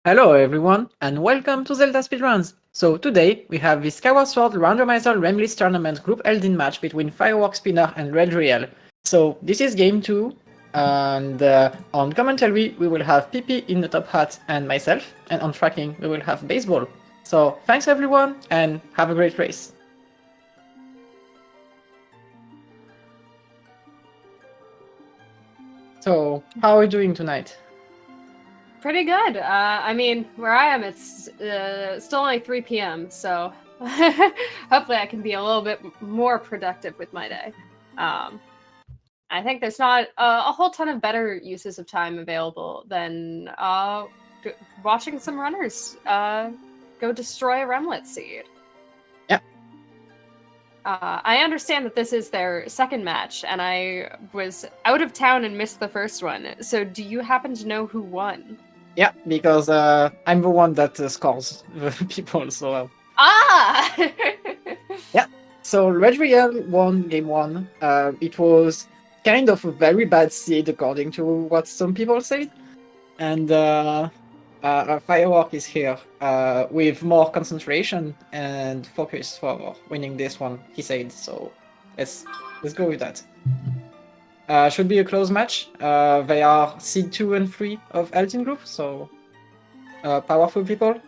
Hello everyone, and welcome to Zelda Speedruns! So today, we have the Skyward Sword Randomizer Remlits Tournament Group Eldin match between Fireworkspinner and Redriel. So this is game 2, and on commentary we will have PP in the top hat and myself, and on tracking we will have Baseball. So thanks everyone, and have a great race! So, how are we doing tonight? Pretty good. I mean, where I am, it's still only 3 p.m., so hopefully I can be a little bit more productive with my day. I think there's not a whole ton of better uses of time available than watching some runners go destroy a Remlit seed. Yeah. I understand that this is their second match, and I was out of town and missed the first one. So do you happen to know who won? Yeah, because I'm the one that scores the people, so... Ah! Yeah, so Redriel won game 1. It was kind of a very bad seed according to what some people said. And Firework is here with more concentration and focus for winning this one, he said. So let's go with that. Should be a close match. They are seed 2 and 3 of Eldin group, so powerful people.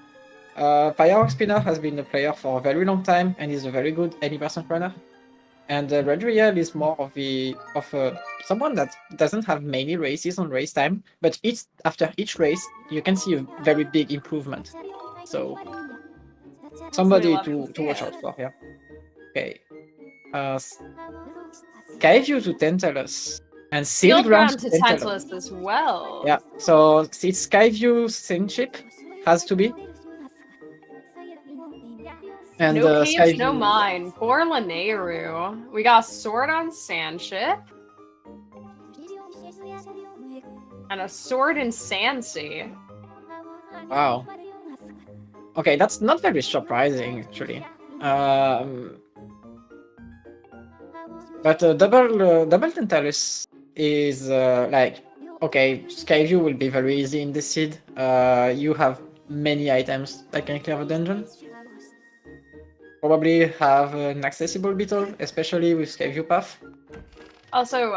Fireworkspinner has been a player for a very long time and is a very good 80% runner. And Redriel is more of someone that doesn't have many races on race time, but after each race you can see a very big improvement. So somebody to watch out for here. Okay. Skyview to Tantalus. And Sealed Ground to Tantalus as well. Yeah, so it's Skyview Sinship has to be. And no caves, no mine. Borlaneru. We got Sword on Sandship. And a Sword in Sandsea. Wow. Okay, that's not very surprising, actually. But double Tantalus is like, okay, Skyview will be very easy in this seed. You have many items that can clear the dungeon. Probably have an accessible beetle, especially with Skyview Path. Also,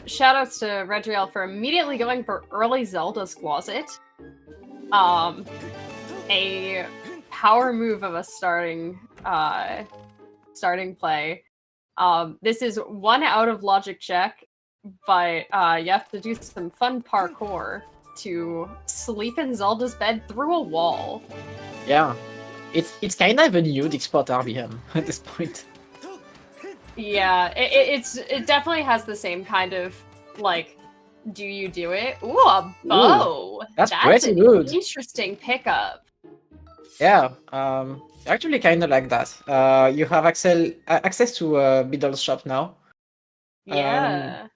shoutouts to Redriel for immediately going for early Zelda's Closet. A power move of a starting play. This is one out of logic check, but you have to do some fun parkour to sleep in Zelda's bed through a wall. Yeah. It's kind of a new export RBM at this point. Yeah, it definitely has the same kind of, like, do you do it? Ooh, a bow! Ooh, that's pretty good. Interesting pickup. Yeah, actually kind of like that. You have access to Beedle's shop now. Yeah.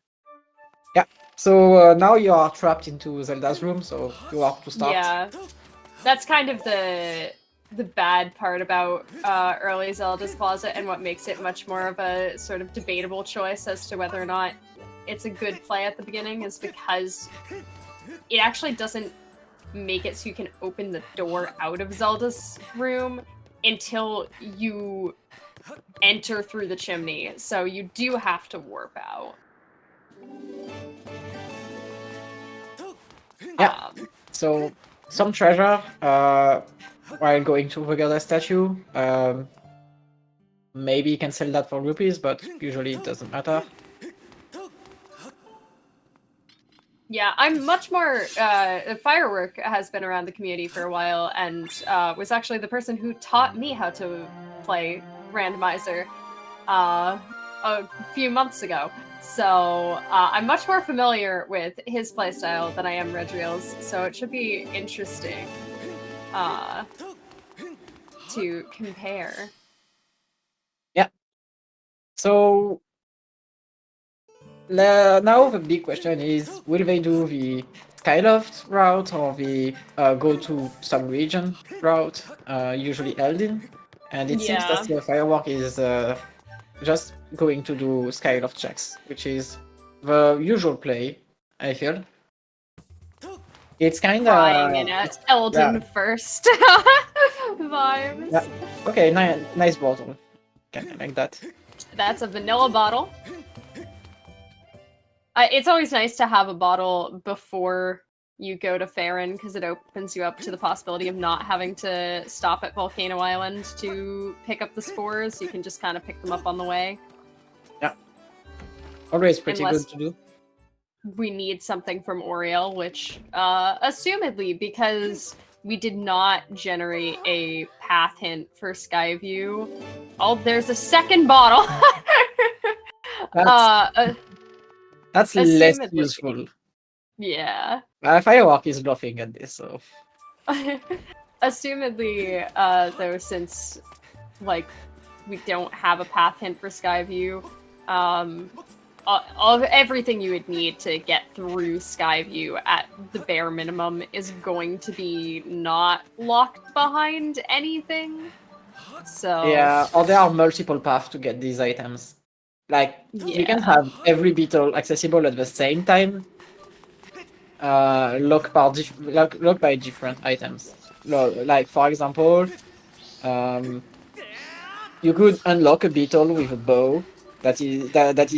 Yeah, so now you are trapped into Zelda's room, so you have to start. Yeah, that's kind of the bad part about early Zelda's Closet and what makes it much more of a sort of debatable choice as to whether or not it's a good play at the beginning is because it actually doesn't make it so you can open the door out of Zelda's room until you enter through the chimney, so you do have to warp out. Yeah, so some treasure while going to the Zelda statue. Maybe you can sell that for rupees, but usually it doesn't matter. Yeah, I'm much more... Firework has been around the community for a while and was actually the person who taught me how to play Randomizer a few months ago. So I'm much more familiar with his playstyle than I am Redriel's, so it should be interesting to compare. Yeah. So now the big question is, will they do the Skyloft route or the go to some region route, usually Eldin? And it seems that the Firework is just going to do Skyloft checks, which is the usual play, I feel. It's kind crying in of a Eldin first vibes. yeah. Okay, nice bottle. Kind of like that. That's a vanilla bottle. It's always nice to have a bottle before you go to Farron because it opens you up to the possibility of not having to stop at Volcano Island to pick up the spores. You can just kind of pick them up on the way. Yeah. Always pretty Unless good to do. we need something from Oriel, which, assumedly, because we did not generate a path hint for Skyview. Oh, there's a second bottle! That's less assumedly. useful. Yeah. Firework is laughing at this, so... Assumedly, though, since, like, we don't have a path hint for Skyview, everything you would need to get through Skyview at the bare minimum is going to be not locked behind anything. So... Yeah, or there are multiple paths to get these items. Like, you can have every beetle accessible at the same time, locked by different items. Like, for example, you could unlock a beetle with a bow, that is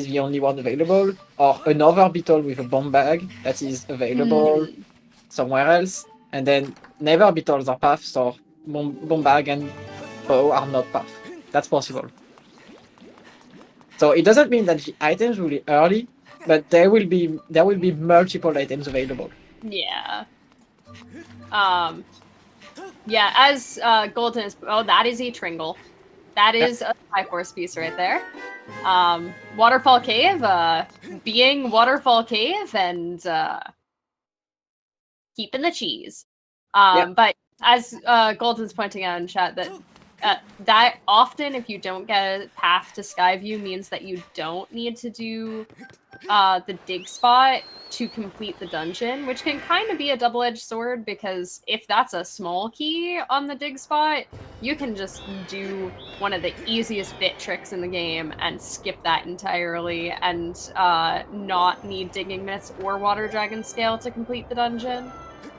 the only one available, or another beetle with a bomb bag that is available somewhere else, and then neither beetles are paths, so bomb bag and bow are not paths. That's possible. So it doesn't mean that the items will be early, but there will be multiple items available. Yeah. Yeah, as Golden is... Oh, that is a Tringle. That is a high force piece right there. Waterfall Cave, being Waterfall Cave and keeping the cheese. But as Golden's pointing out in chat, that often, if you don't get a path to Skyview, means that you don't need to do the dig spot to complete the dungeon, which can kind of be a double-edged sword, because if that's a small key on the dig spot, you can just do one of the easiest bit tricks in the game and skip that entirely and not need digging mitts or water dragon scale to complete the dungeon.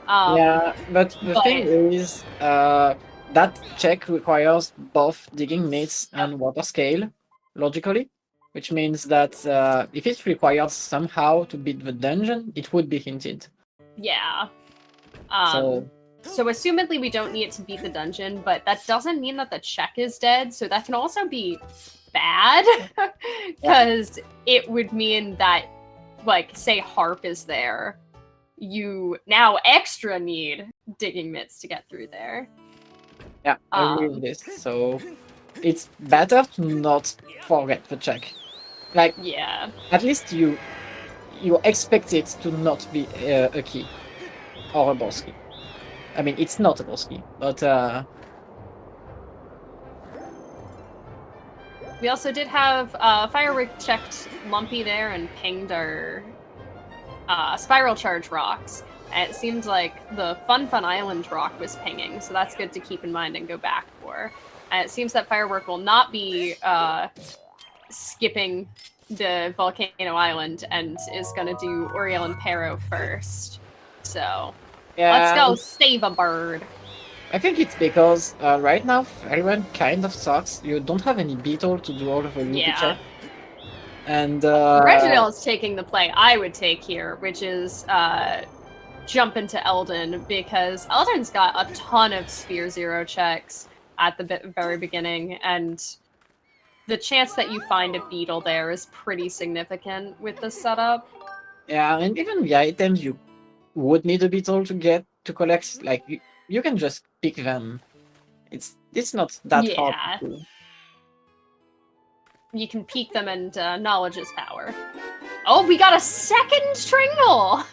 Yeah, but the thing is, that check requires both digging mitts and water scale, logically, which means that if it requires somehow to beat the dungeon, it would be hinted. Yeah. So assumedly we don't need to beat the dungeon, but that doesn't mean that the check is dead, so that can also be bad, because it would mean that, like, say Harp is there, you now extra need digging mitts to get through there. Yeah, I agree with this. So it's better to not forget the check. Like, yeah, at least you expect it to not be a key or a boss key. I mean, it's not a boss key, but we also did have Firework checked Lumpy there and pinged our Spiral Charge rocks. And it seemed like the Fun Island rock was pinging, so that's good to keep in mind and go back for. And it seems that Firework will not be skipping the Volcano Island and is going to do Oriel and Pero first. So, let's go save a bird. I think it's because right now everyone kind of sucks. You don't have any beetle to do all of the loopy check. And Redriel is taking the play I would take here, which is jump into Eldin, because Eldin's got a ton of Sphere Zero checks at the very beginning, and the chance that you find a beetle there is pretty significant with this setup. Yeah, and even the items you would need a beetle to collect, like, you can just pick them. It's not that hard to do. You can peek them, and knowledge is power. Oh, we got a second Tringle!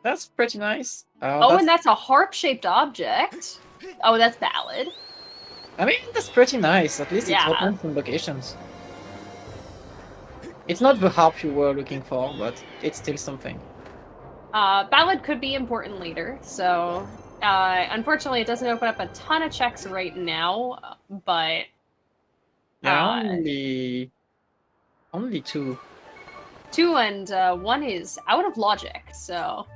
That's pretty nice. And that's a harp-shaped object. Oh, that's valid. I mean, that's pretty nice. At least it's open from locations. It's not the harp you were looking for, but it's still something. Ballad could be important later, so unfortunately it doesn't open up a ton of checks right now, but... Yeah, only two. 2, and 1 is out of logic, so...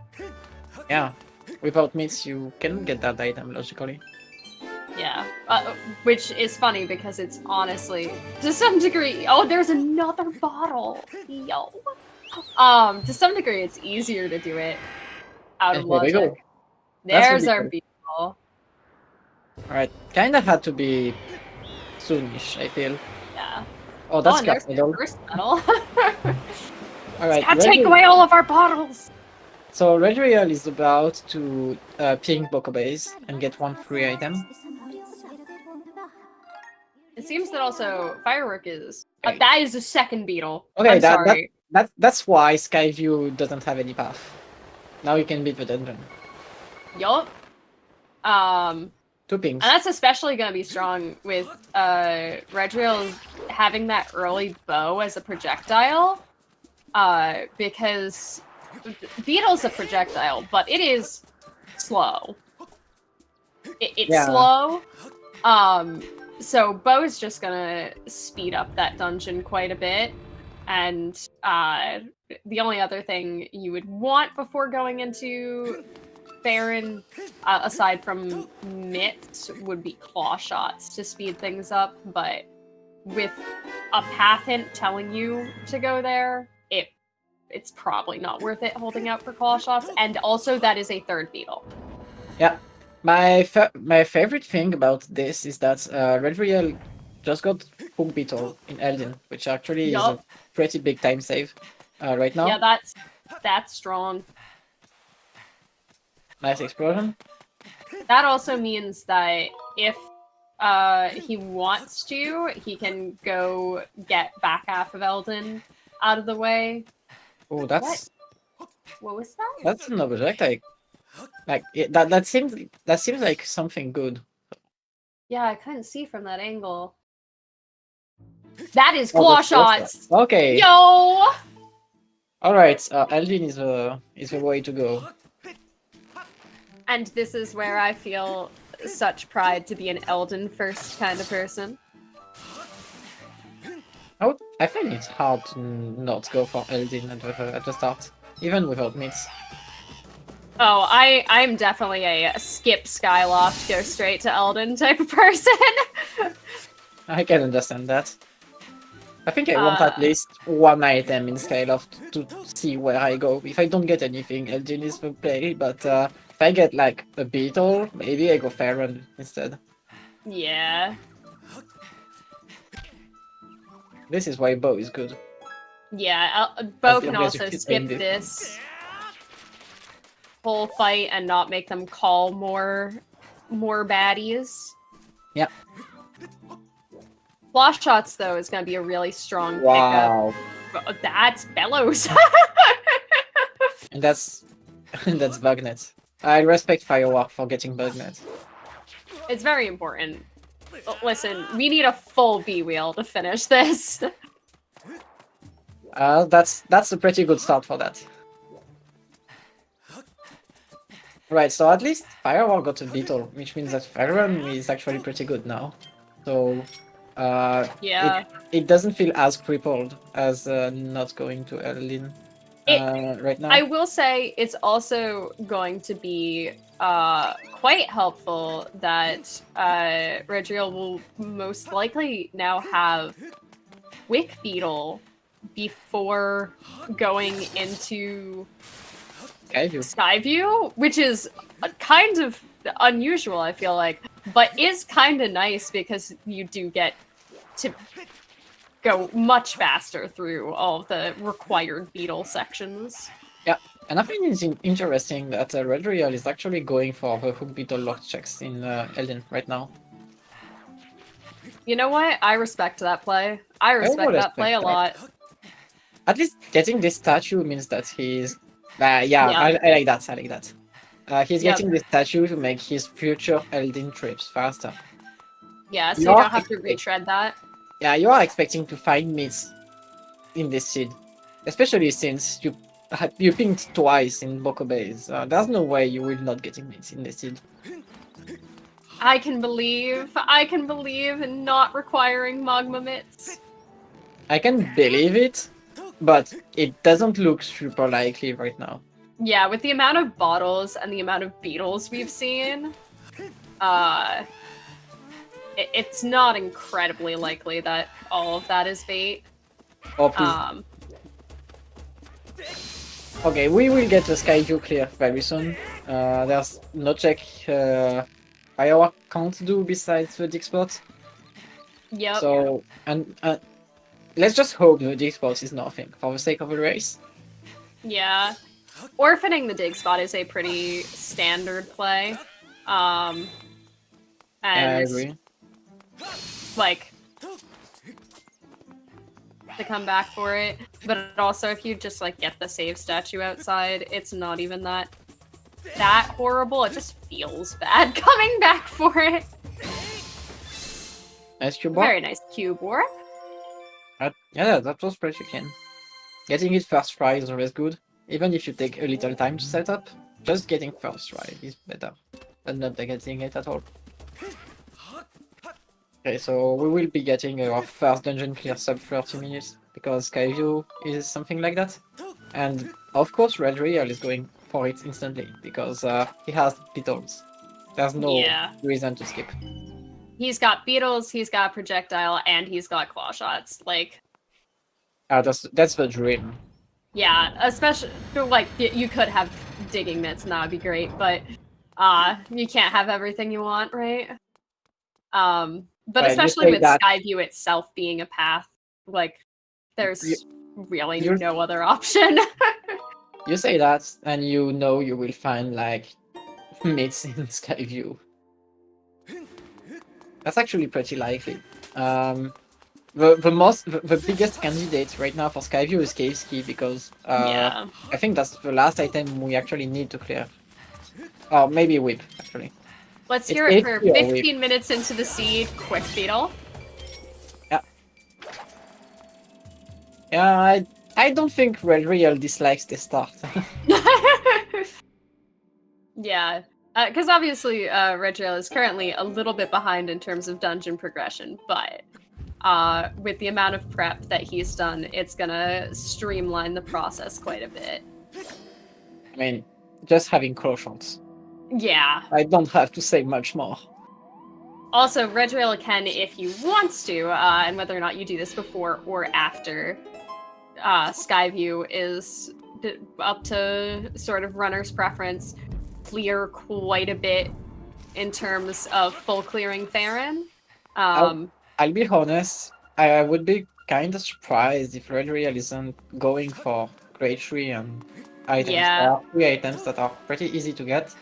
Yeah, without meats, you can get that item logically. Yeah, which is funny because it's honestly, to some degree, oh, there's another bottle. Yo. To some degree, it's easier to do it out of And here we go. logic. That's There's our ridiculous. beetle. Alright, kinda had to be soonish, I feel. Yeah. Oh, that's and there's cat the medal. first medal. Alright, Gotta take away all of our bottles. so Redriel is about to ping Boko Base and get one free item. It seems that also Firework is. Okay. That is the second beetle. Okay, I'm sorry. that's why Skyview doesn't have any path. Now you can beat the dungeon. Yup. 2 pings. And that's especially going to be strong with Redriel having that early bow as a projectile. Because Beetle's a projectile, but it is slow. It's slow. So bow is just going to speed up that dungeon quite a bit. And the only other thing you would want before going into Baron, aside from mitts, would be claw shots to speed things up, but with a path hint telling you to go there, it's probably not worth it holding out for claw shots, and also that is a third beetle. Yeah. My favorite thing about this is that Redriel just got Hook Beetle in Eldin, which actually is a pretty big time save right now. Yeah, that's strong. Nice explosion. That also means that if he wants to, he can go get back half of Eldin out of the way. Oh, that's what was that? That's an object. That seems like something good. Yeah, I couldn't see from that angle. That is claw shots. Okay. Yo. All right. Eldin is the way to go. And this is where I feel such pride to be an Eldin first kind of person. I think it's hard to not go for Eldin at the start, even without meats. Oh, I'm definitely a skip Skyloft, go straight to Eldin type of person. I can understand that. I think I want at least one item in Skyloft to see where I go. If I don't get anything, Eldin is the play, but if I get like a beetle, maybe I go Farron instead. Yeah. This is why bow is good. Yeah, bow can also skip this whole fight and not make them call more baddies. Yeah. Flash shots though is going to be a really strong Wow. pickup. That's Bellows. And that's Bugnet. I respect Firework for getting Bugnet. It's very important. Listen, we need a full B-wheel to finish this. That's a pretty good start for that. Right, so at least Firework got a beetle, which means that Fireworm is actually pretty good now. So yeah, it doesn't feel as crippled as not going to Eldin right now. I will say it's also going to be quite helpful that Redriel will most likely now have Wick Beetle before going into Skyview, which is kind of unusual, I feel like, but is kind of nice because you do get to go much faster through all of the required beetle sections. Yeah, and I think it's interesting that Redriel is actually going for the hook beetle lock checks in Eldin right now. You know what? I respect that play. I respect that play a lot. At least getting this statue means that he's... I like that, I like that. He's getting this statue to make his future Eldin trips faster. Yeah, so you don't have to retread that. Yeah, you are expecting to find meats in this seed. Especially since you pinged twice in Boko Base. There's no way you will not getting meats in this seed. I can believe in not requiring magma mitts. I can believe it, but it doesn't look super likely right now. Yeah, with the amount of bottles and the amount of beetles we've seen, it's not incredibly likely that all of that is bait. Oh, please. Okay, we will get the Skyview clear very soon. There's no check Firework can't do besides the dig spot. Yep. So, and let's just hope the dig spot is nothing for the sake of the race. Yeah. Orphaning the dig spot is a pretty standard play. And Yeah, I agree. like to come back for it. But also if you just like get the save statue outside, it's not even that horrible. It just feels bad coming back for it. Nice cube warp. Very nice cube warp. Yeah, that was pretty clean. Getting it first try is always good. Even if you take a little time to set up, just getting first try is better than not getting it at all. Okay, so we will be getting our first dungeon clear sub 30 minutes, because Skyview is something like that. And of course Redriel is going for it instantly, because he has beetles. There's no reason to skip. He's got beetles, he's got projectile, and he's got claw shots. Like, that's the dream. Yeah, especially like you could have digging mitts, and that would be great. But you can't have everything you want, right? But right, especially with Skyview itself being a path, like there's really no other option. You say that, and you know you will find like mitts in Skyview. That's actually pretty likely. The biggest candidate right now for Skyview is Cave Ski, because I think that's the last item we actually need to clear. Or maybe Whip, actually. Let's hear it for 15 minutes into the seed. Quick beetle. Yeah. Yeah, I don't think Redriel dislikes the start. Yeah. Because obviously Redriel is currently a little bit behind in terms of dungeon progression, but with the amount of prep that he's done, it's gonna streamline the process quite a bit. I mean, just having claw shots. Yeah. I don't have to say much more. Also, Redriel can, if you want to, and whether or not you do this before or after Skyview is up to sort of runner's preference, clear quite a bit in terms of full clearing Theron. I'll be honest, I would be kind of surprised if Redriel isn't going for grade 3 and items. Yeah. There are 3 items that are pretty easy to get.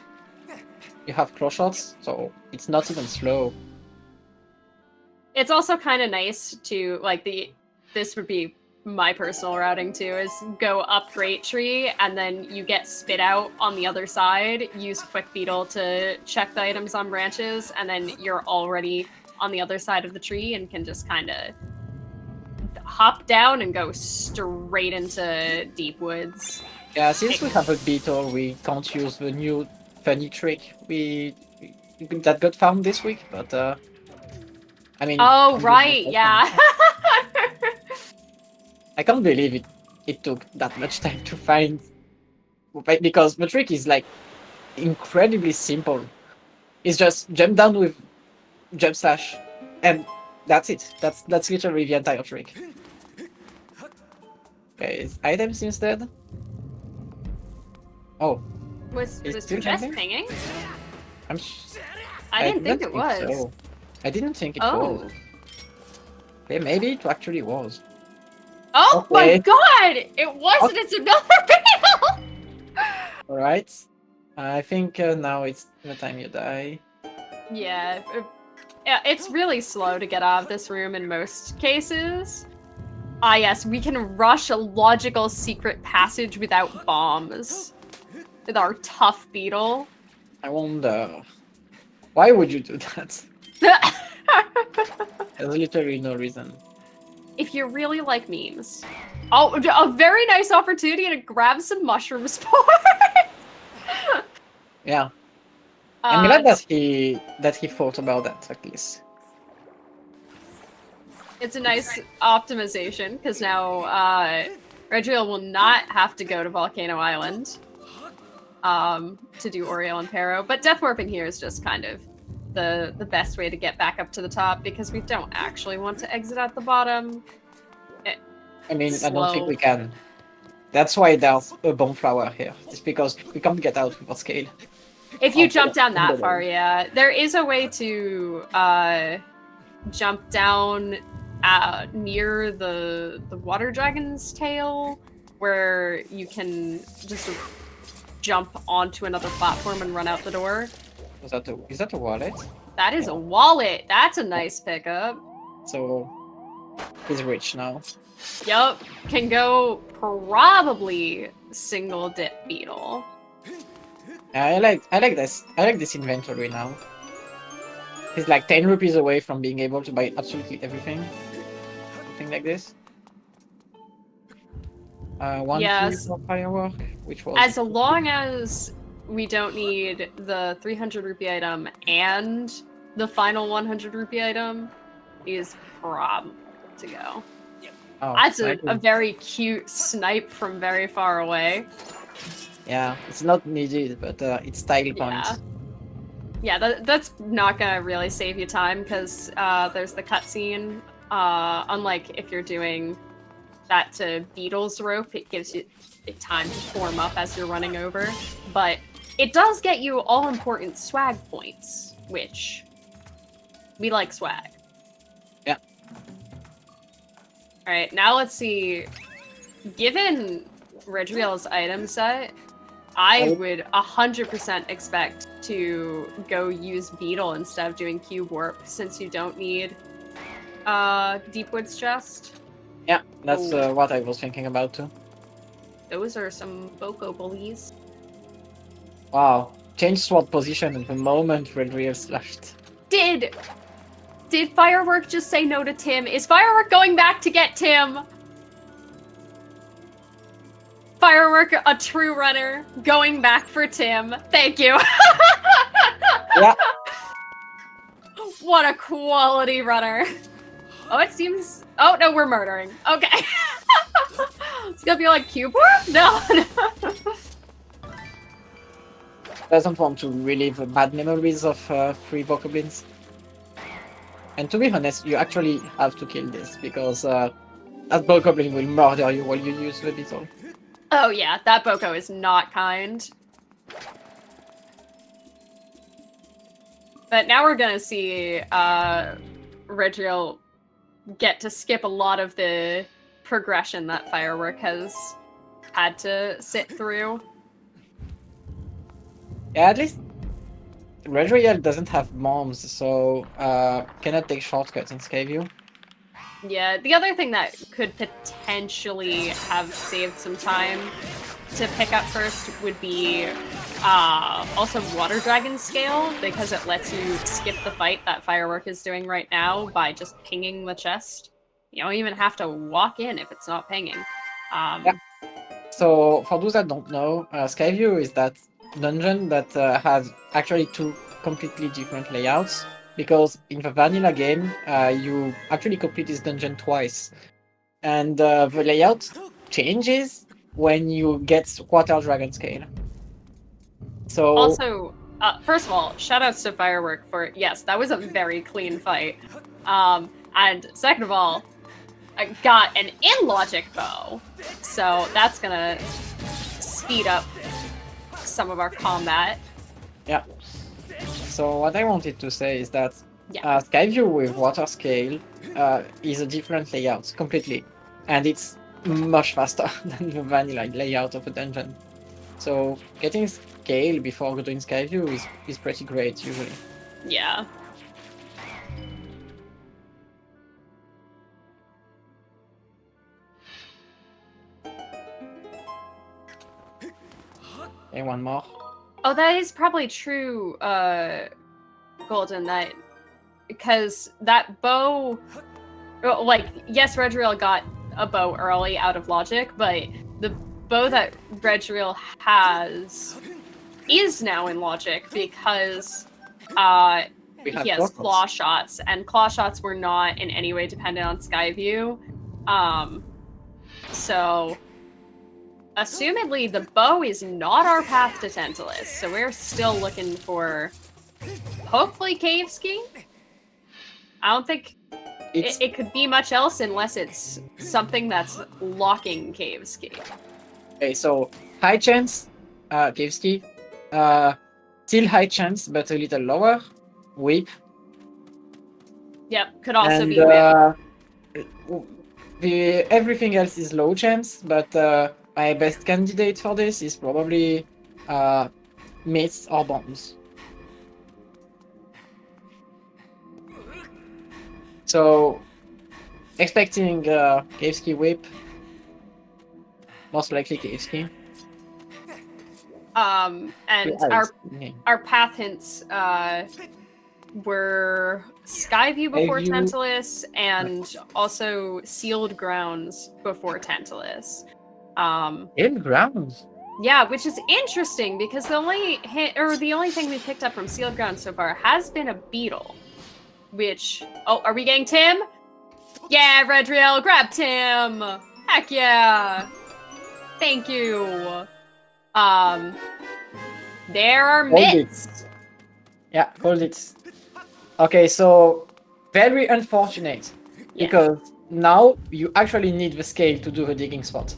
You have claw shots, so it's not even slow. It's also kind of nice to, like, this would be my personal routing too, is go up Great Tree, and then you get spit out on the other side, use Quick Beetle to check the items on branches, and then you're already on the other side of the tree and can just kind of hop down and go straight into deep woods. Yeah, since we have a beetle, we can't use the new funny trick that got found this week, but I mean... Oh, right, yeah. I can't believe it took that much time to find, because the trick is like incredibly simple. It's just jump down with jump slash, and that's it. That's literally the entire trick. Okay, is items instead? Oh. Was just pinging? I didn't think it was. So. I didn't think it was. Okay, maybe it actually was. Oh my god! It wasn't, it's another beetle! Alright. I think now it's the time you die. Yeah. It's really slow to get out of this room in most cases. Ah yes, we can rush a logical secret passage without bombs. With our tough beetle. I wonder... Why would you do that? There's literally no reason. If you really like memes. Oh, a very nice opportunity to grab some mushroom spores! Yeah. I'm glad that he thought about that, at least. It's a nice optimization, because now Redriel will not have to go to Volcano Island. to do Oreo and Pero, but Death Warping here is just kind of the best way to get back up to the top because we don't actually want to exit at the bottom. I mean, I don't think we can. That's why there's a bomb flower here. It's because we can't get out without scale. If you jump down that far, yeah. There is a way to jump down near the water dragon's tail, where you can just jump onto another platform and run out the door. Is that a wallet? That is a wallet. That's a nice pickup. So he's rich now. Yup. Can go probably single dip beetle. I like this. I like this inventory now. He's like 10 rupees away from being able to buy absolutely everything. Something like this. One Yes. for firework, which was As long as we don't need the 300 rupee item and the final 100 rupee item, is probably to go. oh, That's a very cute snipe from very far away. yeah, it's not needed, but it's style points. Yeah, that's not gonna really save you time because there's the cutscene. Unlike if you're doing that to Beetle's rope, it gives you time to form up as you're running over. But it does get you all important swag points, which we like swag. Yeah. All right, now let's see. Given Redriel's item set, I would 100% expect to go use Beetle instead of doing Cube Warp, since you don't need Deepwood's chest. Yeah, that's what I was thinking about too. Those are some Boko bullies. Wow, change sword position at the moment Redriel slashed. Did Firework just say no to Tim? Is Firework going back to get Tim? Firework, a true runner, going back for Tim. Thank you. Yeah. What a quality runner. Oh, it seems... Oh, no, we're murdering. Okay. It's gonna be like Cube Warp? No. Doesn't want to relive the bad memories of free bokoblins. And to be honest, you actually have to kill this, because that bokoblin will murder you while you use the beetle. Oh yeah, that Boko is not kind. But now we're gonna see Redriel get to skip a lot of the progression that Firework has had to sit through. Yeah, at least Redriel doesn't have bombs, so cannot take shortcuts in Skyview. Yeah, the other thing that could potentially have saved some time to pick up first would be also Water Dragon Scale, because it lets you skip the fight that Firework is doing right now by just pinging the chest. You don't even have to walk in if it's not pinging. Yeah. So, for those that don't know, Skyview is that dungeon that has actually two completely different layouts. Because in the vanilla game, you actually complete this dungeon twice. And the layout changes when you get Water Dragon Scale. So also, first of all, shoutouts to Firework for, yes, that was a very clean fight. And second of all, I got an in-logic bow. So that's gonna speed up some of our combat. yeah. So what I wanted to say is that Skyview with Water Scale is a different layout completely, and it's much faster than the vanilla layout of a dungeon. So getting Scale before doing Skyview is pretty great usually. Yeah. Okay, one more. Oh, that is probably true, Golden, that because that bow, like, yes, Redriel got a bow early out of logic, but the bow that Redriel has is now in logic because he has claw shots, and claw shots were not in any way dependent on Skyview. So assumedly, the bow is not our path to Tantalus, so we're still looking for, hopefully, Cave Ski? I don't think it could be much else unless it's something that's locking Cave Ski. Okay, so high chance, Cave Ski. Still high chance, but a little lower. Whip. Yep, could also And be Whip. everything else is low chance, but my best candidate for this is probably Myths or Bombs. So, expecting Cave Ski Whip. Most likely Cave Ski. And our path hints were Skyview before Tantalus and also Sealed Grounds before Tantalus. Sealed Grounds? Yeah, which is interesting because the only thing we picked up from Sealed Grounds so far has been a beetle. Which are we getting Tim? Yeah, Redriel, grab Tim! Heck yeah! Thank you. There are myths. Yeah, hold it. Okay, so very unfortunate because now you actually need the scale to do the digging spot.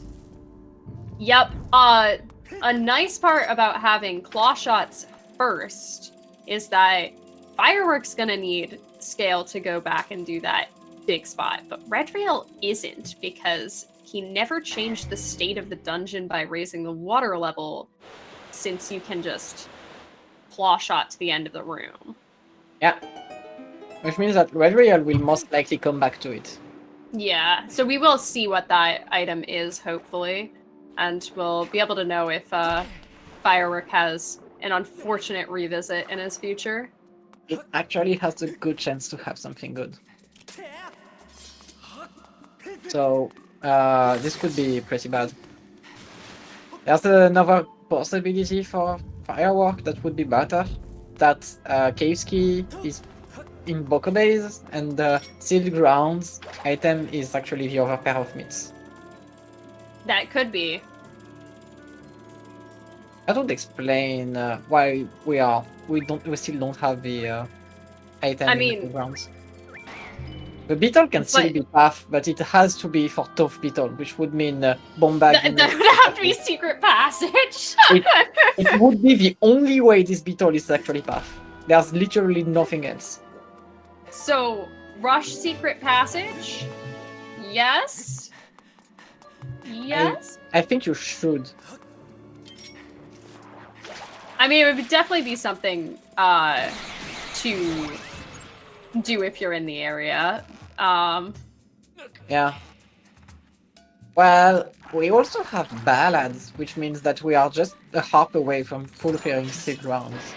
Yep. A nice part about having claw shots first is that Firework's gonna need scale to go back and do that big spot, but Redriel isn't because he never changed the state of the dungeon by raising the water level, since you can just claw shot to the end of the room. Yeah. Which means that Redriel will most likely come back to it. Yeah, so we will see what that item is, hopefully, and we'll be able to know if Firework has an unfortunate revisit in his future. It actually has a good chance to have something good. So, this could be pretty bad. There's another possibility for Firework that would be better. That Cave Ski is in Boko Base, and the Sealed Grounds item is actually the other pair of myths. That could be. That would explain why we still don't have the item in the grounds. The beetle can still be path, but it has to be for tough beetle, which would mean bombard. That would have to be secret passage. it would be the only way this beetle is actually path. There's literally nothing else. So, rush secret passage? Yes? Yes? I think you should. I mean, it would definitely be something to do if you're in the area. Yeah. Well, we also have ballads, which means that we are just a hop away from full clearing Sealed Grounds.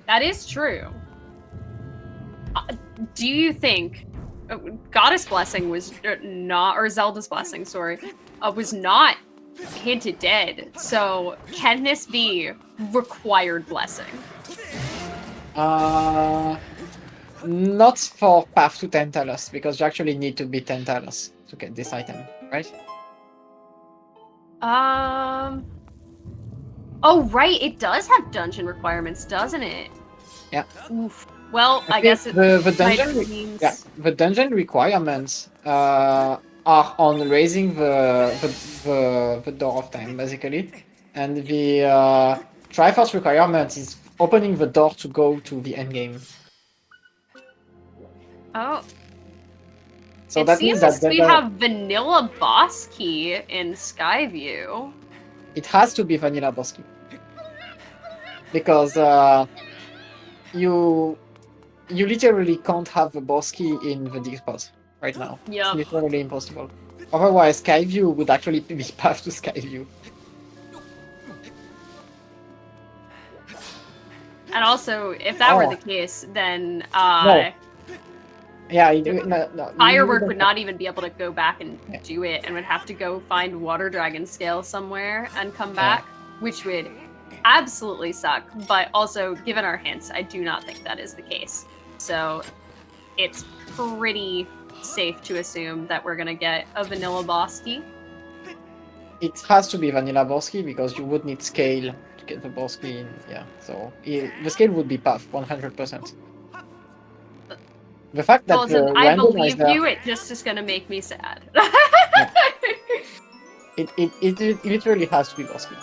That is true. Do you think Goddess Blessing was not, or Zelda's Blessing, sorry, was not hinted dead? So can this be required blessing? Not for path to Tantalus, because you actually need to beat Tantalus to get this item, right? Oh right, it does have dungeon requirements, doesn't it? Yeah. Oof. Well, I guess the dungeon requirements are on raising the door of time, basically, and the Triforce requirement is opening the door to go to the end game. Oh. So that means that we have vanilla boss key in Skyview. It has to be vanilla boss key. Because you literally can't have the boss key in the dig spot right now. Yeah. It's literally impossible. Otherwise, Skyview would actually be path to Skyview. And also, if that were the case, then no. Yeah, no. Firework would not even be able to go back and do it, and would have to go find Water Dragon Scale somewhere and come back, which would absolutely suck. But also, given our hints, I do not think that is the case. So it's pretty safe to assume that we're gonna get a vanilla boss key. it has to be vanilla Borsky because you would need scale to get the Borsky in. Yeah, so the scale would be puff 100%. The fact that Listen, I believe randomizer, you. It just is gonna make me sad. yeah, it literally has to be Borsky.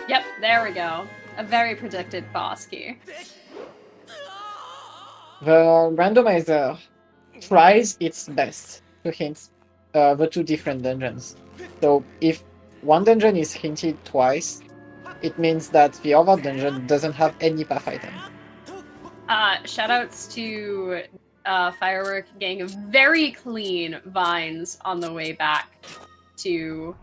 Yep, there we go. A very predicted Bosky. The randomizer tries its best to hint the two different dungeons. So if one dungeon is hinted twice, it means that the other dungeon doesn't have any path item. Shoutouts to Firework getting very clean vines on the way back to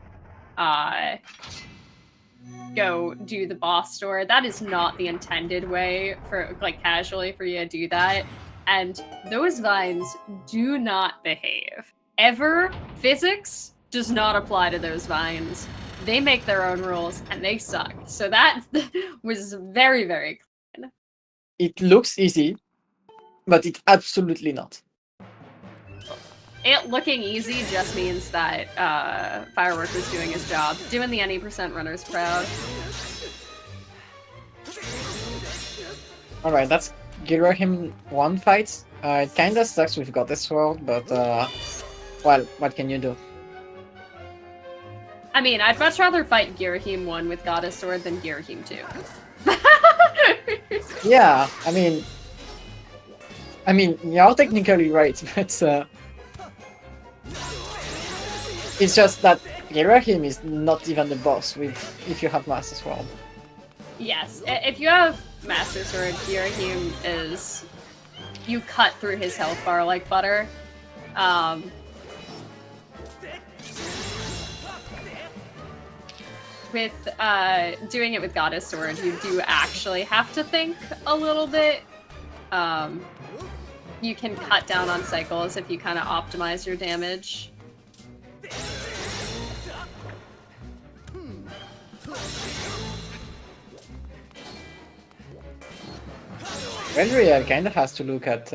go do the boss store. That is not the intended way for like casually for you to do that. And those vines do not behave. Ever, physics does not apply to those vines. They make their own rules and they suck. So that was very, very clean. It looks easy, but it's absolutely not. It looking easy just means that Firework was doing his job, doing the any percent runners proud. Alright, that's Girahim one fight. It kinda sucks we've got this world, but well, what can you do? I mean, I'd much rather fight Girahim 1 with Goddess Sword than Girahim 2. Yeah, I mean, you're technically right, but it's just that Girahim is not even the boss if you have Master Sword. Yes, if you have Master Sword, Girahim is... You cut through his health bar like butter. With doing it with Goddess Sword, you do actually have to think a little bit. You can cut down on cycles if you kind of optimize your damage. Redriel kinda has to look at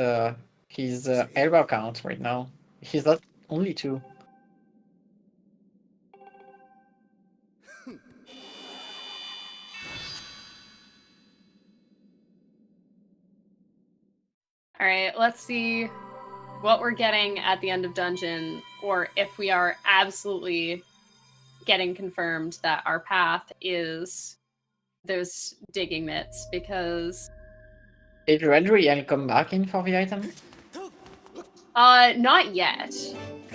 his airball count right now. He's at only 2. Alright, let's see what we're getting at the end of dungeon, or if we are absolutely getting confirmed that our path is those digging mitts, because... Did Redriel come back in for the item? Not yet.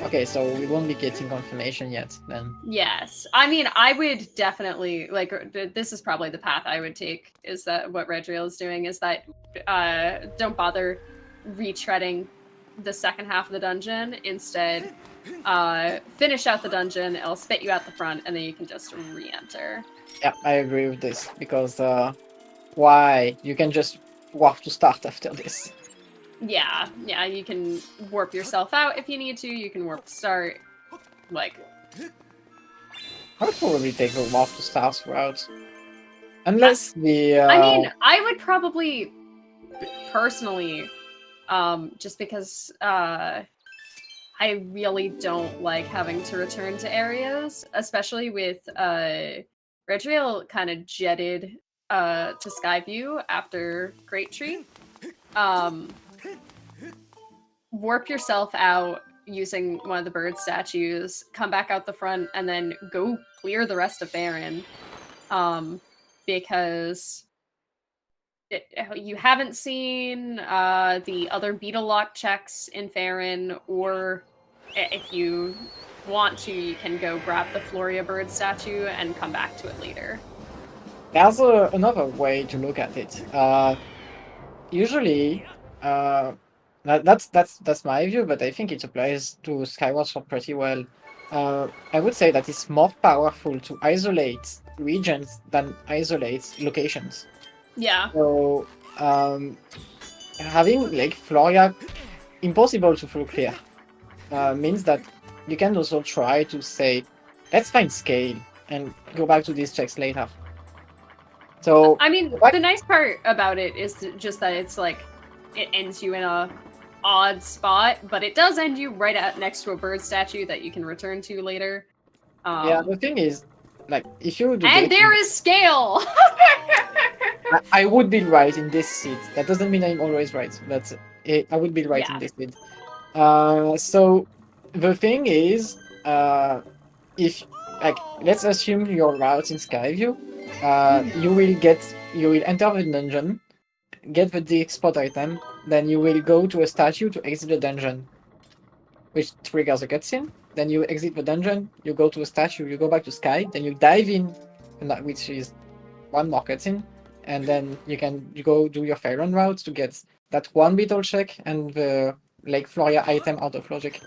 Okay, so we won't be getting confirmation yet, then. Yes. I mean, I would definitely, like, this is probably the path I would take, is that what Redriel is doing, is that, don't bother retreading the second half of the dungeon. Instead, finish out the dungeon, it'll spit you out the front, and then you can just re-enter. Yeah, I agree with this, because, why? You can just warp to start after this. Yeah, you can warp yourself out if you need to, you can warp to start, like... I would probably take the warp to start route. Unless the... I mean, I would probably, personally, just because, I really don't like having to return to areas, especially with, Redriel kind of jetted, to Skyview after Great Tree. Warp yourself out using one of the bird statues, come back out the front, and then go clear the rest of Farron. Because you haven't seen the other beetle lock checks in Farron, or if you want to, you can go grab the Floria bird statue and come back to it later. There's another way to look at it. Usually, that's my view, but I think it applies to Skyward Sword pretty well. I would say that it's more powerful to isolate regions than isolate locations. Yeah. So, having like Floria impossible to full clear means that you can also try to say, let's find scale and go back to these checks later. So I mean, the nice part about it is just that it's like, it ends you in a odd spot, but it does end you right next to a bird statue that you can return to later. Yeah, the thing is, like, if you do And this, there is scale! I would be right in this seed. That doesn't mean I'm always right, but I would be right in Yeah. this seed. So the thing is, if like let's assume your route in Skyview, you will enter the dungeon, get the DX spot item, then you will go to a statue to exit the dungeon, which triggers a cutscene. Then you exit the dungeon, you go to a statue, you go back to Sky, then you dive in, which is one more cutscene, and then you go do your Faerun route to get that one beetle check and the Lake Floria item out of logic,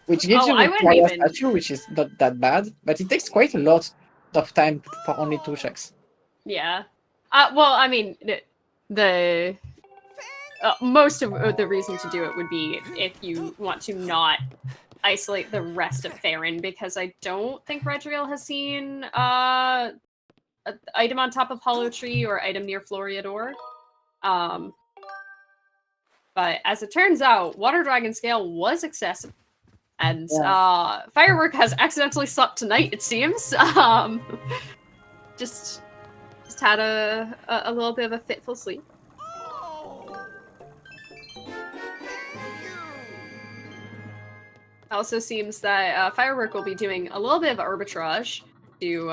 which gives Oh, you I the wouldn't Floria even. statue, which is not that bad, but it takes quite a lot of time for only 2 checks. Yeah. Well, I mean, the most of the reason to do it would be if you want to not isolate the rest of Faerun, because I don't think Redriel has seen an item on top of Hollow Tree or item near Floriador. But as it turns out, Water Dragon Scale was accessible. And Firework has accidentally slept tonight, it seems. Just had a little bit of a fitful sleep. Also seems that Firework will be doing a little bit of arbitrage to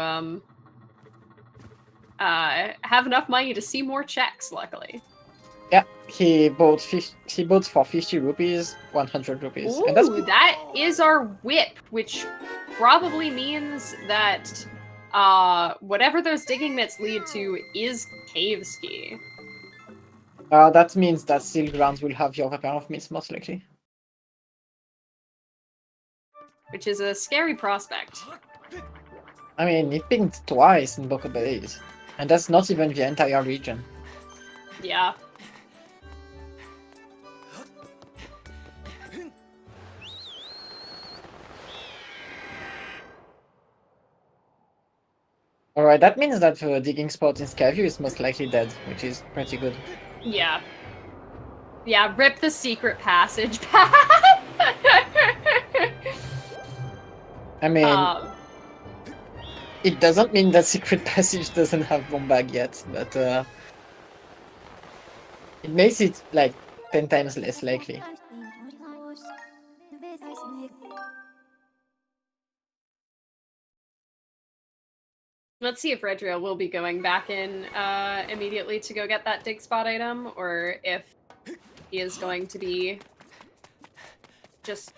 have enough money to see more checks, luckily. Yeah, he bought for 50 rupees, 100 rupees. Ooh, and that's that is our whip, which probably means that whatever those digging mitts lead to is Cave Ski. that means that Steel Grounds will have your weapon of miss, most likely. Which is a scary prospect. I mean, it pinged twice in both of the days, and that's not even the entire region. Yeah. Alright, that means that the digging spot in Skyview is most likely dead, which is pretty good. Yeah. Yeah, rip the secret passage path! I mean, it doesn't mean that Secret Passage doesn't have Bombag yet, but it makes it like 10 times less likely. Let's see if Redriel will be going back in immediately to go get that dig spot item, or if he is going to be just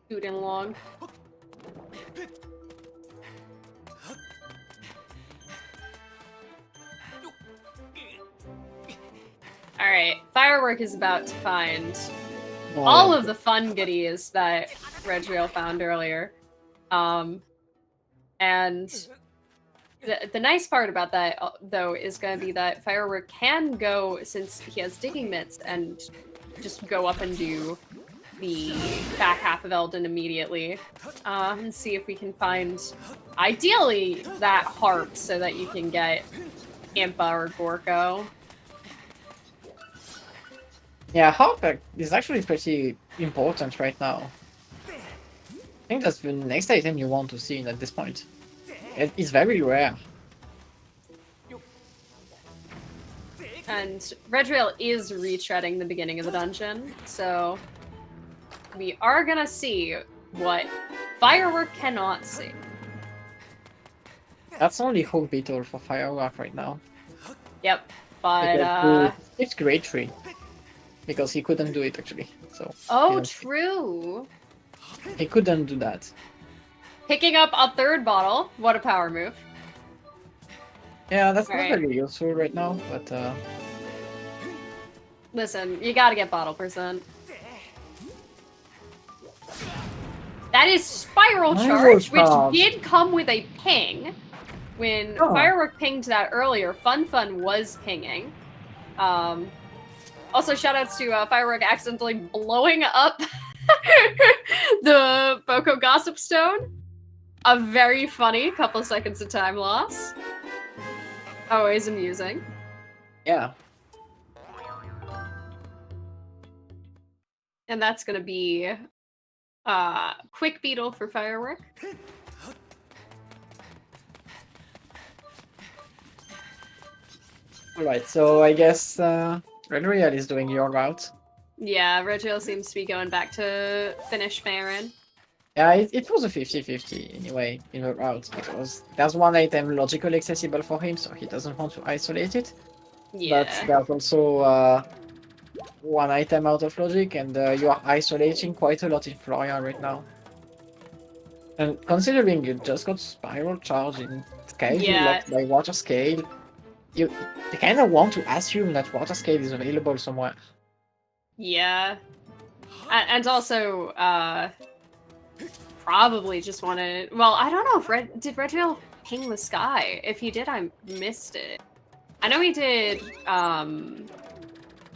scooting along. Alright, Firework is about to find all of the fun goodies that Redriel found earlier. And the nice part about that, though, is going to be that Firework can go, since he has digging mitts, and just go up and do the back half of Eldin immediately. And see if we can find, ideally, that harp so that you can get Impa or Gorko. Yeah, harp is actually pretty important right now. I think that's the next item you want to see at this point. It's very rare. And Redriel is retreading the beginning of the dungeon, so we are gonna see what Firework cannot see. That's only Hope Beetle for Firework right now. Yep, but it's Great Tree. Because he couldn't do it actually. So oh, true. He couldn't do that. Picking up a third bottle. What a power move. Yeah, that's not very useful right now, but listen, you gotta get bottle percent. That is Spiral Charge, which did come with a ping. When Firework pinged that earlier, Fun was pinging. Also, shoutouts to Firework accidentally blowing up the Boko Gossip Stone. A very funny couple seconds of time loss. Always amusing. Yeah. And that's gonna be Quick Beetle for Firework. Alright, so I guess Redriel is doing your route. Yeah, Redriel seems to be going back to finish Baron. Yeah, it was a 50-50 anyway in the route, because there's one item logically accessible for him, so he doesn't want to isolate it. But Yeah. there's also one item out of logic, and you are isolating quite a lot in Florian right now. And considering you just got Spiral Charge in Skyview Yeah. locked by Water Scale, you kind of want to assume that Water Scale is available somewhere. Yeah. And also, probably just wanted. Well, I don't know if did Redriel ping the sky? If he did, I missed it. I know he did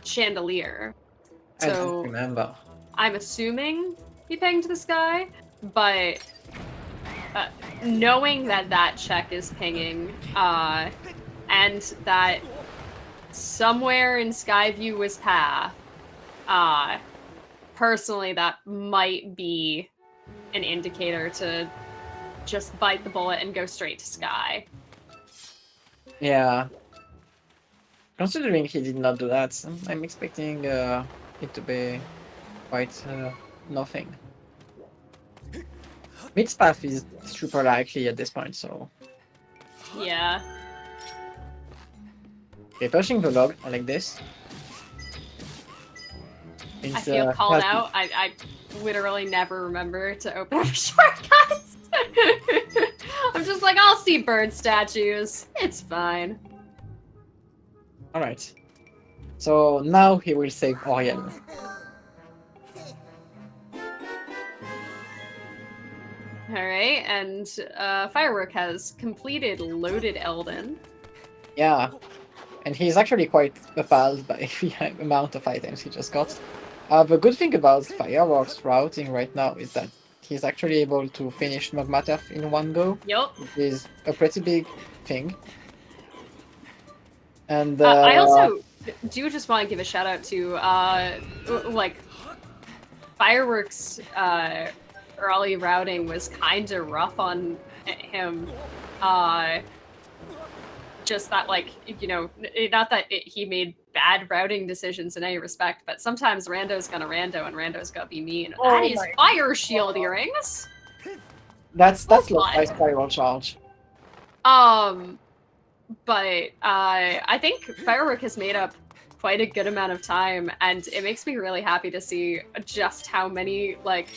Chandelier. I don't So remember. I'm assuming he pinged the sky, but knowing that that check is pinging, and that somewhere in Skyview was path, personally, that might be an indicator to just bite the bullet and go straight to Sky. Yeah. Considering he did not do that, I'm expecting it to be quite nothing. Mid's path is super likely at this point, so... Yeah. Okay, pushing the log like this. I feel called out. I literally never remember to open up shortcuts. I'm just like, I'll see bird statues. It's fine. Alright. So now he will save Oriel. Alright, and Firework has completed Loaded Eldin. Yeah. And he's actually quite appalled by the amount of items he just got. The good thing about Fireworks routing right now is that he's actually able to finish Magmatef in one go. Yup. Which is a pretty big thing. And I also do just want to give a shout out to like Fireworks early routing was kind of rough on him. Just that, like, you know, not that he made bad routing decisions in any respect, but sometimes Rando's gonna Rando and Rando's gonna be mean. Oh that is Fire Shield earrings. That's locked by Spiral Charge. But I think Firework has made up quite a good amount of time, and it makes me really happy to see just how many, like,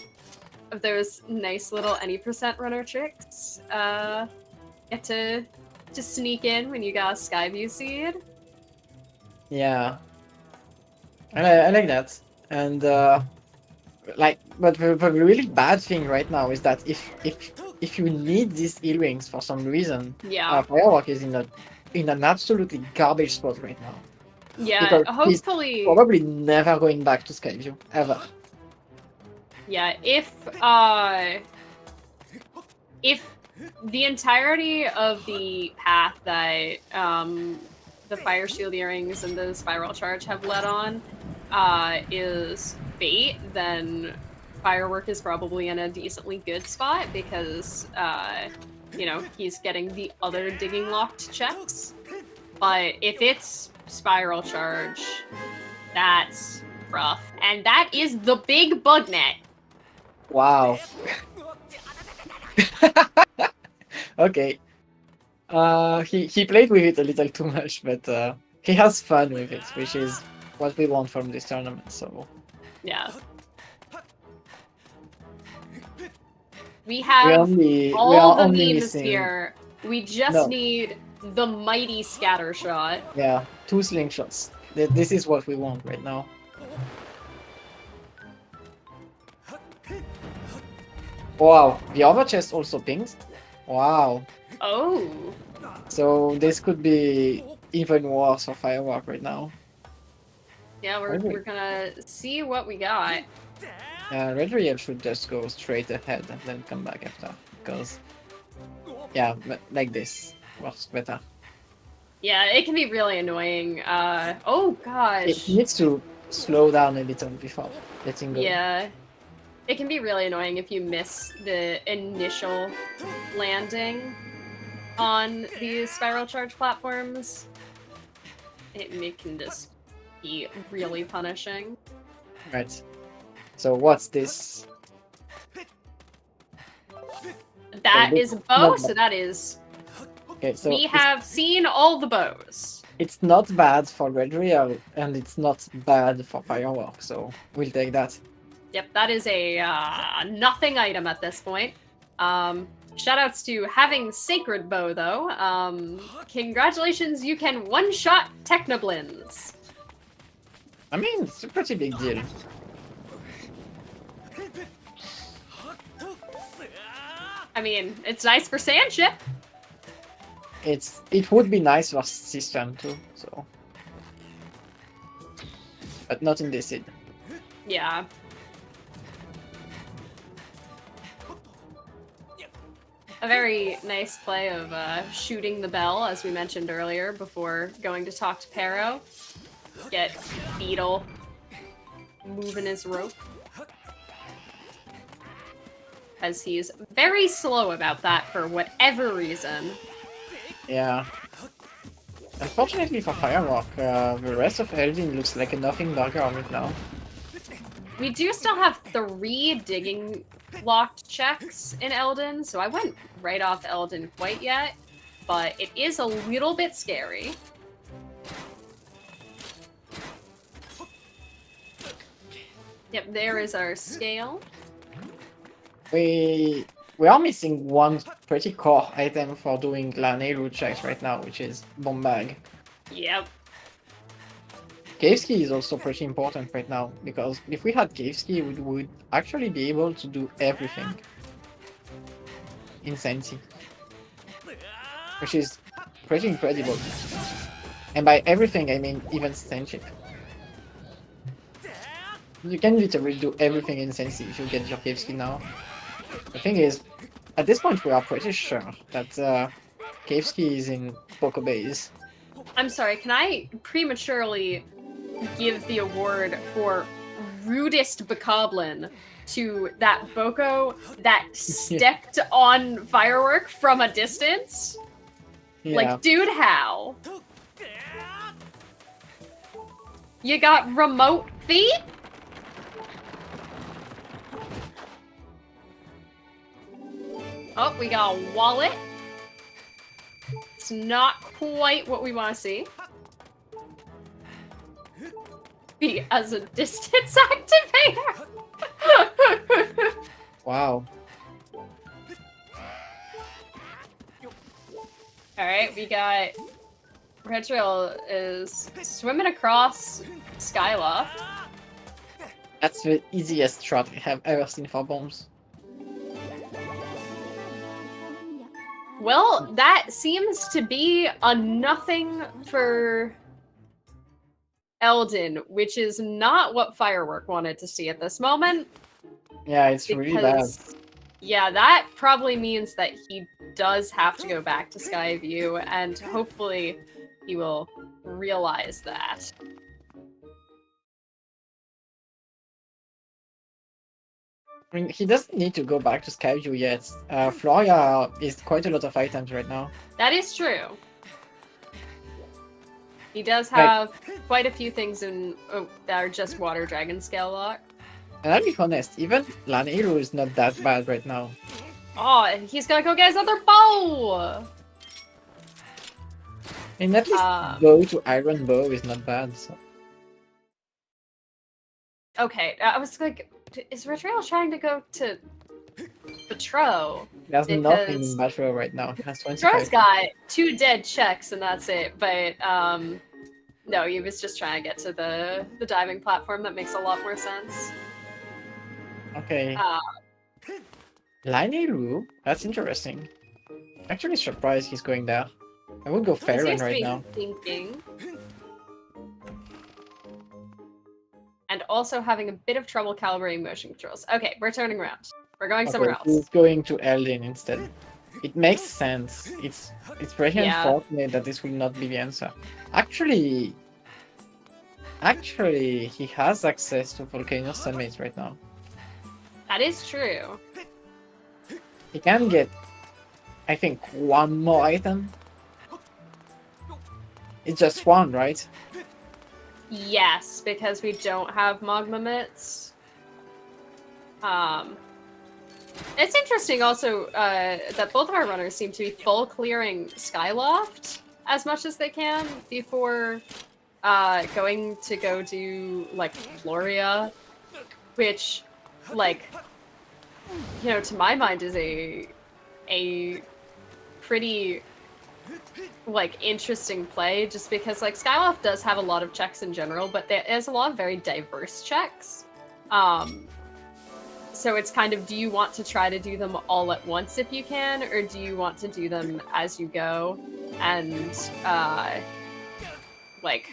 of those nice little any percent runner tricks get to sneak in when you got a Skyview seed. Yeah. I like that. And like, but the really bad thing right now is that if you need these earrings for some reason, Yeah. Firework is in an absolutely garbage spot right now. Yeah, Because hopefully. he's probably never going back to Skyview ever. Yeah, if the entirety of the path that the Fire Shield earrings and the Spiral Charge have led on is bait, then Firework is probably in a decently good spot because, you know, he's getting the other digging locked checks. But if it's Spiral Charge, that's rough. And that is the big bug net. Wow. Okay. He played with it a little too much, but he has fun with it, which is what we want from this tournament, so... Yeah. We have we all are the only memes missing... here. We just need the mighty scatter shot. Yeah, 2 slingshots. This is what we want right now. Wow, the other chest also pinged. Wow. Oh. So this could be even worse for Firework right now. Yeah, we're gonna see what we got. Redriel should just go straight ahead and then come back after, because yeah, like this works better. Yeah, it can be really annoying. Oh gosh. It needs to slow down a little before letting go. Yeah. It can be really annoying if you miss the initial landing on these Spiral Charge platforms. it can just be really punishing. Right. So what's this? That this is a is bow, not so bad. that is... Okay, so We have seen all the bows. it's not bad for Redriel, and it's not bad for Firework, so we'll take that. Yep, that is a nothing item at this point. Shoutouts to having Sacred Bow, though. Congratulations, you can one-shot Technoblins. I mean, it's a pretty big deal. I mean, it's nice for Sandship. It would be nice for System too, so. But not in this seed. Yeah. A very nice play of shooting the bell, as we mentioned earlier, before going to talk to Pero. Get Beetle moving his rope. As he's very slow about that for whatever reason. Yeah. Unfortunately for Firework, the rest of Eldin looks like a nothing burger right now. We do still have 3 digging locked checks in Eldin, so I wouldn't write off Eldin quite yet, but it is a little bit scary. Yep, there is our scale. We are missing one pretty core item for doing Lanelu checks right now, which is Bomb Bag. Yep. Caveski is also pretty important right now, because if we had Caveski, we would actually be able to do everything in Sensi. Which is pretty incredible. And by everything, I mean even Senship. You can literally do everything in Sensi if you get your Caveski now. The thing is, at this point we are pretty sure that Caveski is in Poco Base. I'm sorry, can I prematurely give the award for rudest bokoblin to that Boko that stepped on Firework from a distance? Yeah. Like, dude, how? You got remote feet? Oh, we got a wallet. It's not quite what we want to see. Be as a distance activator. Wow. Alright, we got... Redriel is swimming across Skyloft. That's the easiest shot I have ever seen for bombs. Well, that seems to be a nothing for Eldin, which is not what Firework wanted to see at this moment. Yeah, it's really bad. Yeah, that probably means that he does have to go back to Skyview, and hopefully he will realize that. I mean, he doesn't need to go back to Skyview yet. Floria is quite a lot of items right now. That is true. He does have quite a few things in that are just Water Dragon scale lock. And I'll be honest, even Lanelu is not that bad right now. Oh, and he's gonna go get his other bow! And at least bow to Iron Bow is not bad. So. Okay, I was like, is Redriel trying to go to Patro? There's nothing in Batro right now. He has 25. Patro's got 2 dead checks and that's it, but no, he was just trying to get to the diving platform. That makes a lot more sense. Okay. Lanelu? That's interesting. Actually surprised he's going there. I would go Faerun right now. Thinking. And also having a bit of trouble calibrating motion controls. Okay, we're turning around. We're going somewhere else. He's going to Eldin instead. It makes sense. It's pretty unfortunate that this will not be the answer. Actually, he has access to Volcano Summit right now. That is true. He can get, I think, one more item. It's just one, right? Yes, because we don't have magma mitts. It's interesting also that both of our runners seem to be full clearing Skyloft as much as they can before going to go do like Floria, which, like, you know, to my mind is a pretty like interesting play, just because like Skyloft does have a lot of checks in general, but there's a lot of very diverse checks. So it's kind of, do you want to try to do them all at once if you can, or do you want to do them as you go and like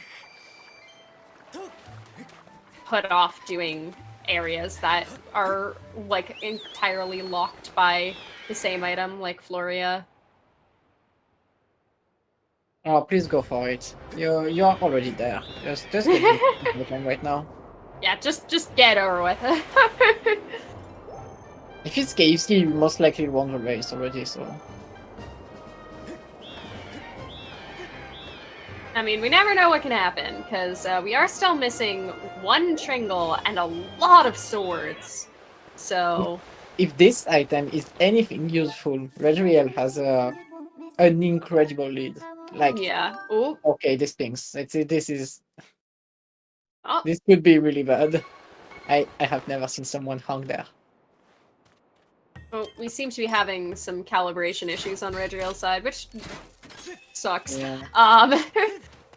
put off doing areas that are like entirely locked by the same item, like Floria? Oh, please go for it. You're already there. Just get the right now. Yeah, just get over with it. If it's KFC, you most likely won the race already, so... I mean, we never know what can happen, because we are still missing one Tringle and a lot of swords. So... If this item is anything useful, Redriel has an incredible lead. Like, yeah. Ooh. okay, this pings. This is... Oh. This could be really bad. I have never seen someone hung there. Well, we seem to be having some calibration issues on Redriel's side, which sucks. Yeah.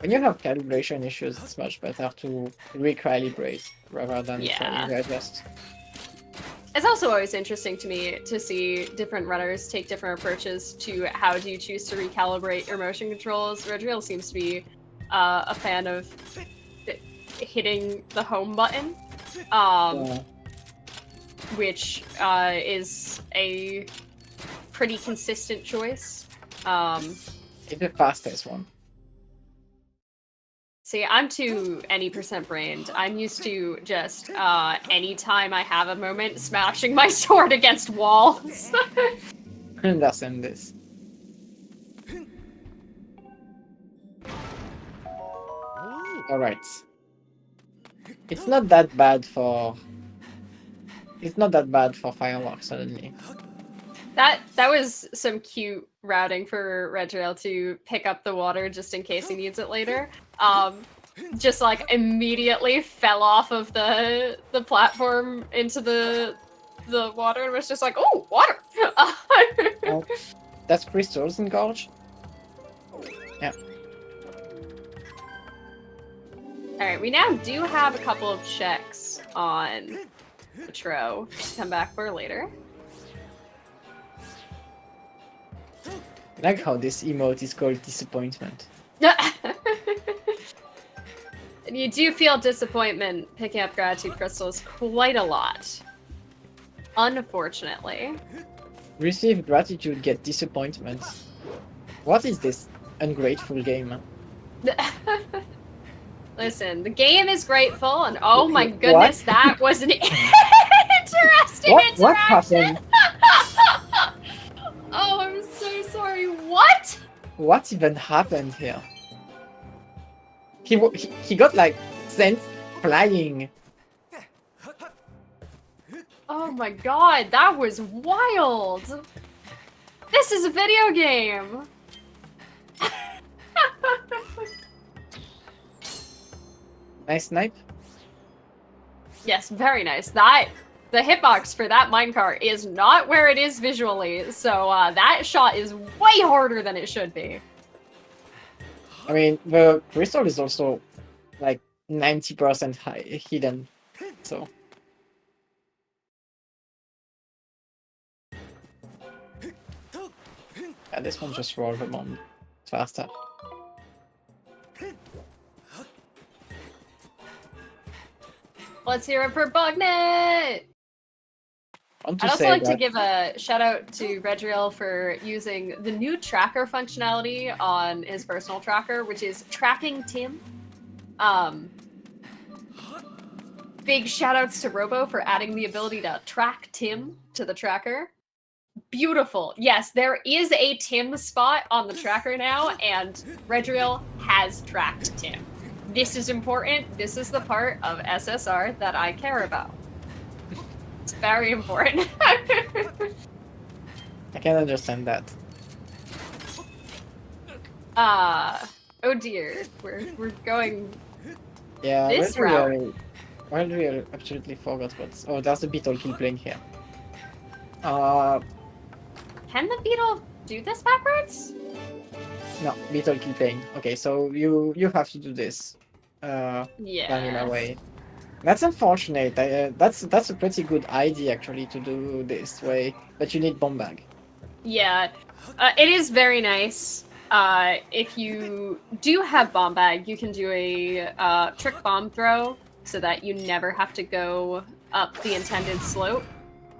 When you have calibration issues, it's much better to recalibrate rather than trying to adjust. It's also always interesting to me to see different runners take different approaches to how do you choose to recalibrate your motion controls. Redriel seems to be a fan of hitting the home button. Which is a pretty consistent choice. It's the fastest one. See, I'm too any % brained. I'm used to just anytime I have a moment, smashing my sword against walls. I understand this. Alright. It's not that bad for... It's not that bad for Fireworks, suddenly. That was some cute routing for Redriel to pick up the water just in case he needs it later. Just like immediately fell off of the platform into the water and was just like, oh, water! Oh, that's crystals in Gorge? Yeah. Alright, we now do have a couple of checks on the Tro to come back for later. I like how this emote is called disappointment. And you do feel disappointment picking up gratitude crystals quite a lot. Unfortunately. Receive gratitude, get disappointment. What is this ungrateful game? Listen, the game is grateful, and oh my goodness, that was an interesting interaction! What happened? Oh, I'm so sorry. What? What even happened here? He got like sent flying. Oh my god, that was wild! This is a video game! Nice snipe. Yes, very nice. The hitbox for that minecart is not where it is visually, so that shot is way harder than it should be. I mean, the crystal is also like 90% hidden, so. Yeah, this one just rolled them on faster. Let's hear it for Bugnet! I'd also like to give a shout out to Redriel for using the new tracker functionality on his personal tracker, which is tracking Tim. Big shout outs to Robo for adding the ability to track Tim to the tracker. Beautiful. Yes, there is a Tim spot on the tracker now, and Redriel has tracked Tim. This is important. This is the part of SSR that I care about. It's very important. I can understand that. Oh dear. We're going Yeah, this route. Redriel absolutely forgot what's... Oh, there's a beetle kill playing here. Can the beetle do this backwards? No, beetle kill playing. Okay, so you have to do this. Vanilla Yeah. way. That's unfortunate. That's a pretty good idea actually to do this way, but you need bomb bag. Yeah. It is very nice. If you do have bomb bag, you can do a trick bomb throw so that you never have to go up the intended slope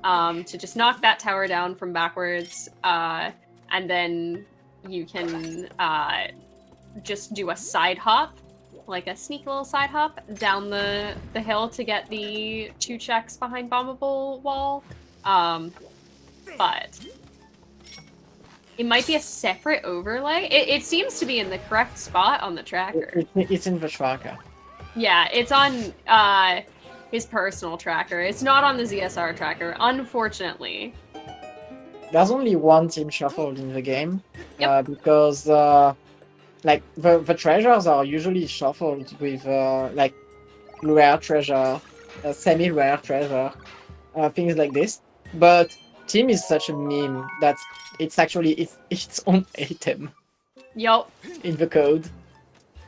to just knock that tower down from backwards, and then you can just do a side hop, like a sneak little side hop down the hill to get the 2 checks behind bombable wall. But it might be a separate overlay. It seems to be in the correct spot on the tracker. It's in the tracker. Yeah, it's on his personal tracker. It's not on the ZSR tracker, unfortunately. There's only one team shuffled in the game, Yep. because like the treasures are usually shuffled with like rare treasure, semi-rare treasure, things like this. But team is such a meme that it's actually its own item Yup. in the code.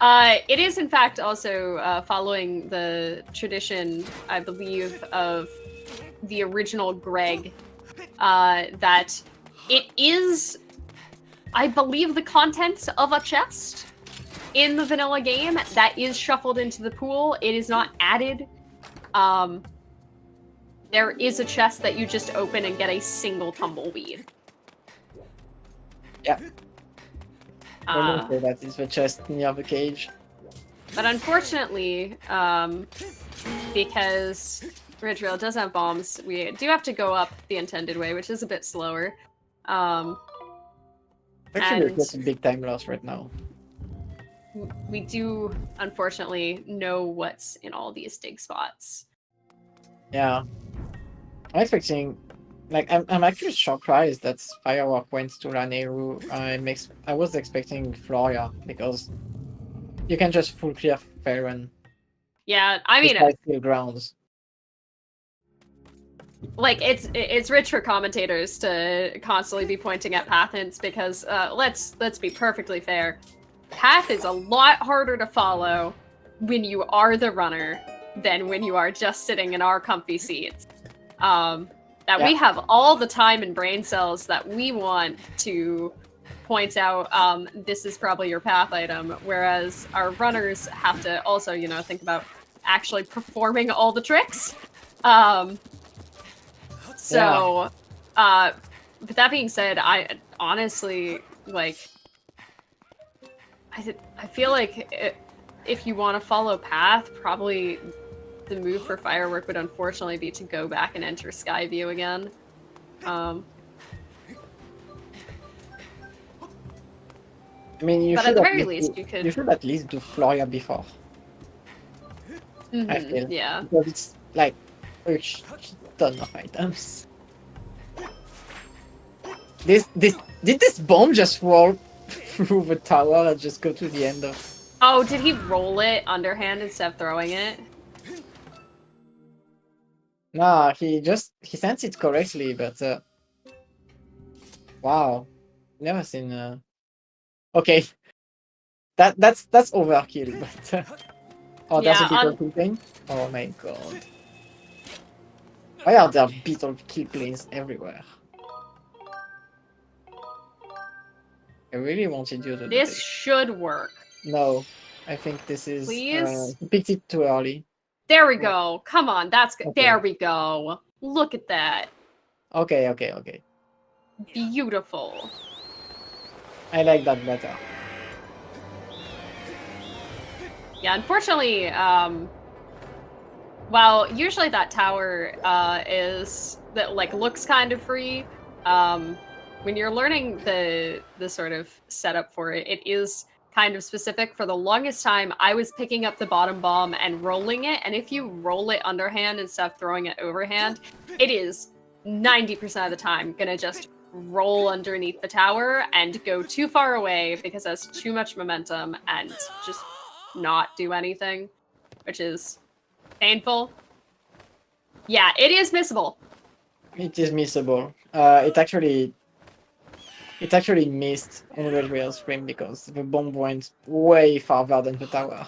It is, in fact, also following the tradition, I believe, of the original Greg, that it is, I believe, the contents of a chest in the vanilla game that is shuffled into the pool. It is not added. There is a chest that you just open and get a single tumbleweed. Yeah. I don't say that is the chest near the cage. But unfortunately, because Redriel does have bombs, we do have to go up the intended way, which is a bit slower. Actually, and it's a big time loss right now. we do, unfortunately, know what's in all these dig spots. Yeah. I'm expecting, like, I'm actually surprised that Firework went to Raneru. I was expecting Floria, because you can just full clear Farron. Yeah, I mean, despite still grounds. like, it's rich for commentators to constantly be pointing at path hints, because let's be perfectly fair. Path is a lot harder to follow when you are the runner than when you are just sitting in our comfy seats. We have all the time and brain cells that we want to point out this is probably your path item, whereas our runners have to also, think about actually performing all the tricks. But that being said, I honestly, I feel like if you want to follow path, probably the move for Firework would unfortunately be to go back and enter Skyview again. I mean, but at the very least, you could. You should at least do Floria before. I feel. Yeah. Because it's like a ton of items. Did this bomb just roll through the tower and just go to the end of? Oh, did he roll it underhand instead of throwing it? Nah, he sent it correctly, but wow, never seen. Okay, that's overkill. But oh, there's a beetle kill plane. Oh my god, why are there beetle kill planes everywhere? I really wanted you to do this. Should work. No, I think this is. Please? You picked it too early. There we go. Come on, that's good. Okay. There we go. Look at that. Okay. Beautiful. I like that better. Yeah, unfortunately, while usually that tower looks kind of free, When you're learning the sort of setup for it, it is kind of specific. For the longest time, I was picking up the bottom bomb and rolling it, and if you roll it underhand instead of throwing it overhand, it is 90% of the time gonna just roll underneath the tower and go too far away because it has too much momentum and just not do anything, which is painful. Yeah, it is missable. It is missable. It actually missed on Redriel's frame because the bomb went way farther than the tower.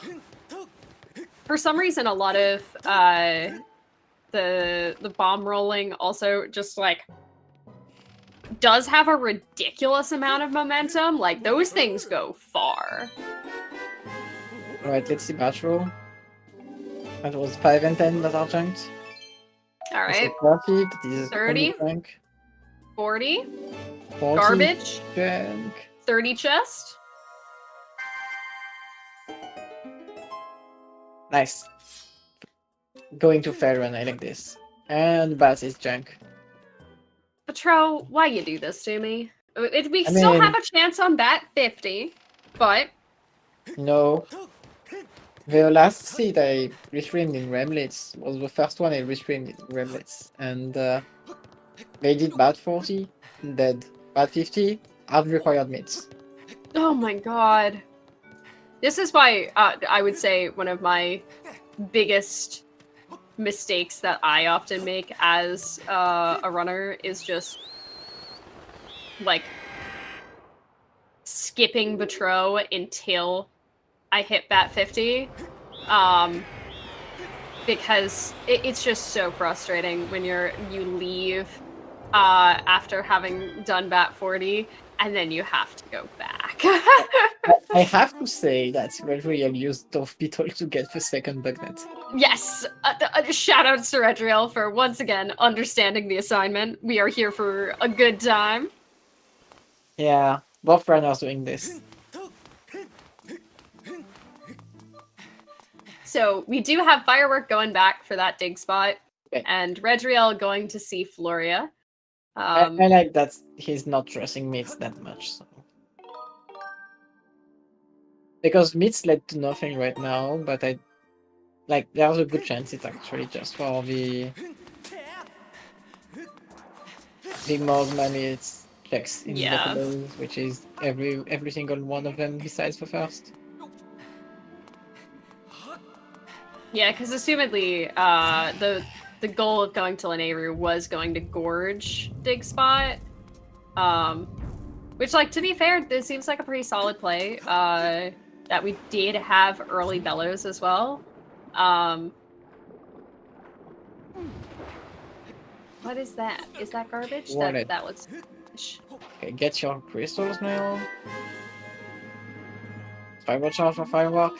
For some reason, a lot of the bomb rolling also just like does have a ridiculous amount of momentum. Like those things go far. Alright, let's see batch roll. That was 5 and 10 that are junked. Alright. 40, that is 30, only junk. 40, 40 garbage, junk. 30 chest. Nice. Going to Fireworkspinner, I like this. And Bat is junk. Patro, why you do this to me? We I still mean- have a chance on that 50, but No. The last seed I restreamed in Remlits was the first one I restreamed in Remlits. And they did Bat 40, dead. Bat 50, hard required meats. oh my god. This is why I would say one of my biggest mistakes that I often make as a runner is just like skipping Batro until I hit Bat 50. Because it's just so frustrating when you leave after having done Bat 40 and then you have to go back. I have to say that Redriel used Dove Beetle to get the second bugnet. Yes, shout out to Redriel for once again understanding the assignment. We are here for a good time. Yeah, both runners doing this. So we do have Firework going back for that dig spot, Okay. and Redriel going to see Floria. I like that he's not trusting Meats that much. So. Because Meats led to nothing right now, but there's a good chance it's actually just for the most money it's checks in the colors, which is every single one of them besides the first. Yeah, because assumedly, the goal of going to Lanayru was going to Gorge dig spot. Which, like, to be fair, this seems like a pretty solid play. That we did have early Bellows as well. What is that? Is that garbage? That looks garbage. Okay, get your crystals now. Fireball charge for Firework.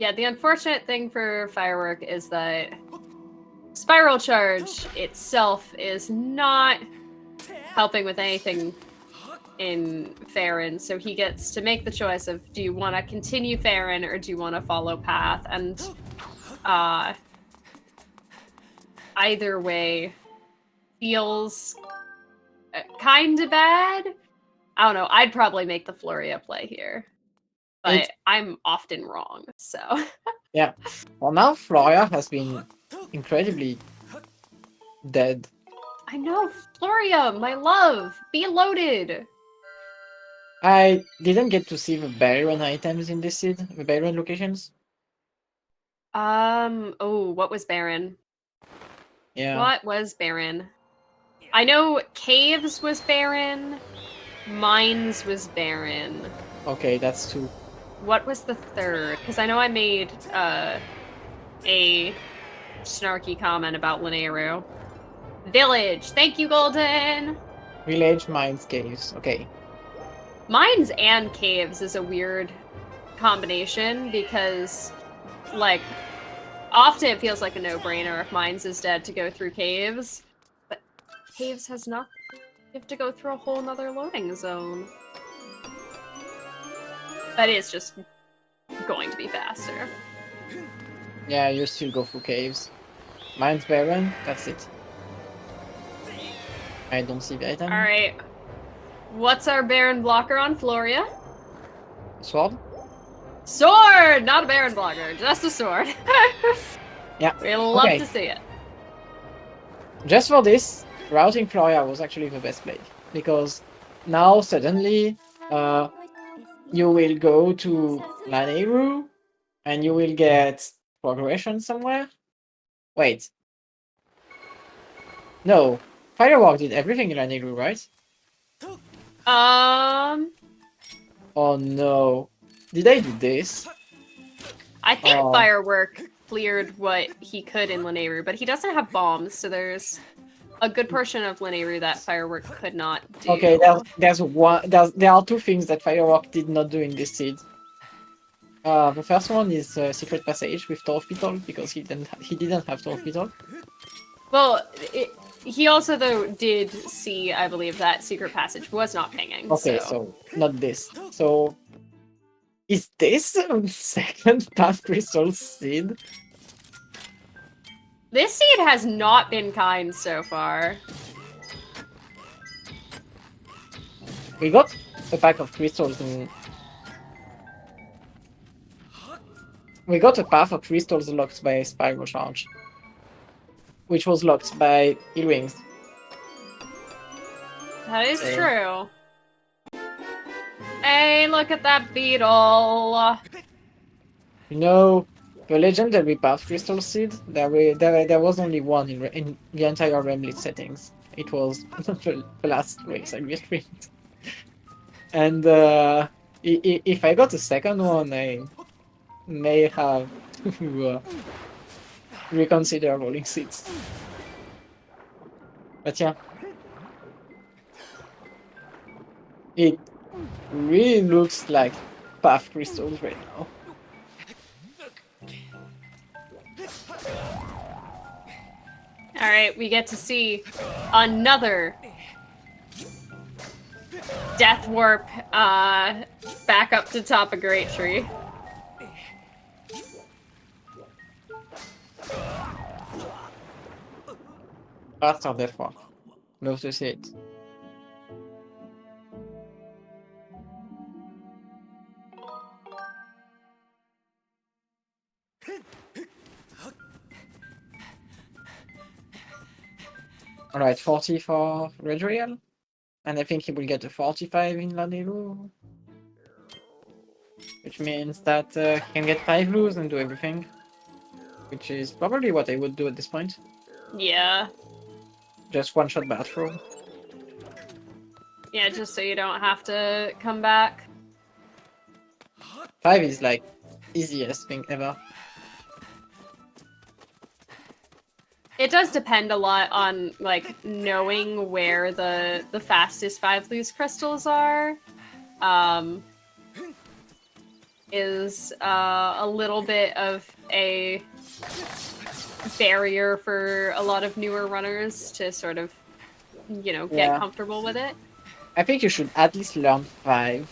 Yeah, the unfortunate thing for Firework is that Spiral Charge itself is not helping with anything in Farron, so he gets to make the choice of, do you want to continue Farron or do you want to follow Path? And either way feels kind of bad. I don't know, I'd probably make the Floria play here. But I'm often wrong, so... Yeah. Well, now Floria has been incredibly dead. I know, Floria, my love! Be loaded! I didn't get to see the Baron items in this seed, the Baron locations. Oh, what was Baron? Yeah. What was Baron? I know Caves was Baron, Mines was Baron. Okay, that's 2. What was the third? Because I know I made a snarky comment about Lanayru. Village! Thank you, Golden! Village, Mines, Caves. Okay. Mines and Caves is a weird combination because, like, often it feels like a no-brainer if Mines is dead to go through Caves, but Caves has not. You have to go through a whole nother loading zone. But it's just going to be faster. Yeah, you still go through Caves. Mines, Baron, that's it. I don't see the item. Alright. What's our Baron blocker on Floria? Sword? Sword! Not a Baron blocker, just a sword. Yeah. We love Okay. to see it. Just for this, routing Floria was actually the best play. Because now suddenly you will go to Lanayru and you will get progression somewhere. Wait. No. Firework did everything in Lanayru, right? Oh no. Did I do this? I think Oh. Firework cleared what he could in Lanayru, but he doesn't have bombs, so there's a good portion of Lanayru that Firework could not do. Okay, there are two things that Firework did not do in this seed. The first one is Secret Passage with Torpedo because he didn't have Torpedo. Well, he also though did see, I believe, that Secret Passage was not pinging. Okay, so not this. So is this second Path Crystal seed? This seed has not been kind so far. We got a pack of crystals in. We got a path of crystals locked by Spiral Charge, which was locked by Earrings. That is true. Hey, look at that beetle! You know, the legendary path crystal seed. There was only one in the entire Remlits settings. It was the last race I streamed. And if I got a second one, I may have to reconsider rolling seeds. But yeah, it really looks like path crystals right now. Alright, we get to see another Death Warp back up to top of Great Tree. After Death Warp. Love to see it. Alright, 40 for Redriel. And I think he will get a 45 in Lanelu. Which means that he can get 5 blues and do everything. Which is probably what I would do at this point. Yeah. Just one-shot bathroom. Yeah, just so you don't have to come back. 5 is like easiest thing ever. It does depend a lot on like knowing where the fastest 5 loose crystals are. Is a little bit of a barrier for a lot of newer runners to sort of, you know, get comfortable with it. I think you should at least learn 5.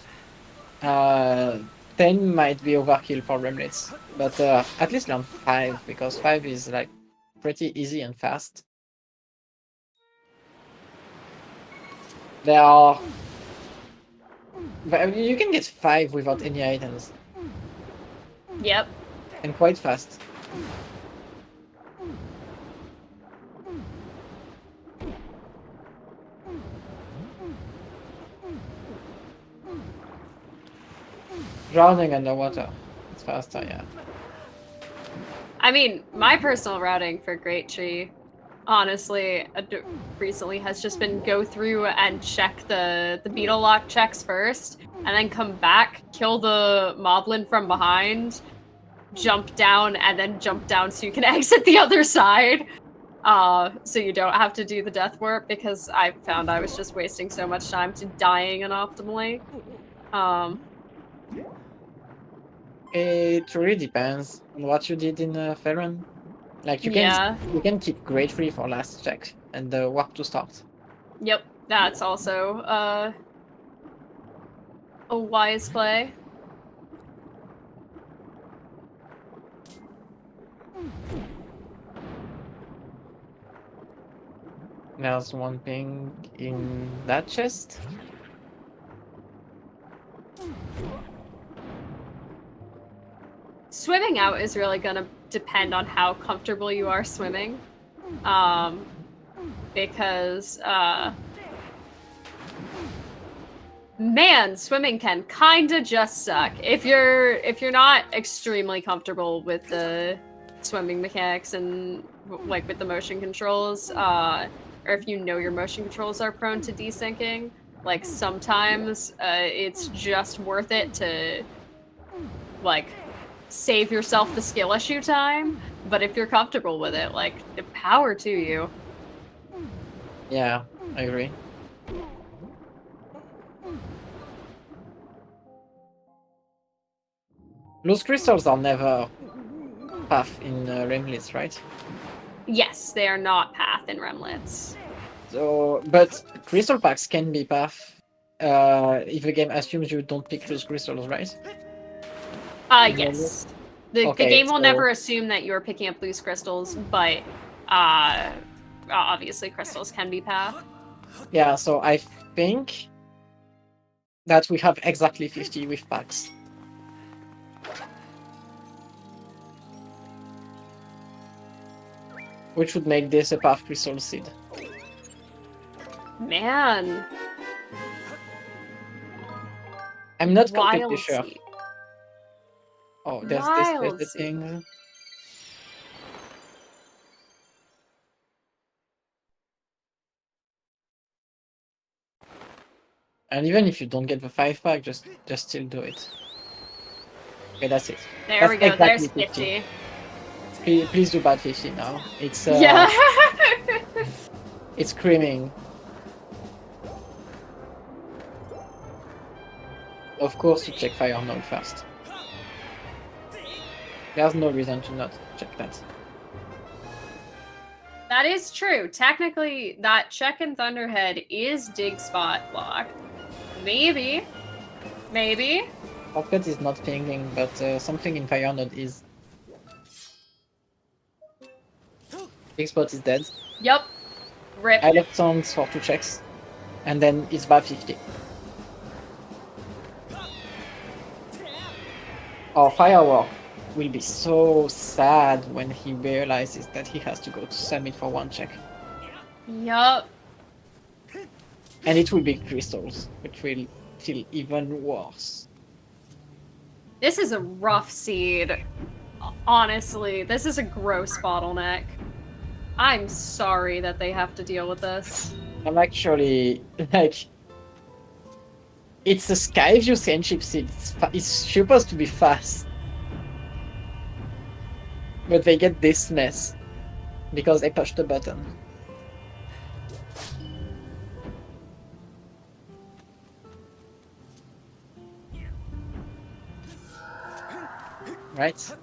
10 might be overkill for Remlits, but at least learn 5 because 5 is like pretty easy and fast. There are... You can get 5 without any items. Yep. And quite fast. Drowning underwater. It's faster, yeah. I mean, my personal routing for Great Tree, honestly, recently has just been go through and check the beetle lock checks first, and then come back, kill the moblin from behind, jump down, and then jump down so you can exit the other side. So you don't have to do the death warp, because I found I was just wasting so much time to dying inoptimally. It really depends on what you did in Ferran. Like you can keep Great Free for last check and warp to start. Yep, that's also a wise play. There's one thing in that chest. Swimming out is really gonna depend on how comfortable you are swimming. Because man, swimming can kinda just suck. If you're not extremely comfortable with the swimming mechanics and like with the motion controls, or if you know your motion controls are prone to desyncing, like sometimes it's just worth it to like save yourself the skill issue time. But if you're comfortable with it, like the power to you. Yeah, I agree. Loose crystals are never path in Remlits, right? Yes, they are not path in Remlits. So, but crystal packs can be path if the game assumes you don't pick loose crystals, right? Yes. The Okay, game will so- never assume that you're picking up loose crystals, but obviously crystals can be path. Yeah, so I think that we have exactly 50 with packs. Which would make this a path crystal seed. Man. I'm not completely Wild sure. seed. Oh, there's Wild the seed. thing. And even if you don't get the 5-pack, just still do it. Okay, that's it. There That's we go. exactly There's 50. Please do bad 50 now. It's Yeah. it's screaming. Of course, you check fire node first. There's no reason to not check that. That is true. Technically, that check in Thunderhead is dig spot blocked. Maybe. Maybe. Shortcut is not pinging, but something in fire node is. Big spot is dead. Yup. Rip. I left songs for 2 checks, and then it's bad 50. Our firework will be so sad when he realizes that he has to go to summit for 1 check. Yup. And it will be crystals, which will feel even worse. This is a rough seed. Honestly, this is a gross bottleneck. I'm sorry that they have to deal with this. I'm actually, like... It's a Skyview Saintship seed. It's supposed to be fast. But they get this mess. Because I pushed the button. Right?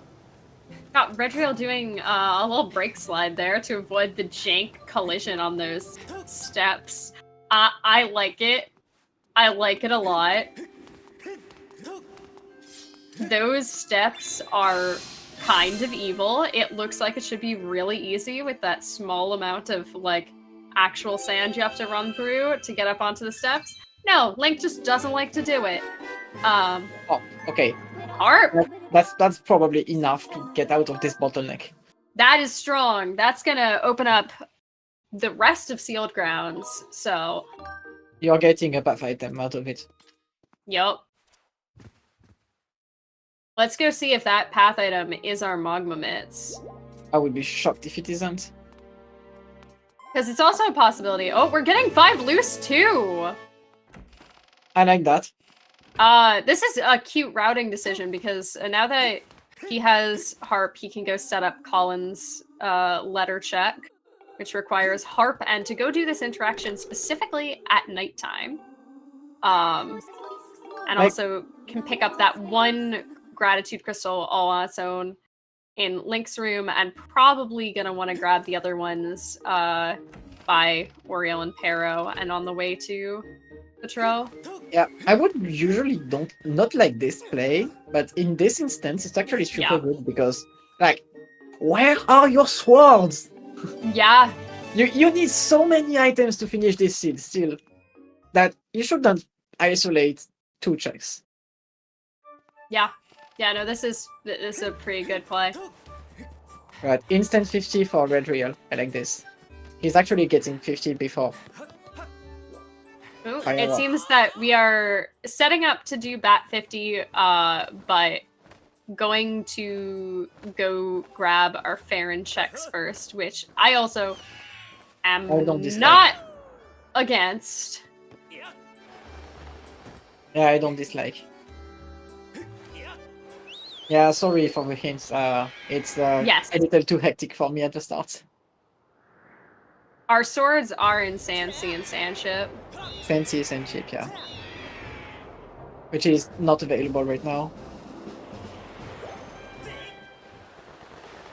Got Redriel doing a little brake slide there to avoid the jank collision on those steps. I like it. I like it a lot. Those steps are kind of evil. It looks like it should be really easy with that small amount of, like, actual sand you have to run through to get up onto the steps. No, Link just doesn't like to do it. Oh, okay. Harp! That's probably enough to get out of this bottleneck. That is strong. That's gonna open up the rest of Sealed Grounds, so... You're getting a path item out of it. Yup. Let's go see if that path item is our Magma Mitts. I would be shocked if it isn't. Because it's also a possibility. Oh, we're getting 5 loose too! I like that. This is a cute routing decision because now that he has Harp, he can go set up Colin's letter check, which requires Harp and to go do this interaction specifically at nighttime. And also can pick up that 1 gratitude crystal all on its own in Link's room, and probably gonna want to grab the other ones by Oriel and Pero and on the way to Patrol. Yeah, I would usually not like this play, but in this instance, it's actually super good because, like, where are your swords? Yeah, You need so many items to finish this seed still that you shouldn't isolate 2 checks. Yeah. Yeah, no, this is a pretty good play. Right, instant 50 for Redriel. I like this. He's actually getting 50 before. Ooh, it Firework. seems that we are setting up to do bat 50, but going to go grab our Farron checks first, which I also am I don't dislike. not against. Yeah, I don't dislike. Yeah, sorry for the hints. It's Yes. a little too hectic for me at the start. Our swords are in Sandsea and Sandship. Fancy and cheap, yeah. Which is not available right now.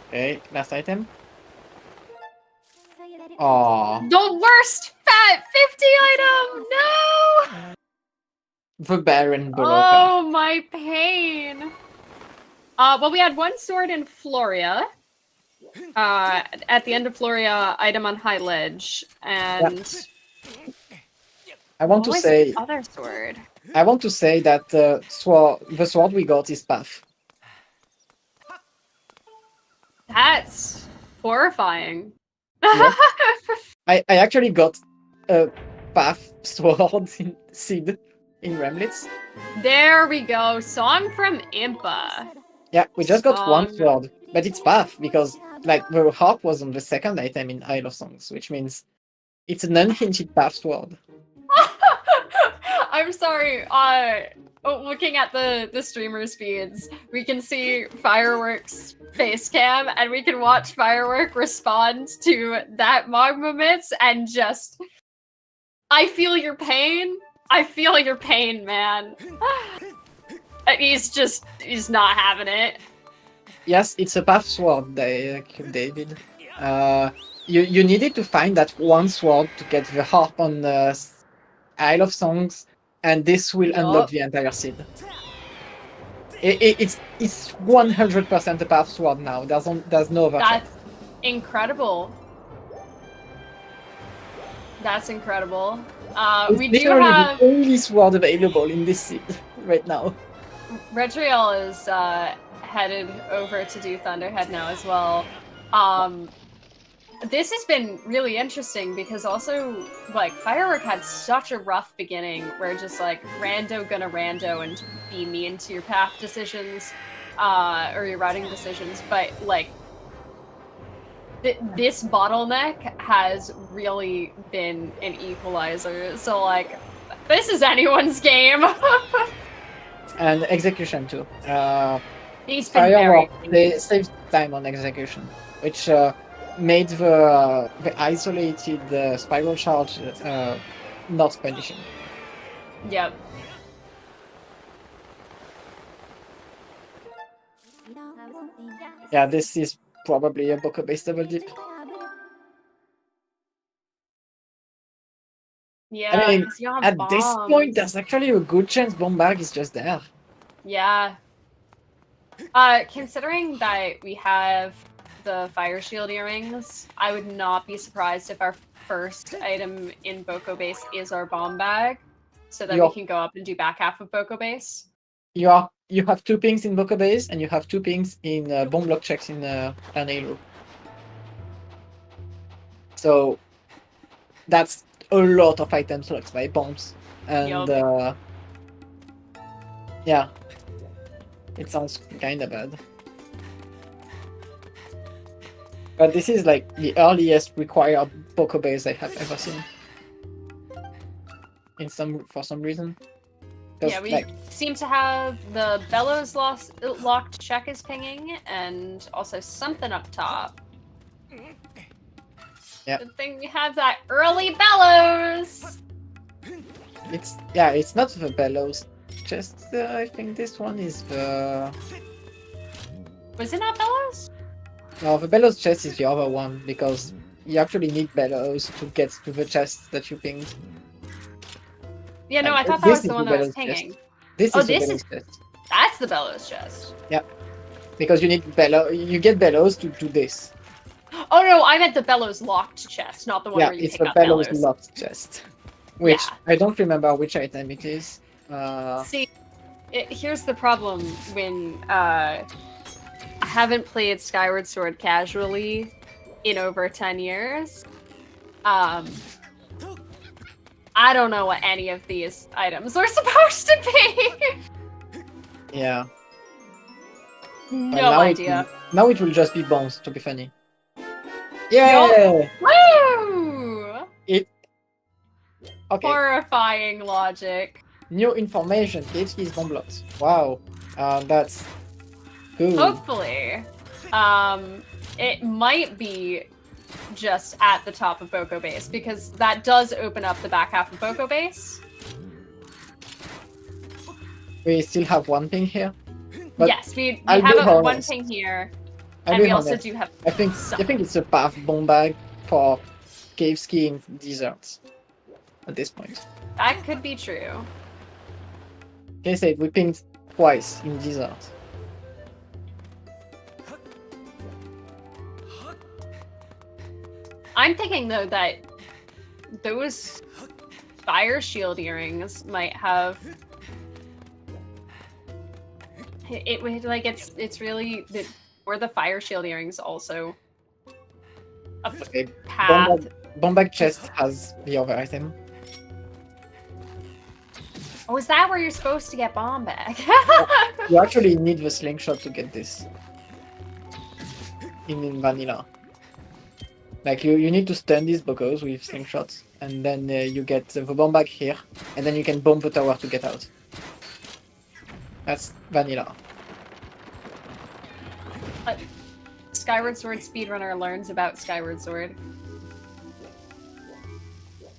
Okay, last item. Aww. The worst fat 50 item! No! The Baron Boloka. Oh, my pain. Well, we had 1 sword in Floria. At the end of Floria, item on High Ledge, and I want to what was say the other sword? I want to say that the sword we got is Path. That's horrifying. Yep. I actually got a Path sword in Seed in Remlits. There we go. Song from Impa. Yeah, we just got 1 Song. sword, but it's Path because like the harp was on the 2nd item in Isle of Songs, which means it's an unhinged Path sword. I'm sorry. Looking at the streamer feeds, we can see Fireworks face cam, and we can watch Firework respond to that magma mix, and just, I feel your pain. I feel your pain, man. He's not having it. Yes, it's a Path sword, David. You needed to find that 1 sword to get the harp on Isle of Songs, and this will unlock the entire seed. It's 100% a Path sword now. There's no other. That's incredible. That's incredible. It's We do literally have the only sword available in this seed right now. Redriel is headed over to do Thunderhead now as well. This has been really interesting because also, like, Firework had such a rough beginning where just, like, rando and be mean to your path decisions, or your routing decisions, but, like, this bottleneck has really been an equalizer, so, like, this is anyone's game! And execution too. He's been very... They saved time on execution, which made the isolated spiral charge not punishing. Yep. Yeah, this is probably a Boko-based double dip. Yeah, I mean, 'cause you have at this bombs. point, there's actually a good chance Bombag is just there. Yeah. Considering that we have the Fire Shield earrings, I would not be surprised if our first item in Boko Base is our bomb bag, so that we can go up and do back half of Boko Base. You have 2 pings in Boko Base, and you have 2 pings in bomb block checks in Randomizer. So that's a lot of item slots by bombs, and yeah, it sounds kinda bad. But this is like the earliest required Boko base I have ever seen. For some reason. Yeah, we seem to have the Bellows locked check is pinging, and also something up top. Yeah. Good thing we have that early Bellows! It's not the Bellows. Just I think this one is the... Was it not Bellows? No, the Bellows chest is the other one, because you actually need Bellows to get to the chest that you pinged. Yeah, no, And I thought that was the one that was Bellows pinging. chest. This is the Bellows chest. That's the Bellows chest. Yeah. Because you need you get Bellows to do this. Oh no, I meant the bellows locked chest, not the one Yeah, where you it's pick the up bellows bellows. locked chest. Which Yeah. I don't remember which item it is. See, here's the problem when I haven't played Skyward Sword casually in over 10 years. I don't know what any of these items are supposed to be. Yeah. No idea. Now it will just be bones, to be funny. Yeah! Woo! It... Okay. Horrifying logic. New information. KFC is bomb blocks. Wow. That's good. Hopefully. It might be just at the top of Boko Base, because that does open up the back half of Boko Base. We still have one ping here. But Yes, we I'll be have one honest. ping here, I'll and be we also honest. do have I think it's a path bomb bag for cave skiing deserts at this point. That could be true. Like I said, we pinged twice in desert. I'm thinking though that those fire shield earrings might have it would like it's really the or the fire shield earrings also a Okay. path. Bomb bag chest has the other item. Oh, is that where you're supposed to get bomb bag? You actually need the slingshot to get this in vanilla. Like you need to stun these bokos with slingshots, and then you get the bomb bag here, and then you can bomb the tower to get out. That's vanilla. Skyward Sword speedrunner learns about Skyward Sword.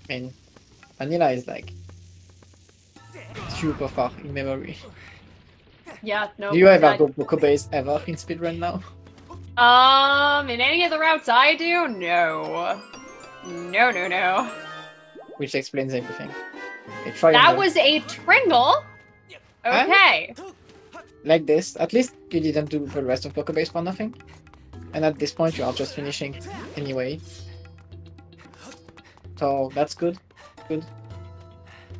I mean, vanilla is like super far in memory. Yeah, no. Do you ever go boko base ever in speedrun now? In any of the routes I do, no. No. Which explains everything. Okay, That was a Tringle. Okay. Like this, at least you didn't do the rest of boko base for nothing. And at this point you are just finishing anyway. So that's good. Good.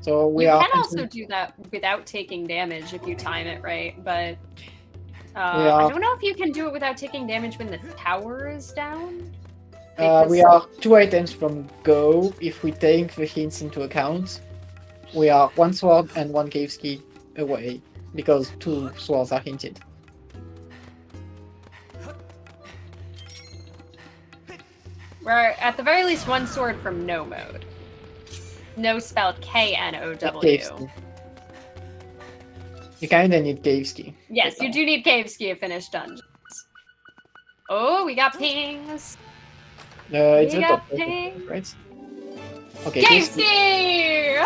So we you are. can also do that without taking damage if you time it right, but I don't know if you can do it without taking damage when the tower is down. We are 2 items from go. If we take the hints into account, we are 1 sword and 1 cave ski away because 2 swords are hinted. We're at the very least 1 sword from no mode. No spelled K-N-O-W. You kinda need cave ski. Yes, you do need cave ski to finish dungeons. Oh, we got pings. It's We the got top, pings. right? Okay, Cave ski!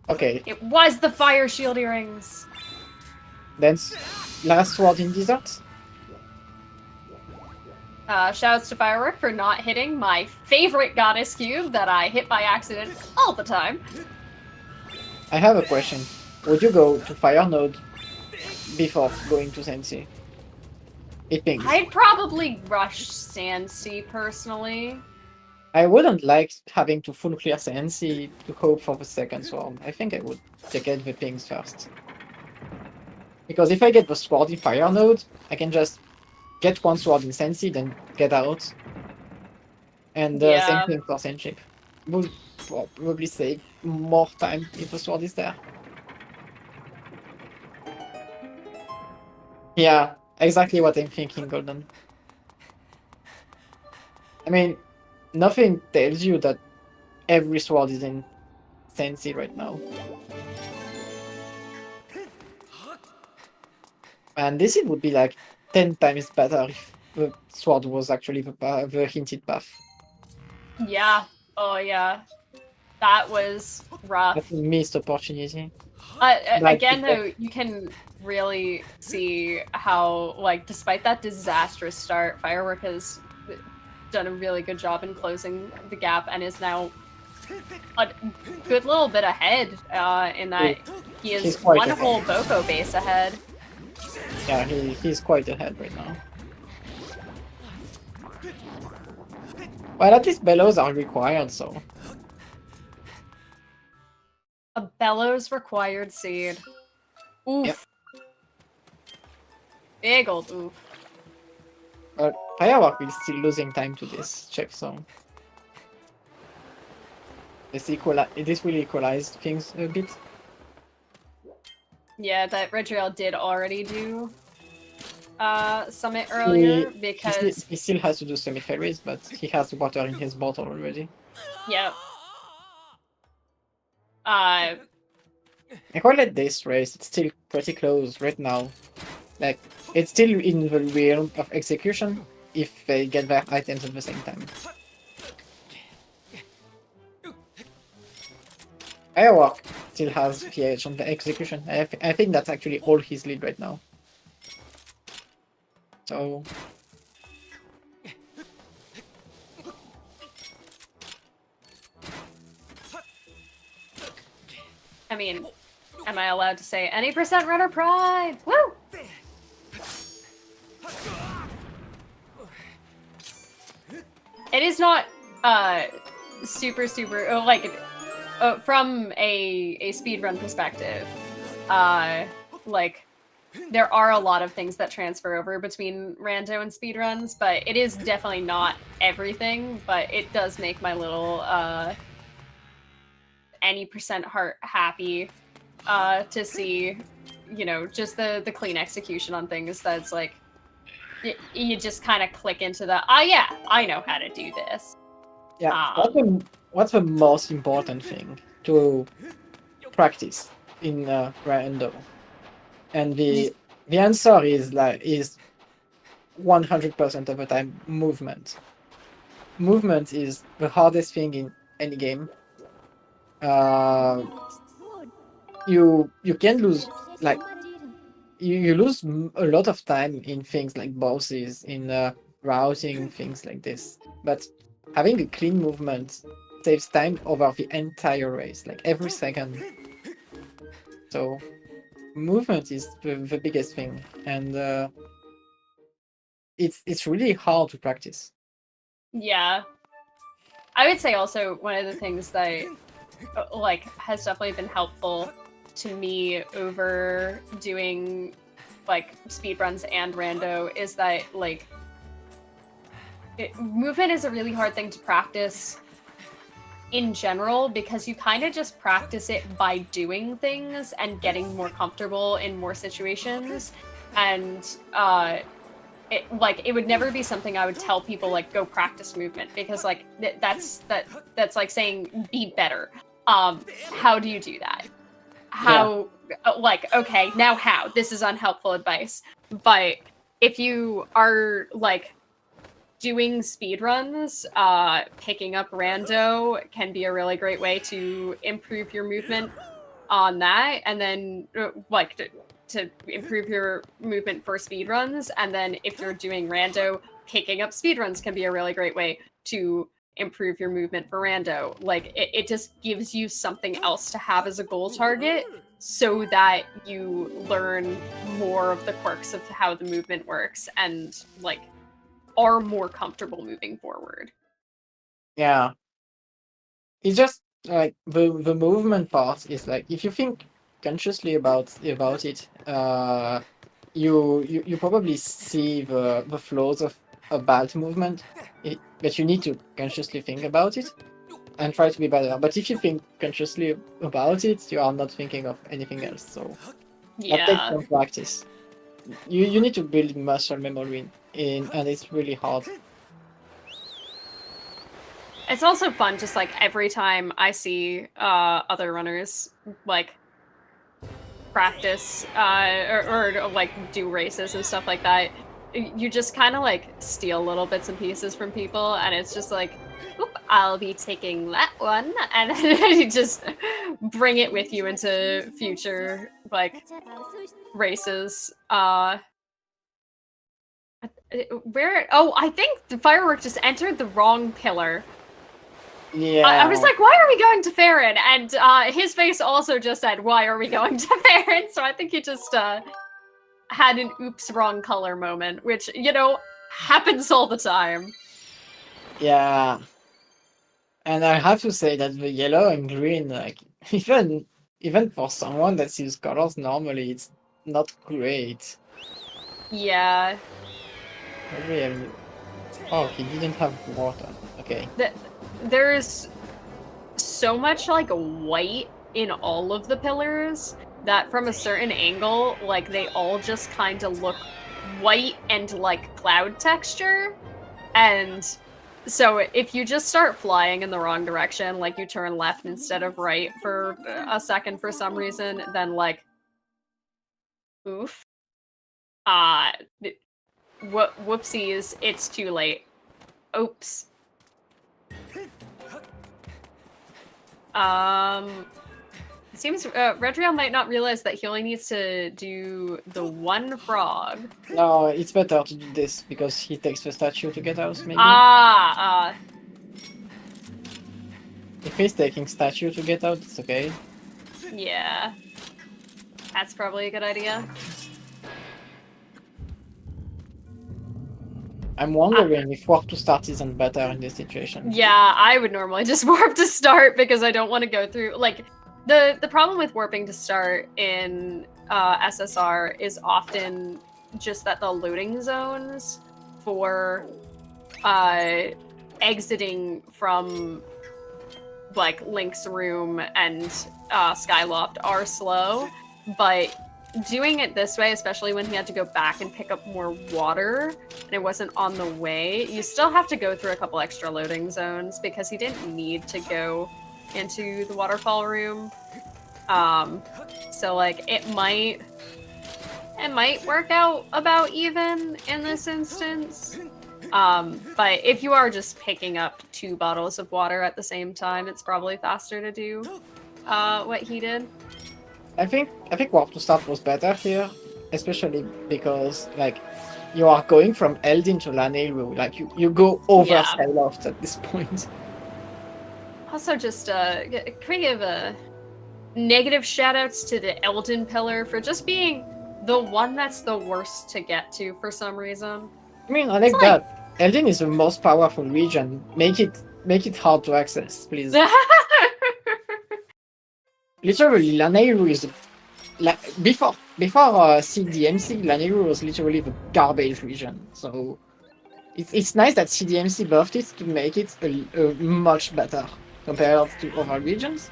Okay, It was the fire shield earrings. then last sword in desert. Shouts to Firework for not hitting my favorite goddess cube that I hit by accident all the time. I have a question. Would you go to Fire Node before going to Sensei? It pings. I'd probably rush Sansi personally. I wouldn't like having to full clear Sensei to hope for the second sword. I think I would get the pings first. Because if I get the sword in Fire Node, I can just get 1 sword in Sensei, then get out. And same thing for Senship. Would probably save more time if the sword is there. Yeah, exactly what I'm thinking, Golden. I mean, nothing tells you that every sword is in Sensei right now. And this it would be like 10 times better if the sword was actually the hinted path. Yeah. Oh, yeah. That was rough. That's a missed opportunity. Again, though, you can really see how, like, despite that disastrous start, Firework has done a really good job in closing the gap and is now a good little bit ahead in that he is 1 whole Boko base ahead. Yeah, he's quite ahead right now. Well, at least bellows are required, so. A bellows required seed. Oof. Yep. Big old oof. But Firework is still losing time to this check, so. This will equalize things a bit. Yeah, that Redriel did already do Summit earlier because he still has to do Summit Fairies, but he has water in his bottle already. Yep. I call it this race. It's still pretty close right now. Like, it's still in the realm of execution if they get their items at the same time. Firework still has the edge on the execution. I think that's actually all his lead right now. So... I mean, am I allowed to say any percent runner pride? Woo! It is not super like from a speedrun perspective. Like there are a lot of things that transfer over between rando and speedruns, but it is definitely not everything. But it does make my little any percent heart happy to see, you know, just the clean execution on things. That's like you just kind of click into the yeah, I know how to do this. Yeah, what's the most important thing to practice in rando? And the answer is 100% of the time movement. Movement is the hardest thing in any game. You can lose, like, you lose a lot of time in things like bosses, in routing, things like this. But having a clean movement saves time over the entire race, like every second. So movement is the biggest thing, and it's really hard to practice. Yeah. I would say also one of the things that like has definitely been helpful to me over doing like speedruns and rando is that like movement is a really hard thing to practice in general because you kind of just practice it by doing things and getting more comfortable in more situations, and it would never be something I would tell people like go practice movement because like that's like saying be better. How do you do that? How like okay, now how? This is unhelpful advice. But if you are like doing speedruns, picking up rando can be a really great way to improve your movement on that, and then like to improve your movement for speedruns. And then if you're doing rando, picking up speedruns can be a really great way to improve your movement for rando. Like it just gives you something else to have as a goal target so that you learn more of the quirks of how the movement works and like are more comfortable moving forward. Yeah. It's just like the movement part is like if you think consciously about it, you probably see the flaws of a bad movement, but you need to consciously think about it and try to be better. But if you think consciously about it, you are not thinking of anything else. So that takes some practice. You need to build muscle memory and it's really hard. It's also fun, just like every time I see other runners like practice or like do races and stuff like that, you just kind of like steal little bits and pieces from people, and it's just like, oop, I'll be taking that one, and then you just bring it with you into future like races. Where? Oh, I think the firework just entered the wrong pillar. Yeah. I was like, why are we going to Farron? And his face also just said, why are we going to Farron? So I think he just had an oops, wrong color moment, which, you know, happens all the time. Yeah, and I have to say that the yellow and green, like even for someone that sees colors normally, it's not great. Yeah. Really. Oh, he didn't have water. Okay. There's so much like white in all of the pillars that from a certain angle, like they all just kind of look white and like cloud texture. And so if you just start flying in the wrong direction, like you turn left instead of right for a second for some reason, then like, oof. Uh, whoopsies, it's too late. Oops. It seems Redriel might not realize that he only needs to do the one frog. No, it's better to do this because he takes the statue to get out, maybe. If he's taking statue to get out, it's okay. Yeah. That's probably a good idea. I'm wondering if warp to start isn't better in this situation. Yeah, I would normally just warp to start because I don't want to go through like the problem with warping to start in SSR is often just that the loading zones for exiting from like Link's room and Skyloft are slow, but doing it this way, especially when he had to go back and pick up more water and it wasn't on the way, you still have to go through a couple extra loading zones because he didn't need to go into the waterfall room. So like it might work out about even in this instance. But if you are just picking up 2 bottles of water at the same time, it's probably faster to do what he did. I think warp to start was better here, especially because like you are going from Eldin to Lanayru, like you go over Skyloft at this point. Also, just can we give a negative shoutouts to the Eldin pillar for just being the one that's the worst to get to for some reason. I mean, I like that. Eldin is the most powerful region. Make it hard to access, please. Literally, Lanayru is before CDMC. Lanayru was literally the garbage region. So it's nice that CDMC buffed it to make it a much better compared to other regions.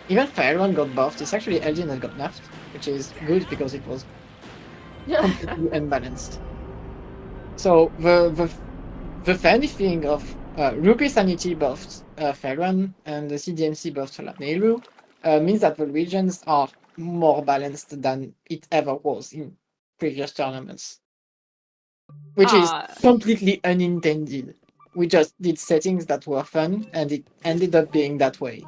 Even Fireworkspinner got buffed. It's actually Eldin that got nerfed, which is good because it was completely unbalanced. So the funny thing of Rupee Sanity buffed Fireworkspinner and the CDMC buffed Lanayru means that the regions are more balanced than it ever was in previous tournaments. Which is completely unintended. We just did settings that were fun and it ended up being that way.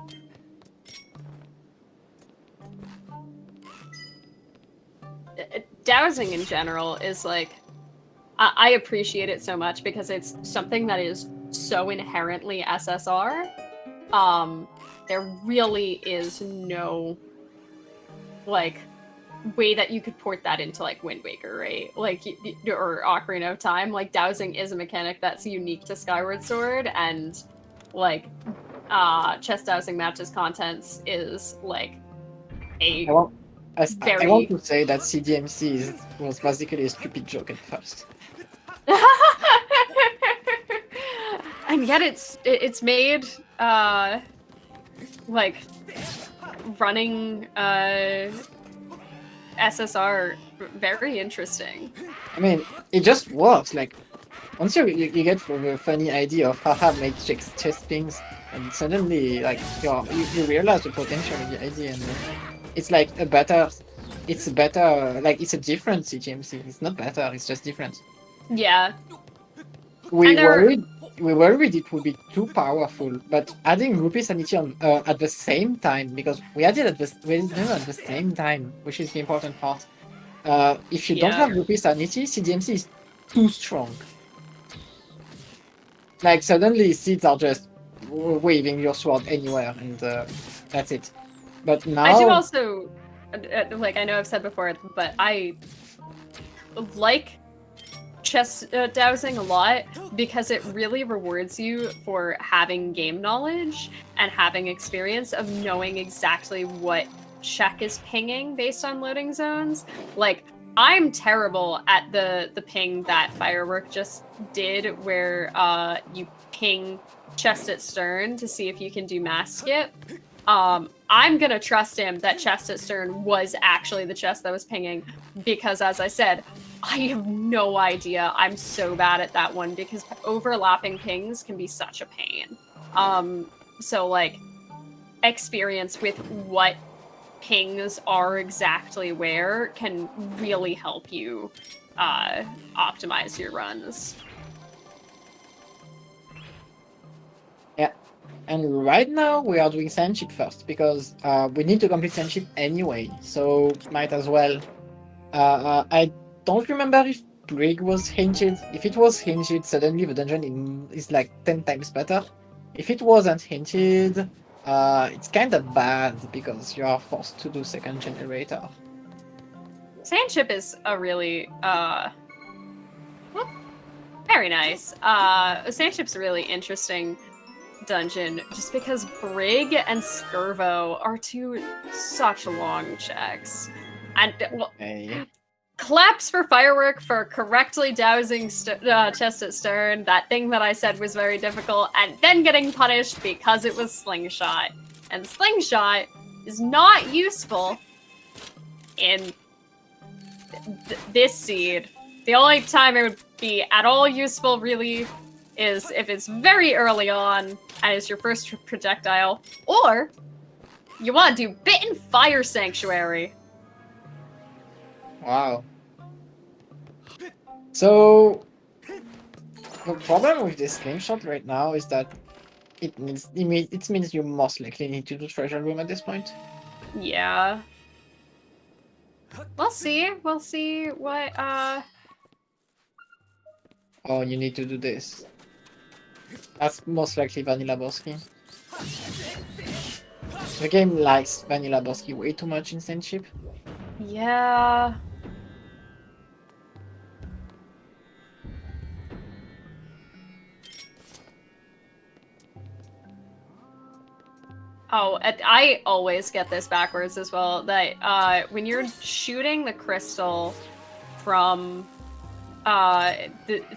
Dowsing in general is like, I appreciate it so much because it's something that is so inherently SSR. There really is no like way that you could port that into like Wind Waker, right? Like or Ocarina of Time. Like dowsing is a mechanic that's unique to Skyward Sword, and like chest dowsing matches contents is like a I want to say that CDMC was basically a stupid joke at first. And yet it's made like running SSR very interesting. I mean, it just works. Like once you get the funny idea of haha make chest pings, and suddenly like you realize the potential of the idea, and it's like it's a different CGMC. It's not better. It's just different. Yeah. We worried it would be too powerful, but adding Rupee Sanity on at the same time, because we did it at the same time, which is the important part. If you don't have Rupee Sanity, CDMC is too strong. Like suddenly seeds are just waving your sword anywhere, and that's it. But now I do also like I know I've said before, but I like chest dowsing a lot because it really rewards you for having game knowledge and having experience of knowing exactly what check is pinging based on loading zones. Like, I'm terrible at the ping that Firework just did where you ping chest at stern to see if you can do mass skip. I'm gonna trust him that chest at stern was actually the chest that was pinging, because as I said, I have no idea. I'm so bad at that one because overlapping pings can be such a pain. So like, experience with what pings are exactly where can really help you optimize your runs. Yeah. And right now we are doing Sandship first because we need to complete Sandship anyway, so might as well. I don't remember if Brig was hinged. If it was hinged, suddenly the dungeon is like 10 times better. If it wasn't hinged, it's kind of bad because you are forced to do second generator. Sandship is a really very nice. Sandship's a really interesting dungeon just because Brig and Skirvo are two such long checks. And well, claps for Firework for correctly dowsing chest at stern, that thing that I said was very difficult, and then getting punished because it was Slingshot. And Slingshot is not useful in this seed. The only time it would be at all useful, really, is if it's very early on and it's your first projectile, or you want to do Bitten Fire Sanctuary. Wow. So the problem with this slingshot right now is that it means you most likely need to do treasure room at this point. Yeah. We'll see. We'll see what Oh, you need to do this. That's most likely Vanilla Bosky. The game likes Vanilla Bosky way too much in Sandship. Yeah. Oh, I always get this backwards as well, that when you're shooting the crystal from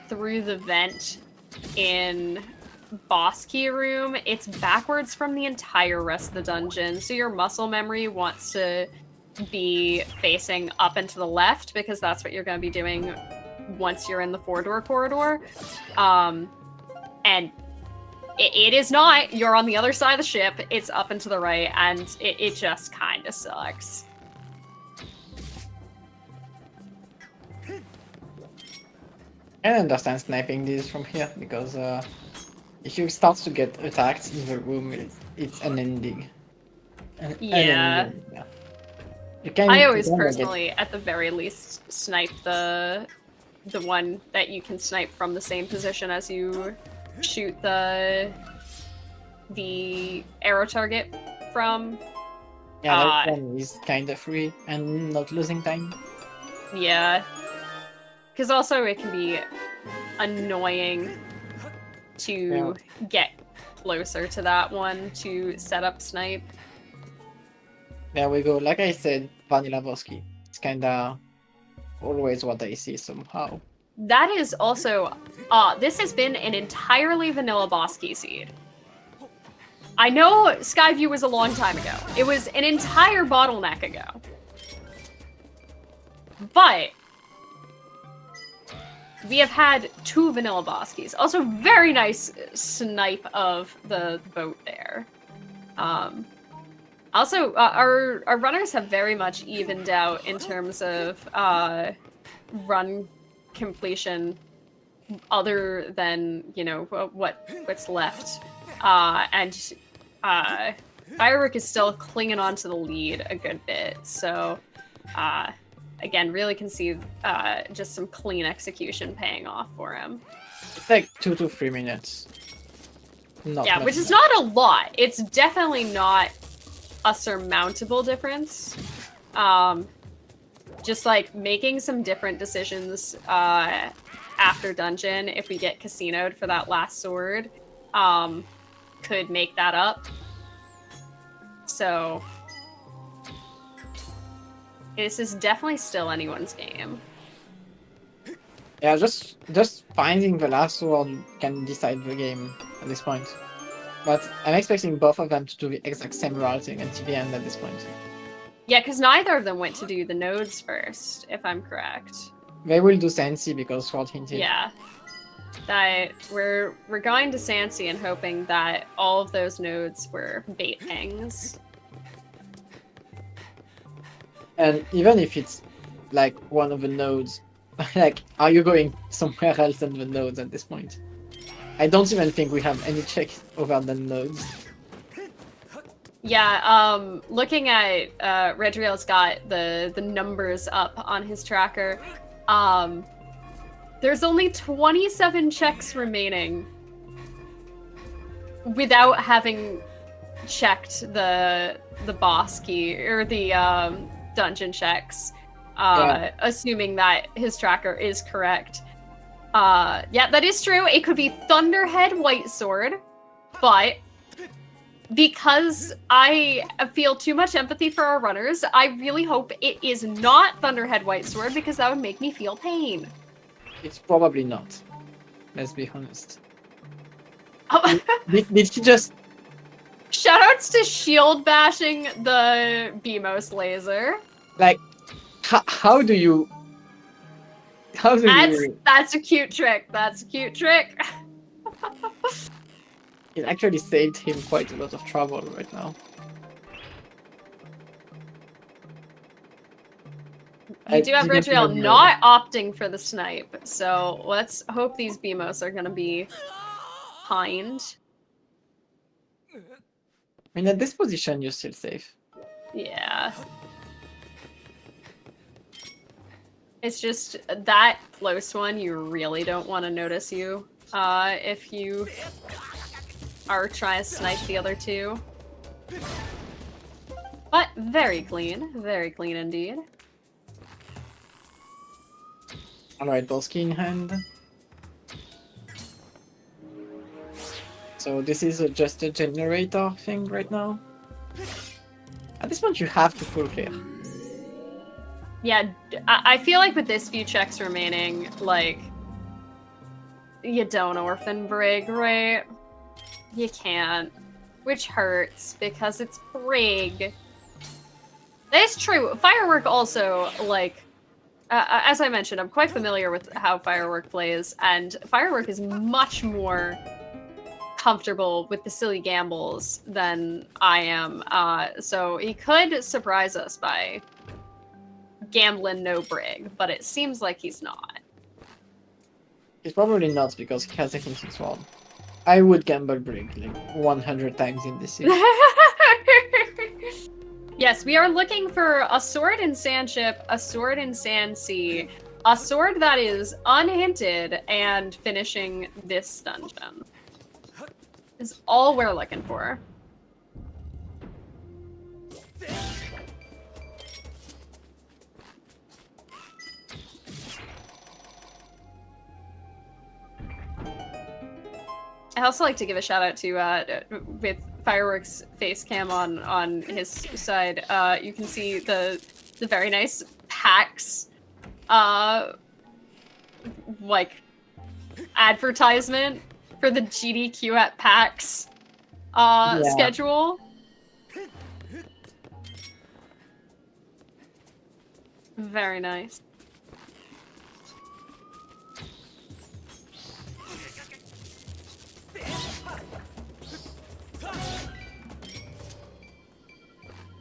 through the vent in boss key room, it's backwards from the entire rest of the dungeon. So your muscle memory wants to be facing up and to the left because that's what you're going to be doing once you're in the 4-door corridor. And it is not. You're on the other side of the ship. It's up and to the right, and it just kind of sucks. I understand sniping these from here because if you start to get attacked in the room, it's unending. Yeah. Yeah. You can. I always personally, at the very least, snipe the one that you can snipe from the same position as you shoot the arrow target from. Yeah, that one is kind of free and not losing time. Yeah. Because also it can be annoying to get closer to that one to set up snipe. There we go. Like I said, Vanilla Bosky. It's kinda always what I see somehow. That is also, this has been an entirely vanilla Bosky seed. I know Skyview was a long time ago. It was an entire bottleneck ago. But we have had 2 vanilla Boskies. Also, very nice snipe of the boat there. Also, our runners have very much evened out in terms of run completion, other than, you know, what's left. And Firework is still clinging on to the lead a good bit. So, again, really can see just some clean execution paying off for him. It's like 2 to 3 minutes. Yeah, which is not a lot. It's definitely not a surmountable difference. just like making some different decisions after dungeon, if we get casinoed for that last sword, could make that up. So this is definitely still anyone's game. Yeah, just finding the last sword can decide the game at this point. But I'm expecting both of them to do the exact same routing until the end at this point. Yeah, because neither of them went to do the nodes first, if I'm correct. They will do Sansi because sword hinted. Yeah. That we're going to Sansi and hoping that all of those nodes were bait hangs. And even if it's like one of the nodes, like, are you going somewhere else than the nodes at this point? I don't even think we have any checks over the nodes. Yeah, looking at Redriel's got the numbers up on his tracker. There's only 27 checks remaining without having checked the boss key or the dungeon checks. Assuming that his tracker is correct. Yeah, that is true. It could be Thunderhead Whitesword, but because I feel too much empathy for our runners, I really hope it is not Thunderhead Whitesword, because that would make me feel pain. It's probably not. Let's be honest. Oh. Did he just... Shoutouts to shield bashing the BMOS laser. Like, how do you... That's a cute trick. That's a cute trick. It actually saved him quite a lot of trouble right now. We do have Redriel not opting for the snipe, so let's hope these BMOs are gonna be kind. I mean, at this position, you're still safe. Yeah. It's just that close one, you really don't want to notice you if you are trying to snipe the other two. But very clean indeed. Alright, Bolski in hand. So this is just a generator thing right now. At this point, you have to full clear. Yeah, I feel like with this few checks remaining, like, you don't orphan Brig, right? You can't. Which hurts, because it's Brig. That is true. Firework also, like, as I mentioned, I'm quite familiar with how Firework plays, and Firework is much more comfortable with the silly gambles than I am. So he could surprise us by gambling no Brig, but it seems like he's not. He's probably not, because he has a hinting sword. I would gamble Brig like 100 times in this series. Yes, we are looking for a sword in Sandship, a sword in Sandsea, a sword that is unhinted, and finishing this dungeon. Is all we're looking for. I also like to give a shout out to with Fireworks face cam on his side. You can see the very nice PAX like advertisement for the GDQ at PAX schedule. Very nice.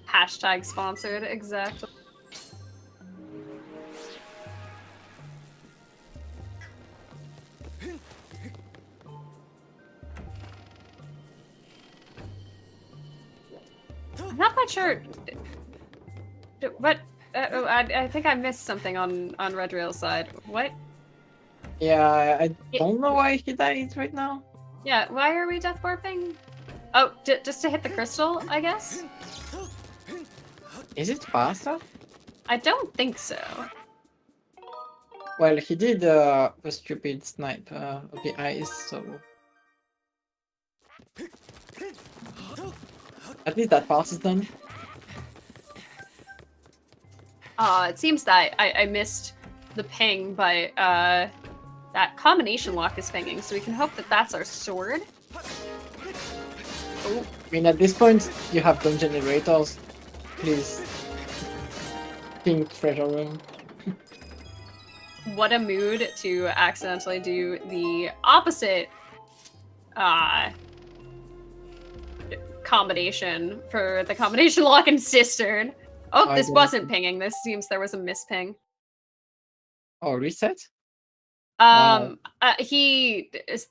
Hashtag sponsored, exactly. I'm not quite sure. What? I think I missed something on Redriel's side. What? Yeah, I don't know why he died right now. Yeah, why are we death warping? Oh, just to hit the crystal, I guess? Is it faster? I don't think so. Well, he did the stupid snipe of the eyes, so at least that part is done. It seems that I missed the ping, but that combination lock is pinging, so we can hope that that's our sword. Oh. I mean, at this point, you have gun generators. Please. Pink treasure room. What a mood to accidentally do the opposite combination for the combination lock and cistern. Oh, this wasn't pinging. This seems there was a misping. Oh, reset? He is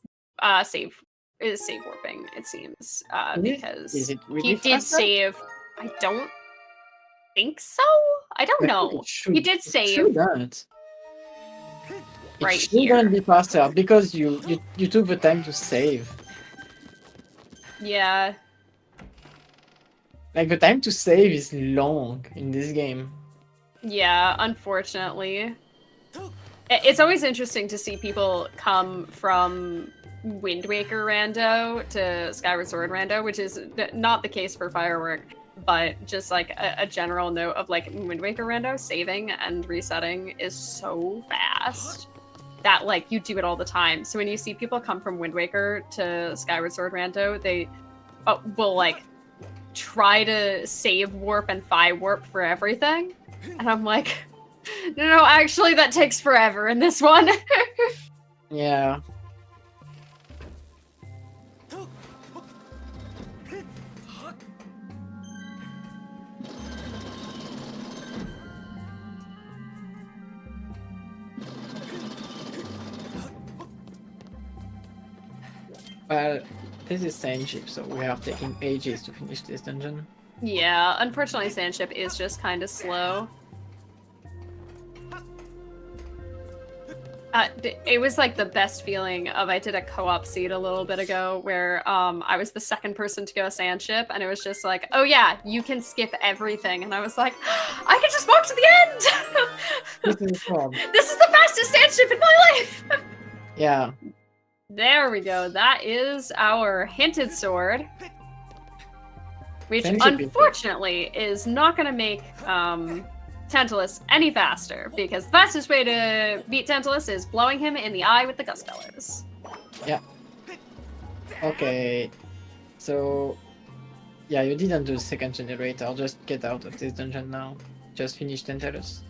save warping, it seems. Because really he did save. I don't think so. I don't know. He did save. Right it shouldn't be faster because you took the time to save. Yeah. Like, the time to save is long in this game. Yeah, unfortunately. It's always interesting to see people come from Wind Waker rando to Skyward Sword rando, which is not the case for Firework, but just like a general note of like Wind Waker rando, saving and resetting is so fast that like you do it all the time. So when you see people come from Wind Waker to Skyward Sword rando, they will like try to save warp and fi warp for everything, and I'm like, no, actually that takes forever in this one. Yeah. Well, this is Sandship, so we are taking ages to finish this dungeon. Yeah, unfortunately Sandship is just kind of slow. It was like the best feeling of I did a co-op seed a little bit ago where I was the second person to go Sandship, and it was just like, oh yeah, you can skip everything, and I was like, I can just walk to the end! This is the fastest Sandship in my life! Yeah. There we go. That is our hinted sword, which unfortunately is not going to make Tantalus any faster, because the fastest way to beat Tantalus is blowing him in the eye with the gust bellows. Yeah. Okay. So, yeah, you didn't do the second generator. I'll just get out of this dungeon now. Just finish Tantalus.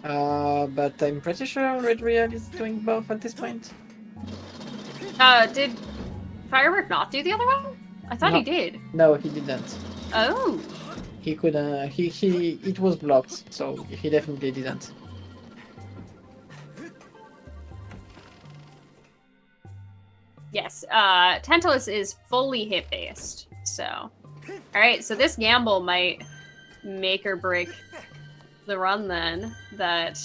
But I'm pretty sure Redriel is doing both at this point. Did Firework not do the other one? I thought he did. No, he didn't. Oh. He couldn't. It was blocked, so he definitely didn't. Yes. Tantalus is fully hit based. So, all right. So this gamble might make or break the run. Then that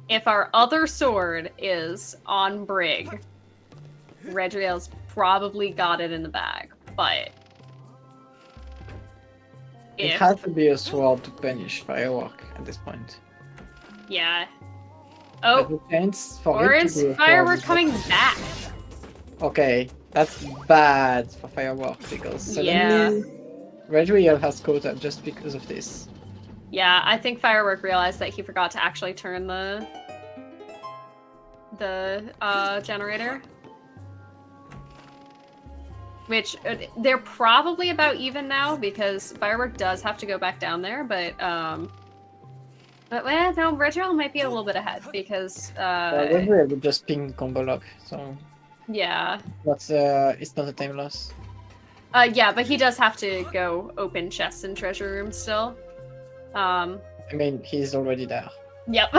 if our other sword is on Brig, Redriel's probably got it in the bag, but it has to be a sword to punish Firework at this point. Yeah. Oh, or is Firework coming back? Okay, that's bad for Firework because suddenly Redriel has caught up just because of this. Yeah, I think Firework realized that he forgot to actually turn the generator. Which, they're probably about even now, because Firework does have to go back down there, but well, no, Redriel might be a little bit ahead, because, Redriel would just ping combo lock, so... Yeah. But, it's not a time loss. Yeah, but he does have to go open chests and treasure rooms still. I mean, he's already there. Yep.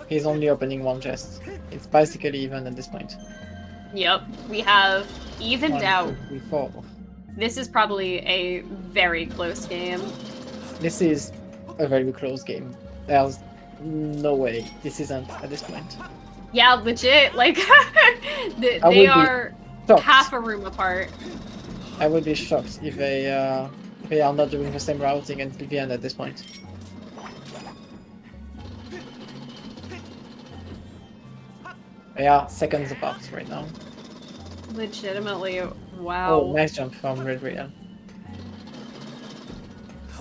He's only opening one chest. It's basically even at this point. Yep, we have evened out. 1, 2, 3, 4. This is probably a very close game. This is a very close game. There's no way this isn't at this point. Yeah, legit. Like, they are half a room apart. I would be shocked if they They are not doing the same routing until the end at this point. They are seconds apart right now. Legitimately, wow. Oh, nice jump from Redriel.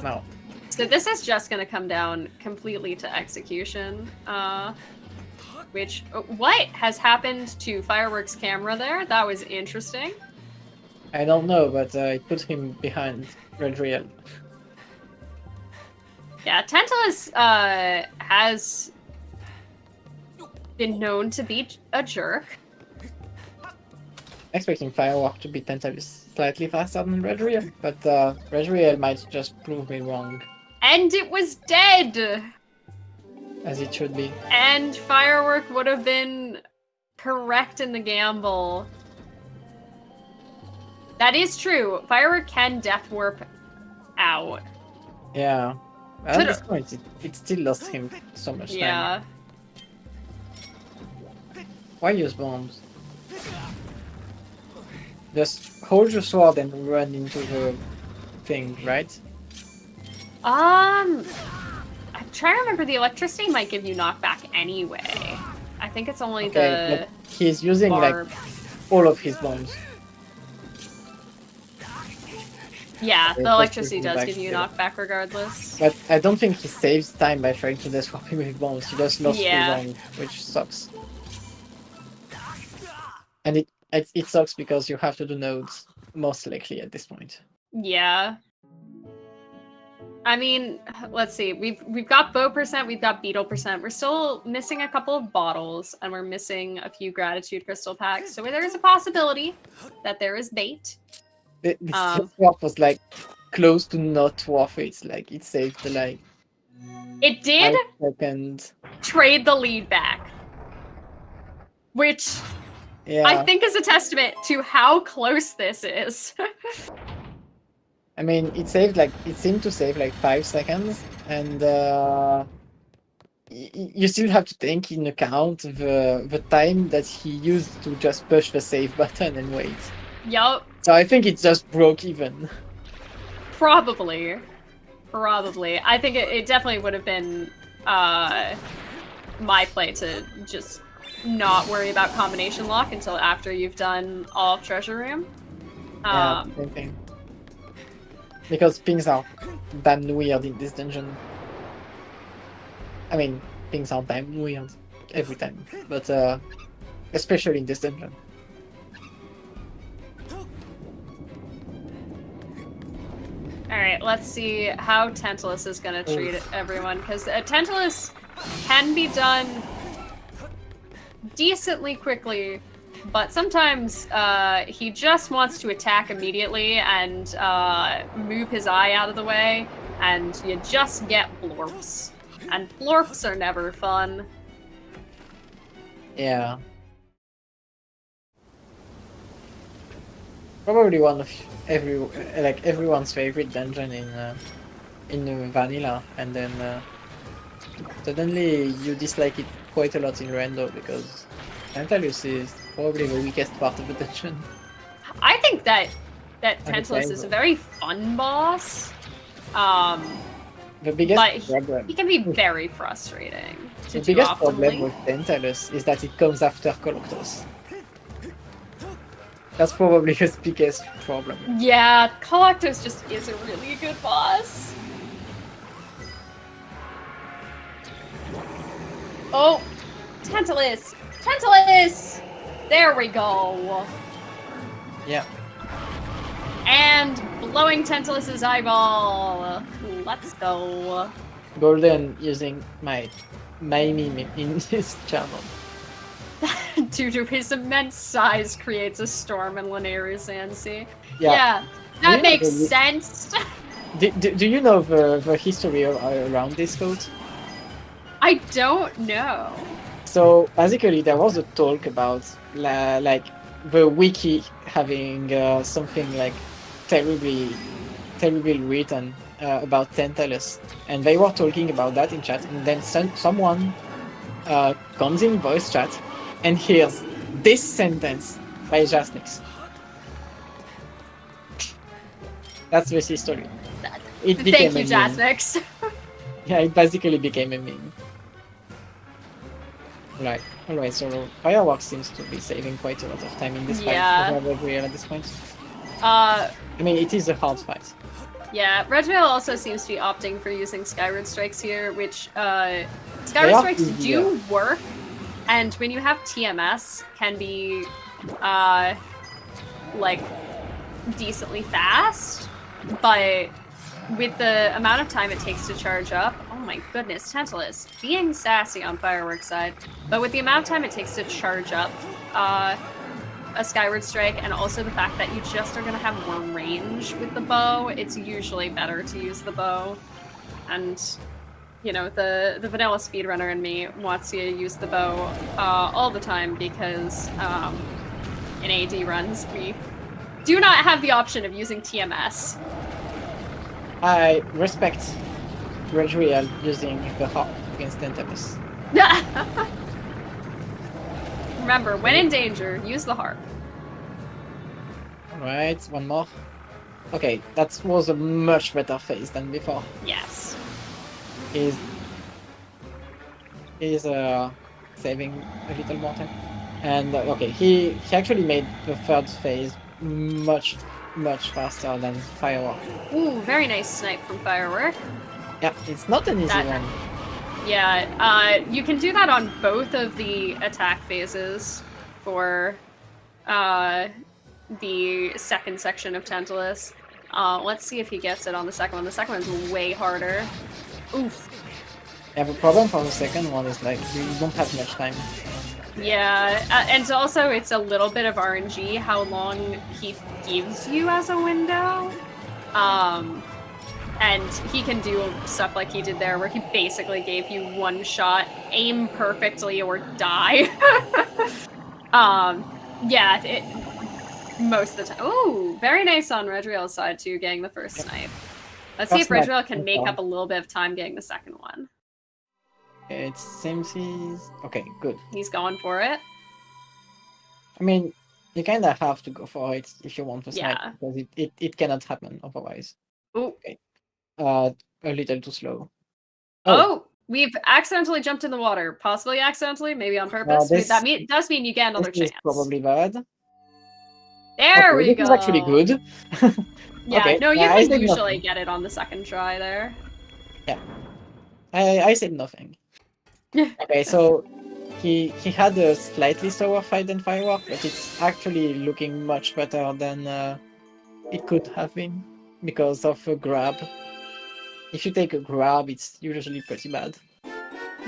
No. So this is just gonna come down completely to execution. Which, what has happened to Fireworks' camera there? That was interesting. I don't know, but it put him behind Redriel. Yeah, Tantalus has been known to be a jerk. Expecting Firework to beat Tantalus slightly faster than Redriel, but Redriel might just prove me wrong. And it was dead! As it should be. And Firework would have been correct in the gamble. That is true. Firework can death warp out. Yeah. At this point, it still lost him so much time. Yeah. Why use bombs? Just hold your sword and run into the thing, right? I'm trying to remember, the electricity might give you knockback anyway. I think it's only the but he's using barb. like all of his bombs. Yeah, Okay, the electricity does back give you to- knockback regardless. But I don't think he saves time by trying to swap him with bombs. He just lost Yeah. too long, which sucks. And it sucks because you have to do nodes most likely at this point. Yeah. I mean, let's see. We've got bow percent, we've got beetle percent. We're still missing a couple of bottles, and we're missing a few gratitude crystal packs. So there is a possibility that there is bait. The swap was like close to not worth it. Like it saved the like It did 5 seconds. trade the lead back, which Yeah. I think is a testament to how close this is. I mean, it seemed to save like 5 seconds, and you still have to take in account the time that he used to just push the save button and wait. Yup, So I think it just broke even. probably. I think it definitely would have been my play to just not worry about combination lock until after you've done all of Treasure Room. Yeah, same thing. Because pings are damn weird in this dungeon. I mean, pings are damn weird every time, but especially in this dungeon. Alright, let's see how Tantalus is gonna treat everyone, because Tantalus can be done decently quickly, but sometimes he just wants to attack immediately and move his eye out of the way, and you just get blorps. And blorps are never fun. Yeah. Probably one of everyone's favorite dungeon in vanilla, and then suddenly you dislike it quite a lot in rando because Tantalus is probably the weakest part of the dungeon. I think that the Tantalus same is a way. very fun boss. The biggest But problem. he can be very frustrating to The do biggest optimally. problem with Tantalus is that it comes after Coloctos. That's probably his biggest problem. Yeah, Coloctos just is a really good boss. Oh, Tantalus! Tantalus! There we go. Yeah. And blowing Tantalus's eyeball. Let's go. Golden using my meme in his channel. Due to his immense size, creates a storm in Laneri's Sand Sea. Yeah. Yeah, Do that you know makes the- sense. Do you know the history around this code? I don't know. So basically, there was a talk about like the wiki having something like terribly written about Tantalus, and they were talking about that in chat, and then someone comes in voice chat and hears this sentence by Jasnix. That's this history. It Thank became you, a meme. Jasmix. Yeah, it basically became a meme. Right. Alright, so Fireworks seems to be saving quite a lot of time in this fight over Redriel at this point. I mean, it is a hard fight. Yeah, Redriel also seems to be opting for using Skyward Strikes here, which Skyward Strikes do work, and when you have TMS, can be like decently fast, but with the amount of time it takes to charge up, oh my goodness, Tantalus being sassy on Fireworks side, but with the amount of time it takes to charge up a Skyward Strike, and also the fact that you just are going to have more range with the bow, it's usually better to use the bow. And, you know, the vanilla speedrunner in me wants you to use the bow all the time, because in AD runs, we do not have the option of using TMS. I respect Redriel using the harp against Tantalus. Remember, when in danger, use the harp. Alright, one more. Okay, that was a much better phase than before. Yes. He's saving a little more time. And okay, he actually made the third phase much faster than Firework. Ooh, very nice snipe from Firework. Yeah, it's not an easy one. Yeah, you can do that on both of the attack phases for the second section of Tantalus. Let's see if he gets it on the second one. The second one's way harder. Oof. Yeah, the problem for the second one is like you don't have much time. Yeah, and also it's a little bit of RNG how long he gives you as a window. And he can do stuff like he did there, where he basically gave you one shot, aim perfectly, or die. Yeah, most of the time. Ooh, very nice on Redriel's side too, getting the first snipe. Let's see if Redriel can make up a little bit of time getting the second one. It seems he's... Okay, good. He's going for it. I mean, you kind of have to go for it if you want to snipe, Yeah. because it cannot happen otherwise. Ooh. Okay. A little too slow. Oh, we've accidentally jumped in the water. Possibly accidentally, maybe on purpose. That does mean you get another chance. Probably bad. There we go. This is actually good. Yeah, okay, no, you can usually get it on the second try there. Yeah. I said nothing. Okay, so he had a slightly slower fight than Firework, but it's actually looking much better than it could have been because of a grab. If you take a grab, it's usually pretty bad.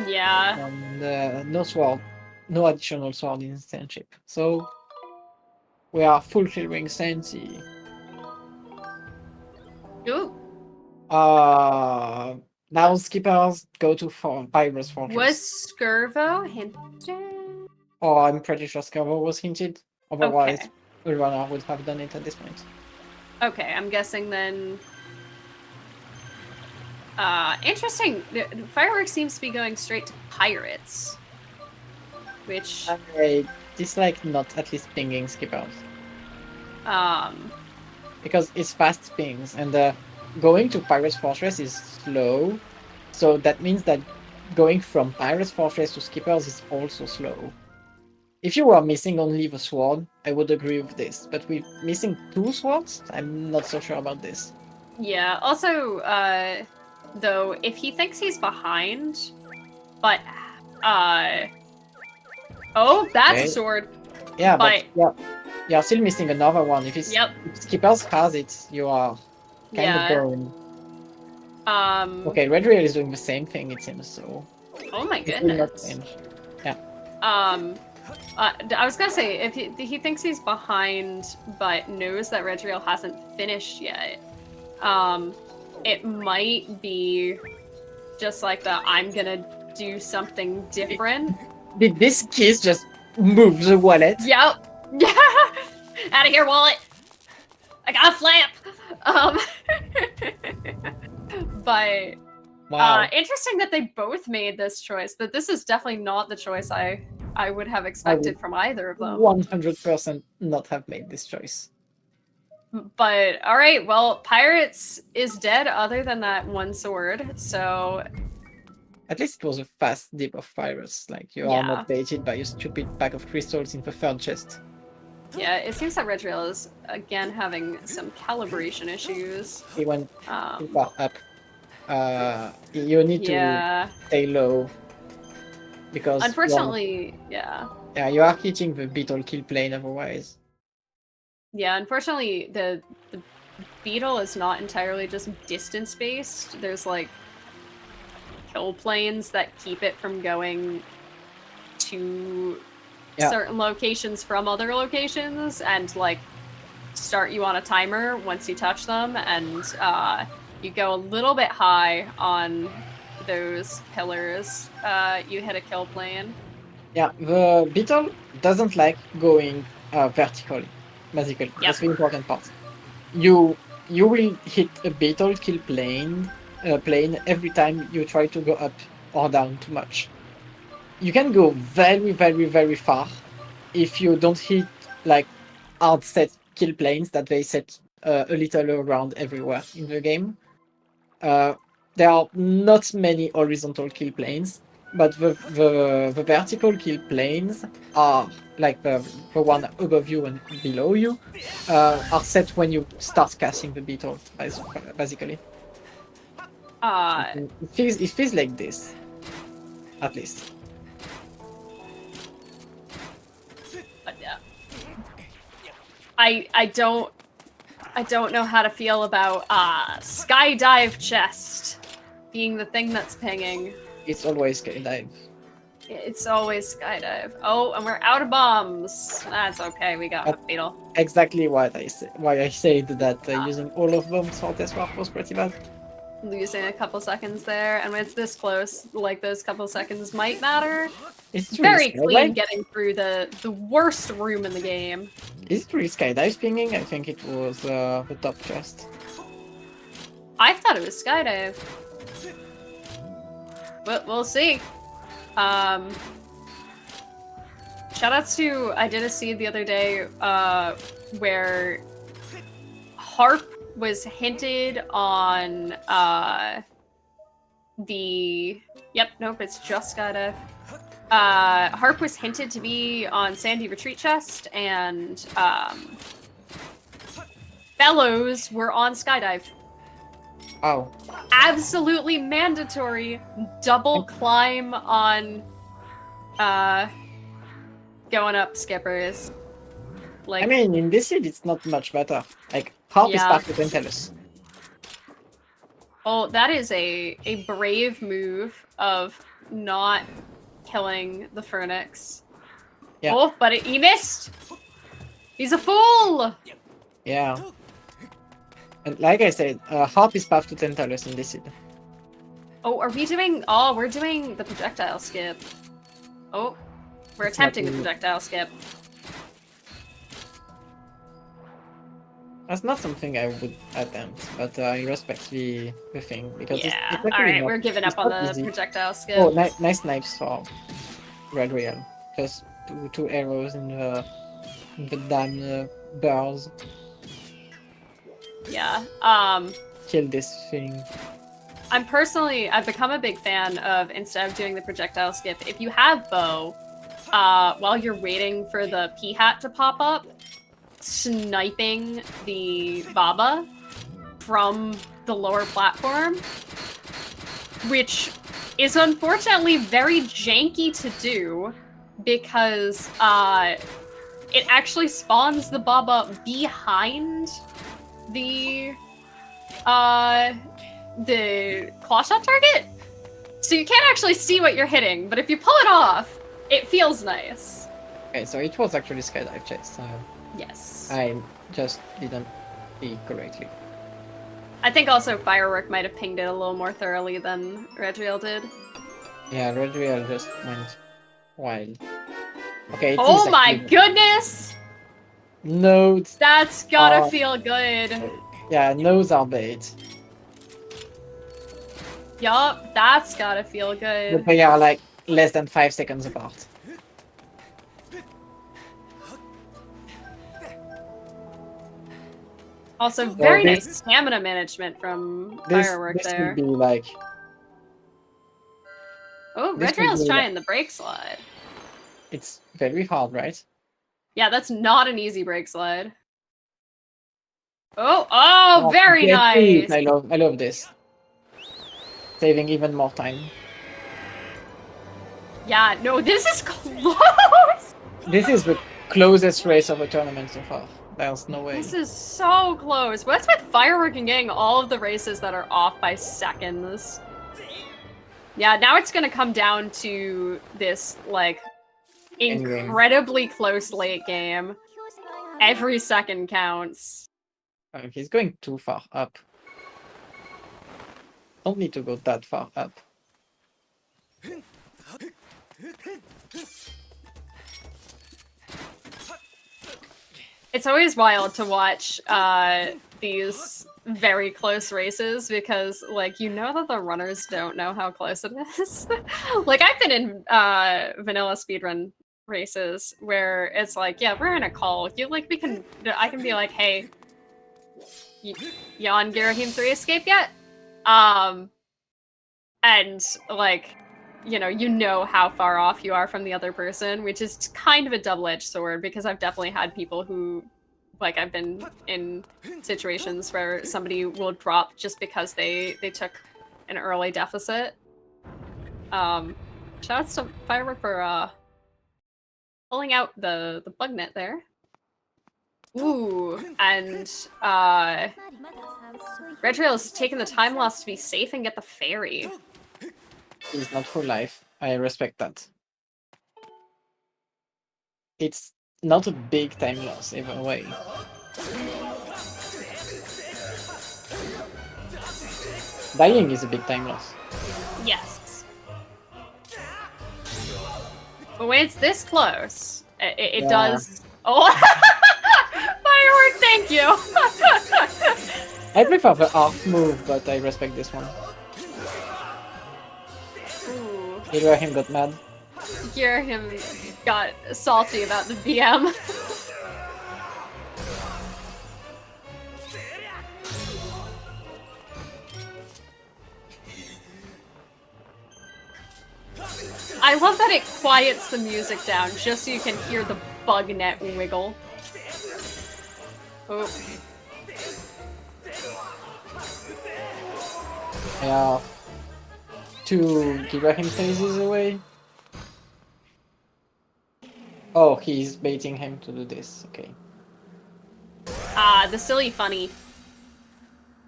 Yeah. And no sword, no additional sword in Saintship. So we are full clearing Sainty. Ooh. Now skippers go to Pyrus Fortress. Was Skirvo hinted? Oh, I'm pretty sure Skirvo was hinted. Otherwise, the runner would have done it at this point. Okay, I'm guessing then... interesting. Fireworks seems to be going straight to pirates. Which... I dislike not at least pinging skippers. Because it's fast pings, and going to Pirates Fortress is slow. So that means that going from Pirates Fortress to skippers is also slow. If you were missing only the sword, I would agree with this. But with missing 2 swords, I'm not so sure about this. Yeah, also, though, if he thinks he's behind, but, oh, that's a sword. Yeah, but you're still missing another one. If it's if Skippers has it, you are kind of boned. Okay, Redriel is doing the same thing, it seems, so... Oh my goodness. Yeah. I was gonna say, if he thinks he's behind, but knows that Redriel hasn't finished yet, it might be just like the I'm gonna do something different. Did this kiss just move the wallet? Yep. Yeah. Out of here, wallet. I got a flap. But wow. Interesting that they both made this choice. That this is definitely not the choice I would have expected from either of them. 100% not have made this choice. But all right, well, Pirates is dead other than that one sword, so At least it was a fast dip of virus. Like you are yeah. not baited by a stupid pack of crystals in the third chest. Yeah, it seems that Redriel is again having some calibration issues. He went too far up. You need Yeah. to stay low because Unfortunately, yeah. you are hitting the beetle kill plane otherwise. Yeah, unfortunately, the beetle is not entirely just distance based. There's like kill planes that keep it from going to certain locations from other locations and like start you on a timer once you touch them, and you go a little bit high on those pillars, you hit a kill plane. Yeah, the beetle doesn't like going vertically, basically. Yep. That's the important part. You will hit a beetle kill plane every time you try to go up or down too much. You can go very, very, very far if you don't hit like hard set kill planes that they set a little around everywhere in the game. There are not many horizontal kill planes, but the vertical kill planes are like the one above you and below you are set when you start casting the beetle, basically. It feels like this, at least. But yeah, I don't know how to feel about skydive chest being the thing that's pinging. It's always skydive. It's always skydive. Oh, and we're out of bombs. That's okay. We got a beetle. Exactly what why I said that using all of them for this warp was pretty bad. Losing a couple seconds there, and when it's this close, like those couple seconds might matter. It's very really clean getting through the worst room in the game. Is it really skydive pinging? I think it was the top chest. I thought it was skydive. But we'll see. Shout out to, I did a seed the other day where Harp was hinted on it's just skydive. Harp was hinted to be on Sandy Retreat Chest, and Bellows were on skydive. Oh. Absolutely mandatory double climb on going up skippers. Like, I mean, in this seed, it's not much better. Like, Harp is back to Pentelus. Oh, that is a brave move of not killing the Phoenix. Yeah. Oh, but he missed! He's a fool! Yeah. And like I said, Harp is path to Tentalus in this seed. Oh, are we doing... Oh, we're doing the projectile skip. Oh, we're attempting the projectile skip. That's not something I would attempt, but I respect the thing, because it's alright, we're giving up on the projectile skip. Oh, nice knives for Redriel. Just two arrows in the damn bars. Yeah, Kill this thing. I've become a big fan of, instead of doing the projectile skip, if you have bow, while you're waiting for the P-hat to pop up, sniping the Baba from the lower platform, which is unfortunately very janky to do, because it actually spawns the Baba behind the clawshot target, so you can't actually see what you're hitting, but if you pull it off, it feels nice. Okay, so it was actually skydive chase. Yes. I just didn't see correctly. I think also Firework might have pinged it a little more thoroughly than Redriel did. Yeah, Redriel just went wild. Okay. Oh my goodness! Nodes. That's gotta feel good. Yeah, nodes are bait. Yup, that's gotta feel good. But they are like less than 5 seconds apart. Also, Well, very this- nice stamina management from This Firework this there. would be like Oh, this would Redriel's be trying the brake slide. it's very hard, right? Yeah, that's not an easy brake slide. Oh, very Get nice. it. I love this. Saving even more time. Yeah, no, this is close. This is the closest race of a tournament so far. There's no way. This is so close. What's with Firework and getting all of the races that are off by seconds? Yeah, now it's gonna come down to this, like, incredibly close late game. Every second counts. He's going too far up. Don't need to go that far up. It's always wild to watch these very close races because, like, you know that the runners don't know how close it is. Like, I've been in vanilla speedrun races where it's like, yeah, we're in a call. I can be like, hey, you on Girahim 3 escape yet? And like, you know how far off you are from the other person, which is kind of a double-edged sword because I've definitely had people who, like, I've been in situations where somebody will drop just because they took an early deficit. Shoutouts to Firework for pulling out the bug net there. Ooh, and Redriel's taking the time loss to be safe and get the fairy. He's not full life. I respect that. It's not a big time loss either way. Dying is a big time loss. Yes. But when it's this close, it does... Oh! Firework, thank you! I prefer the arc move, but I respect this one. Ooh. Ibrahim got mad. Girahim got salty about the BM. I love that it quiets the music down just so you can hear the bug net wiggle. Oh. Yeah. 2 Ibrahim phases away. Oh, he's baiting him to do this. Okay. The silly funny.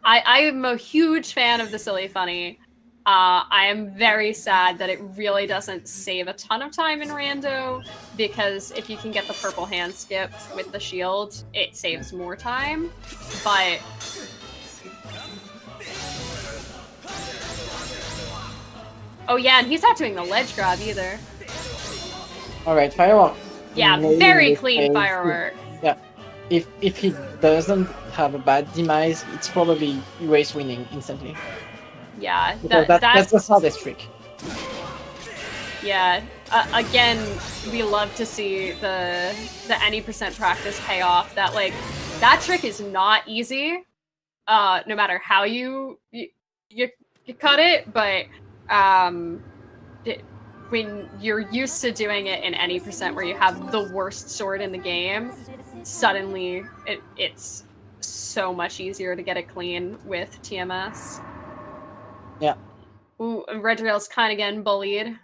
I am a huge fan of the silly funny. I am very sad that it really doesn't save a ton of time in rando, because if you can get the purple hand skip with the shield, it saves more time. But oh yeah, and he's not doing the ledge grab either. Alright, Firework. Yeah, very clean Firework. Yeah. If he doesn't have a bad demise, it's probably race winning instantly. Yeah, that's the hardest trick. Yeah, again, we love to see the any percent practice pay off. That trick is not easy, no matter how you cut it. But when you're used to doing it in any percent, where you have the worst sword in the game, suddenly it's so much easier to get it clean with TMS. Yeah. Ooh, Redriel's kind of getting bullied.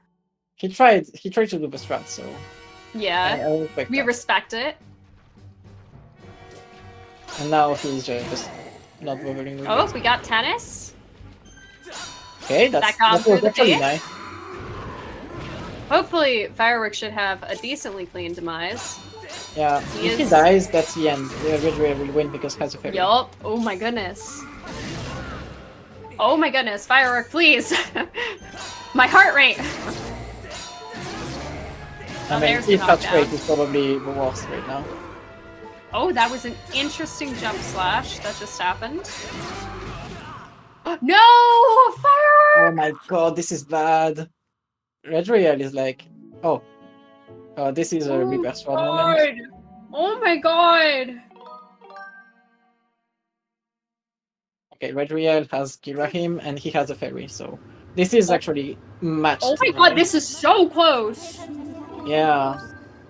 He tried to do the strat, so yeah, I respect we that. respect it. And now he's just not bothering with Oh, it. we got tennis. Okay, That got that through was the actually face. nice. Hopefully, Firework should have a decently clean demise. Yeah, if he dies, that's the end. The Redriel will win because has a fairy. Yup. Oh my goodness. Oh my goodness, Firework, please! My heart rate! I mean, his touch rate is probably the worst right now. Oh, that was an interesting jump slash that just happened. No! Firework! Oh my god, this is bad. Redriel is like, oh, this is a reverse sword moment. Oh my god! Okay, Redriel has Girahim, and he has a fairy, so this is actually matched. Oh my god, this is so close! Yeah,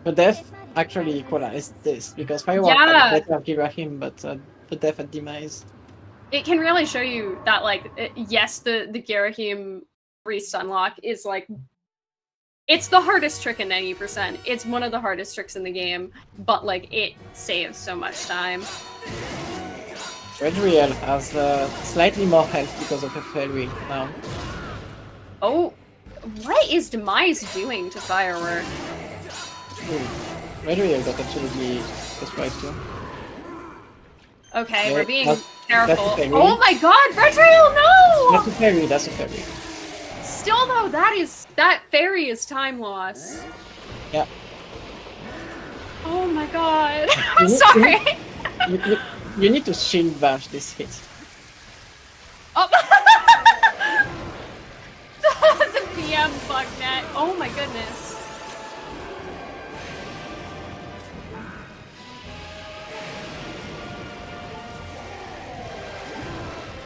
the death actually equalized this because Firework Yeah. had better Girahim, but the death at Demise. It can really show you that, like, yes, the Girahim restun lock is, like, it's the hardest trick in 90%. It's one of the hardest tricks in the game, but, like, it saves so much time. Redriel has slightly more health because of a fairy now. Oh, what is Demise doing to Firework? Redriel got absolutely destroyed too. Okay, Yeah, we're being that's careful. a fairy. Oh my god, Redriel, no! That's a fairy, that's a fairy. Still though, that fairy is time loss. Yeah. Oh my god. I'm sorry. You need to shield bash this hit. Oh. The PM bug net. Oh my goodness.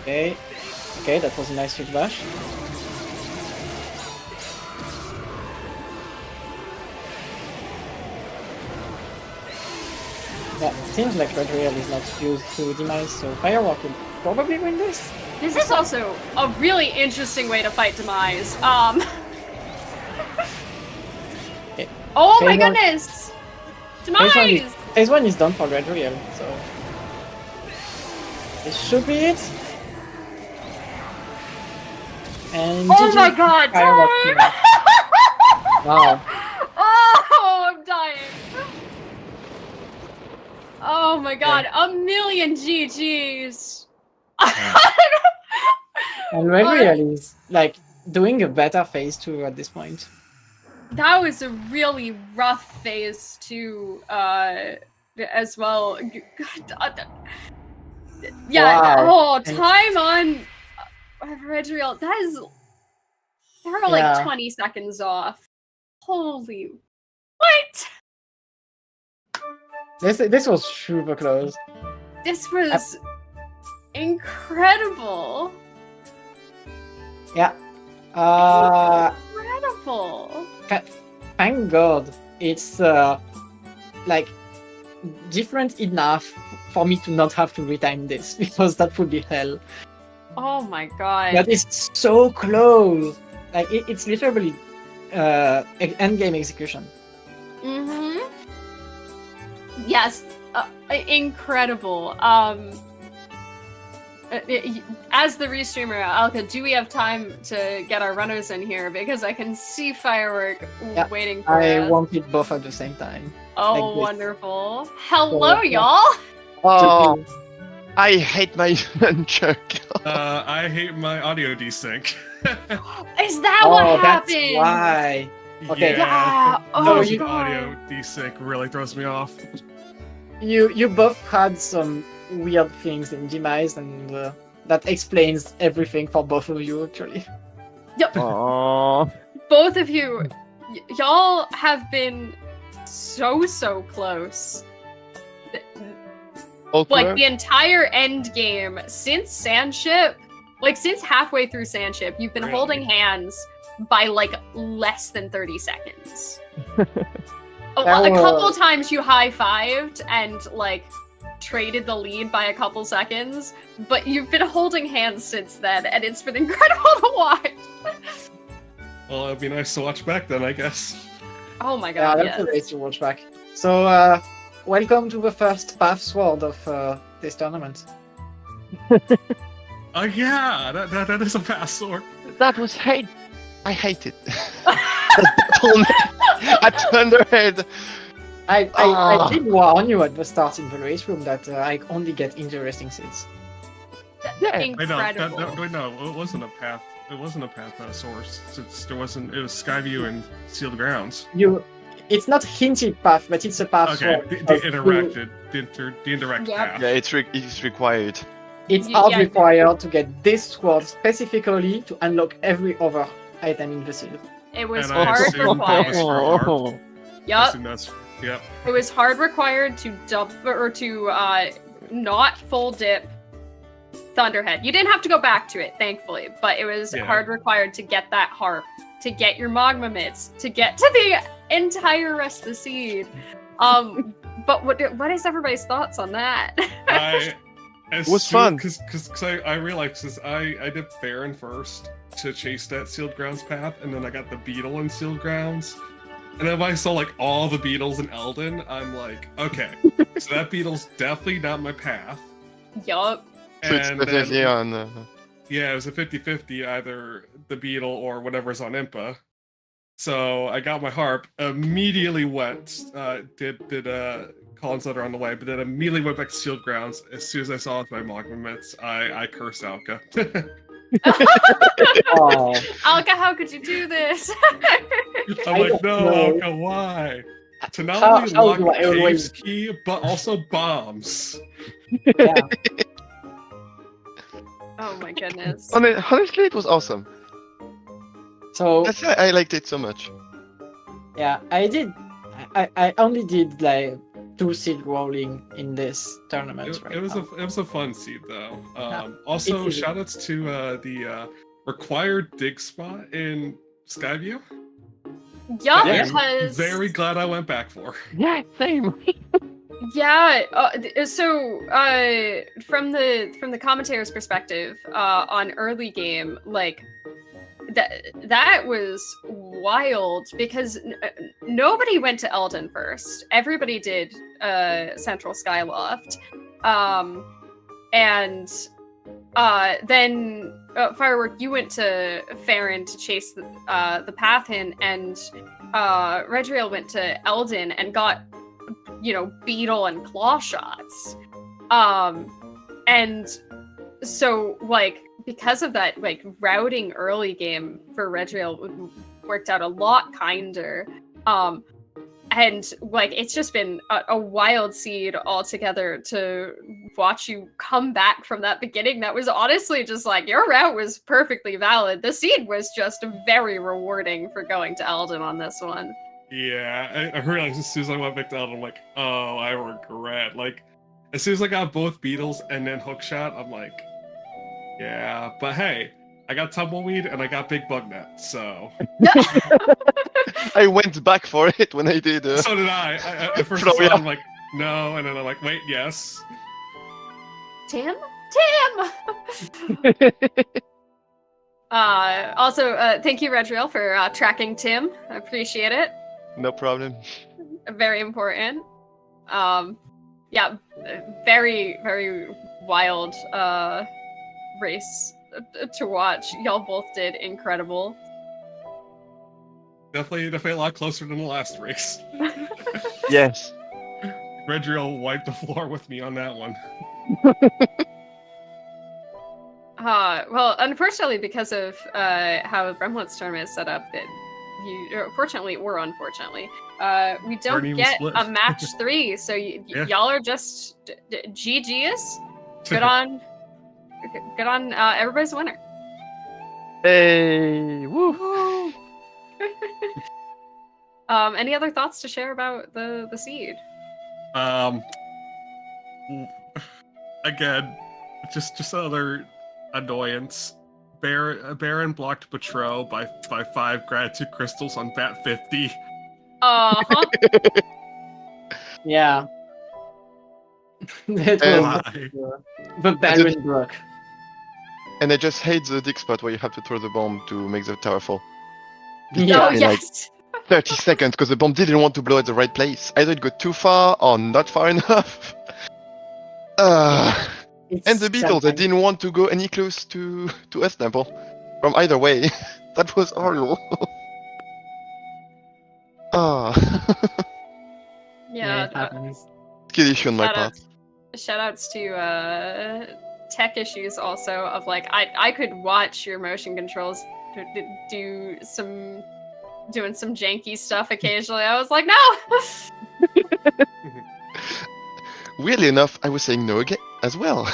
Okay. Okay, that was a nice shield bash. Yeah, seems like Redriel is not used to Demise, so Firework will probably win this. This is also a really interesting way to fight Demise. Okay. Oh my Phase one- goodness! Demise! Phase 1 is done for Redriel, so this should be it. And Oh GG, my god, Firework time! winner. Wow. Oh, I'm dying. Oh my god, a million GGs. And Redriel is like doing a better phase 2 at this point. That was a really rough phase 2 as well. Yeah, Wow. oh, time on Redriel, that is, they're like Yeah. 20 seconds off. Holy, what? This was super close. This was incredible. Yeah. Incredible. Thank God it's like different enough for me to not have to retime this because that would be hell. Oh my god. But it's so close. Like it's literally end game execution. Mm-hmm. Yes, incredible. As the restreamer, Alka, do we have time to get our runners in here? Because I can see Firework waiting for I us. wanted both at the same time. Oh, like this. wonderful. Hello, So, yeah. y'all! Oh, I hate my nunchuck. I hate my audio desync. Is that what that's happened? why. Okay. Yeah. The Oh, noise of God. audio desync really throws me off. You both had some weird things in Demise, and that explains everything for both of you actually. Aww. Both of you, y'all have been so close. Like the entire end game since Sandship, like since halfway through Sandship, you've been Really? holding hands by like less than 30 seconds. A couple times you high-fived and like traded the lead by a couple seconds, but you've been holding hands since then, and it's been incredible to watch. Well, it'd be nice to watch back then, I guess. Oh my Yeah, god, that's yes. a way to watch back. So welcome to the first Path Sword of this tournament. Oh yeah, that is a fast sword. That was hate. I hate it. At Thunderhead. I did warn you at the start in the race room that I only get interesting seeds. Yeah. Incredible. No, it wasn't a path. It wasn't a path source. Since there wasn't. It was Skyview and Sealed Grounds. It's not hinted path, but it's a path Okay, sword. the because interacted, the indirect Yep. path. Yeah, it's required. It's Yeah, hard yeah. required to get this sword specifically to unlock every other item in the seed. It was And I hard assumed that was required. for art. I Yup. assume that's. Yep. It was hard required to dump or to not full dip Thunderhead. You didn't have to go back to it, thankfully, but it was Yeah. hard required to get that harp, to get your magma mitts, to get to the entire rest of the seed. But what is everybody's thoughts on that? It was fun. Because I realized, because I did Theron first to chase that Sealed Grounds path, and then I got the beetle in Sealed Grounds. And then when I saw like all the beetles in Eldin, I'm like, okay, so that beetle's definitely not my path. Yup. So it's And definitely then, on. yeah, it was a 50-50, either the beetle or whatever's on Impa. So I got my harp, immediately went, did Colin's letter on the way, but then immediately went back to Sealed Grounds. As soon as I saw it with my magma mitts, I cursed Alka. Oh, Alka, how could you do this? I'm I like, don't no, know. Alka, why? To not How- only how lock do I Cave's always- key, but also bombs. yeah. Oh my goodness. Honestly, it was awesome. So That's why I liked it so much. yeah, I only did like 2 seed rolling in this tournament right It was now. a fun seed though. Yeah, Also, it is. shoutouts to the required dig spot in Skyview. Yup, Yeah. because Very glad I went back for. Yeah, same. yeah. So from the commentator's perspective, on early game, like that was wild because nobody went to Eldin first. Everybody did Central Skyloft, and then Firework, you went to Farron to chase the path in, and Redriel went to Eldin and got, beetle and claw shots. And so, like, because of that, like, routing early game for Redriel worked out a lot kinder. And, like, it's just been a wild seed altogether to watch you come back from that beginning. That was honestly just like, your route was perfectly valid. The seed was just very rewarding for going to Eldin on this one. Yeah, I realized as soon as I went back down, I'm like, oh, I regret. Like, as soon as I got both beetles and then hookshot, I'm like, yeah. But hey, I got tumbleweed and I got big bug net, so. I went back for it when I did. So did I. At first, Florian. I'm like, no, and then I'm like, wait, yes. Tim? Also, thank you, Redriel, for tracking Tim. I appreciate it. No problem. Very important. Yeah, very, very wild race to watch. Y'all both did incredible. Definitely a lot closer than the last race. Yes. Redriel wiped the floor with me on that one. Well, unfortunately, because of how Remlits tournament is set up, that fortunately or unfortunately, we don't Burning get split. a match 3. So Yeah. y'all are just GG's. Good on everybody's a winner. Hey, woo! Any other thoughts to share about the seed? Again, just another annoyance. Baron blocked Patro by 5 gratitude crystals on bat 50. Uh-huh. Yeah. That And- was the Baron block. And I just hate the dig spot where you have to throw the bomb to make the tower fall. Yeah. Oh, in, like, yes. 30 seconds because the bomb didn't want to blow at the right place. Either it got too far or not far enough. And the beetles, they didn't want to go any close to S Temple. From either way. That was horrible. Yeah. it happens. Skill issue on my part. Shoutouts to tech issues also of like I could watch your motion controls doing some janky stuff occasionally. I was like, no. Weirdly enough, I was saying no again as well.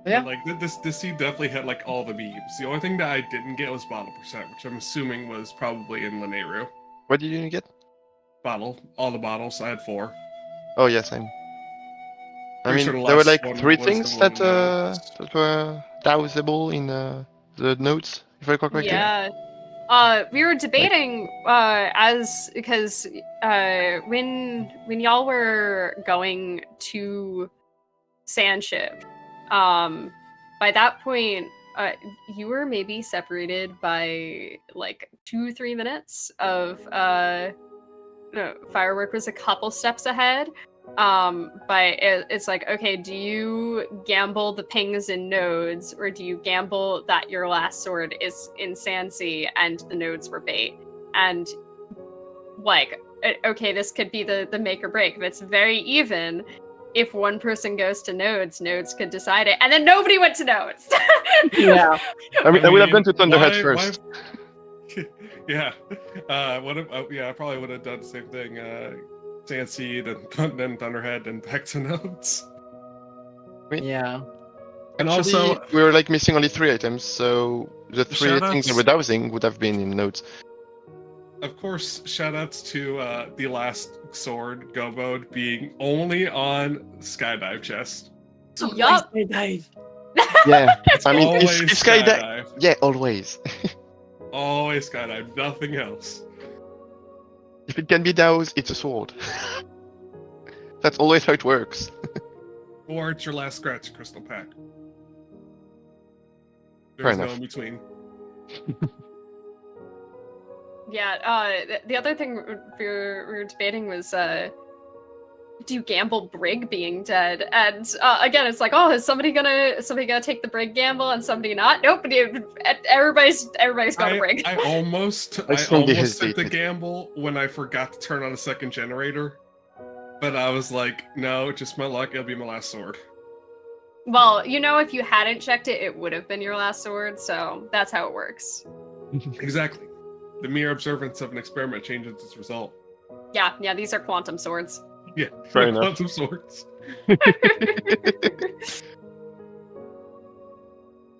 Yeah. And, like this seed definitely had like all the memes. The only thing that I didn't get was bottle percent, which I'm assuming was probably in Lineru. What did you get? bottle, all the bottles. I had 4. Oh yeah, same. I Pretty mean, sure the there were last like one 3 was the things one that notes. that were dousable in the notes, if I recall correctly. Yeah. We were debating because when y'all were going to Sandship, by that point you were maybe separated by like 2-3 minutes of no, Firework was a couple steps ahead. But it's like, okay, do you gamble the pings and nodes, or do you gamble that your last sword is in Sansi and the nodes were bait? And like, okay, this could be the make or break. If it's very even, if one person goes to nodes, nodes could decide it, and then nobody went to nodes. Yeah. I mean, I would have mean, gone to Thunderhead why- first. Yeah. Yeah, I probably would have done the same thing. Sanseed, then Thunderhead, and back to notes. Yeah. And Actually, also, we were like missing only 3 items, so the 3 Shoutouts. things that were dousing would have been in notes. of course, shoutouts to the last sword, Go Mode, being only on Skydive chest. So Yup. dive. Yeah, I mean, Always if Skydive, Skydive. yeah, always. Always Skydive, nothing else. If it can be doused, it's a sword. That's always how it works. Or it's your last scratch crystal pack. Fair There's no enough. in between. Yeah, the other thing we were debating was, do you gamble Brig being dead? And again, it's like, oh, is somebody gonna take the Brig gamble and somebody not? Nope, everybody's got a Brig. I almost I strongly took the hesitated. gamble when I forgot to turn on a second generator. But I was like, no, just my luck, it'll be my last sword. Well, you know, if you hadn't checked it, it would have been your last sword, so that's how it works. Exactly. The mere observance of an experiment changes its result. Yeah, these are quantum swords. Yeah, Fair they're enough. quantum swords. I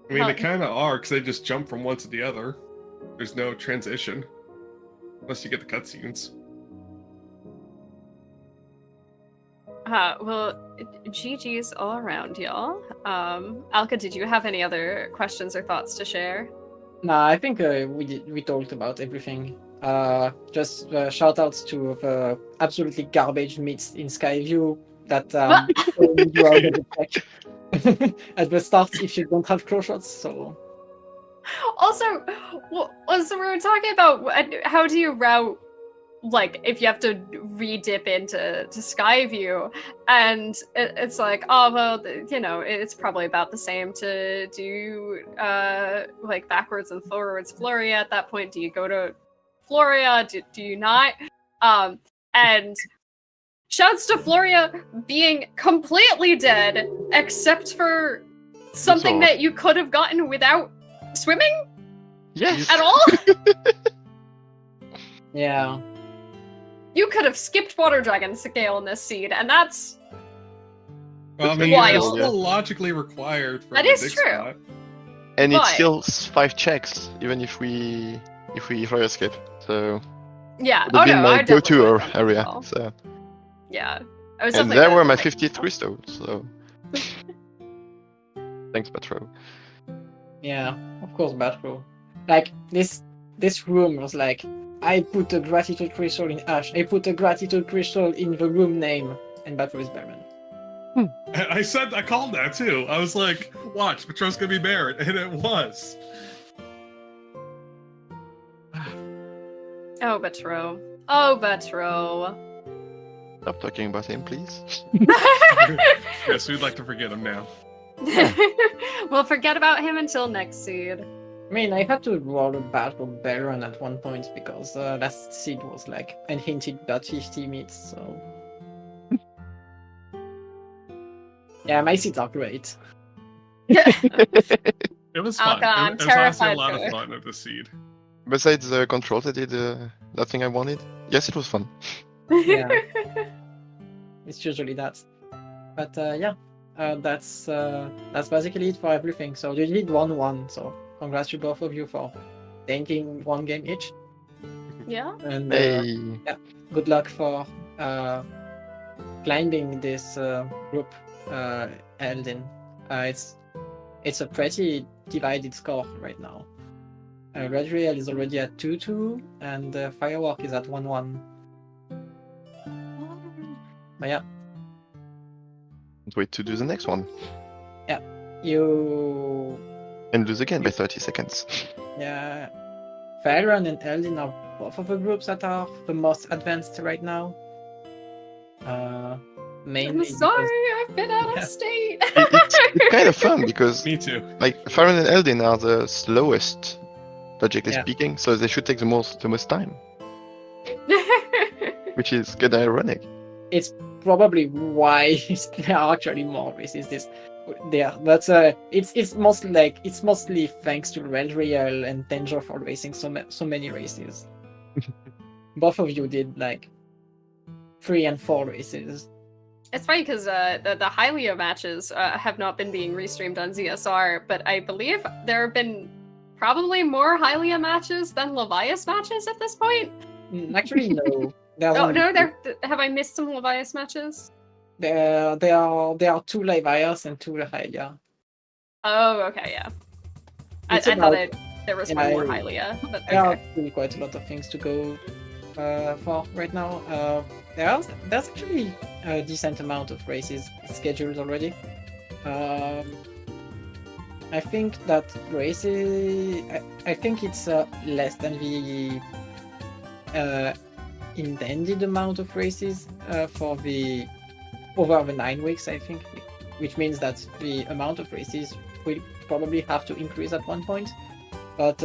mean, Well- they kind of are, because they just jump from one to the other. There's no transition. Unless you get the cutscenes. Well, GG's all around, y'all. Alka, did you have any other questions or thoughts to share? Nah, I think we talked about everything. Just shout outs to the absolutely garbage meats in Skyview that you are gonna check at the start if you don't have claw shots. So Also, so we were talking about how do you route, like, if you have to re-dip into Skyview, and it's like, oh, well, you know, it's probably about the same to do, like, backwards and forwards Floria at that point. Do you go to Floria? Do you not? And shouts to Floria being completely dead, except for something sword. that you could have gotten without swimming Yes. at all? yeah, You could have skipped Water Dragon scale in this seed, and that's Well, I mean, Wild. it's still logically required for That the is dig true. spot. And it's But- still 5 checks, even if we fire skip. So yeah. it would Oh have been no, I my go-to definitely would've done that area. as well. So Yeah, I was and definitely there gonna were my make- 50th crystal. So thanks, Petro. yeah, of course, Batro. Like this room was like, I put a gratitude crystal in Ash. I put a gratitude crystal in the room name, and Batro is Baron. I called that too. I was like, watch, Petro's gonna be Barrett, and it was. Oh, Betro. Oh, Betro. Stop talking about him, please. Yes, we'd like to forget him now. We'll forget about him until next seed. I mean, I had to roll a Batro Baron at one point because last seed was like unhinted about 50 meets, so. Yeah, my seeds are great. It was fun. Alka, I'm It was honestly a terrified lot for of it. fun at the seed. Besides the controls, I did that thing I wanted. Yes, it was fun. Yeah. It's usually that. But yeah, that's basically it for everything. So you did 1-1, so congrats to both of you for tanking one game each. Yeah. And Hey. good luck for climbing this group, Eldin. It's a pretty divided score right now. Redriel is already at 2-2, and Firework is at 1-1. But yeah, Can't wait to do the next one. you And lose again by 30 seconds. yeah, Firework and Eldin are both of the groups that are the most advanced right now. Mainly I'm sorry, because I've been out Yeah. of state. It's kind of fun because Me too. like Farron and Eldin are the slowest, logically Yeah. speaking, so they should take the most time, which is kind of ironic. it's probably why there are actually more races there. But it's mostly thanks to Redriel and Danger for racing so many races. Both of you did like 3 and 4 races. It's funny because the Hylia matches have not been being restreamed on ZSR, but I believe there have been probably more Hylia matches than Levias matches at this point. Actually, no. Oh no, have I missed some Levias matches? There are 2 Levias and 2 Hylia. Oh, okay, yeah. I It's thought about- there was yeah, one more Hylia, but There are okay. really quite a lot of things to go for right now. There's actually a decent amount of races scheduled already. I think that races. I think it's less than the intended amount of races for the over the 9 weeks. I think, which means that the amount of races will probably have to increase at one point. But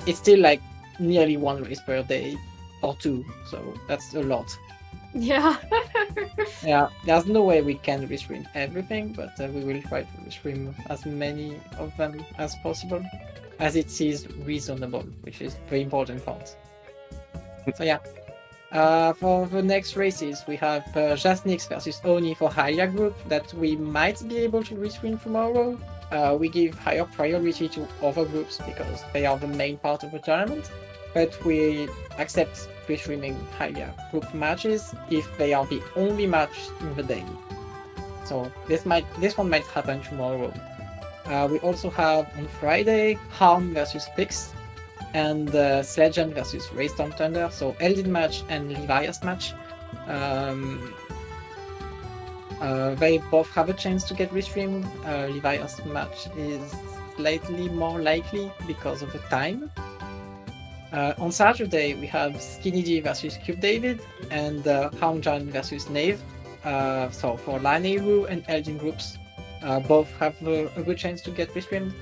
it's still like nearly 1 race per day or 2, so that's a lot. Yeah. Yeah, there's no way we can restream everything, but we will try to restream as many of them as possible, as it is reasonable, which is the important part. So yeah, for the next races, we have Jasnix versus Oni for Hylia group that we might be able to restream tomorrow. We give higher priority to other groups because they are the main part of the tournament, but we accept restreaming Hylia group matches if they are the only match in the day. So this one might happen tomorrow. We also have on Friday Harm versus Pix and Sledgehammer versus Raystorm Thunder. So Eldin match and Levias match. They both have a chance to get restreamed. Levias match is slightly more likely because of the time. On Saturday, we have Skinny D versus Cube David and Houndjan versus Knave. So for Laneiru and Eldin groups, both have a good chance to get restreamed.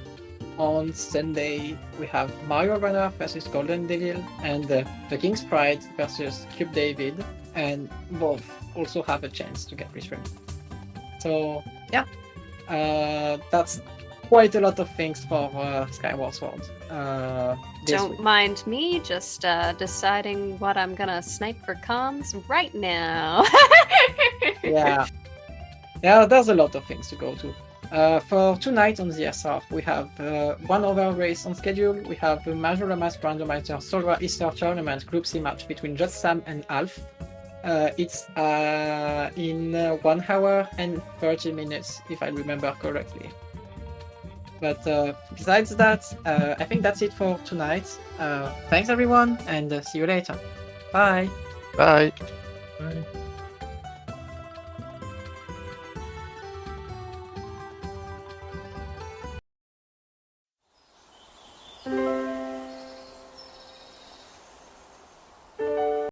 On Sunday, we have Mario Runner versus Golden Devil and the King's Pride versus Cube David, and both also have a chance to get restreamed. So yeah, that's quite a lot of things for Skyward Sword. This Don't week. mind me, just deciding what I'm gonna snipe for comms right now. Yeah, there's a lot of things to go to. For tonight on the SR, we have one other race on schedule. We have the Majora Mask Randomizer Solva Easter Tournament Group C match between Just Sam and Alf. It's in 1 hour and 30 minutes, if I remember correctly. But besides that, I think that's it for tonight. Thanks everyone, and see you later. Bye! Bye.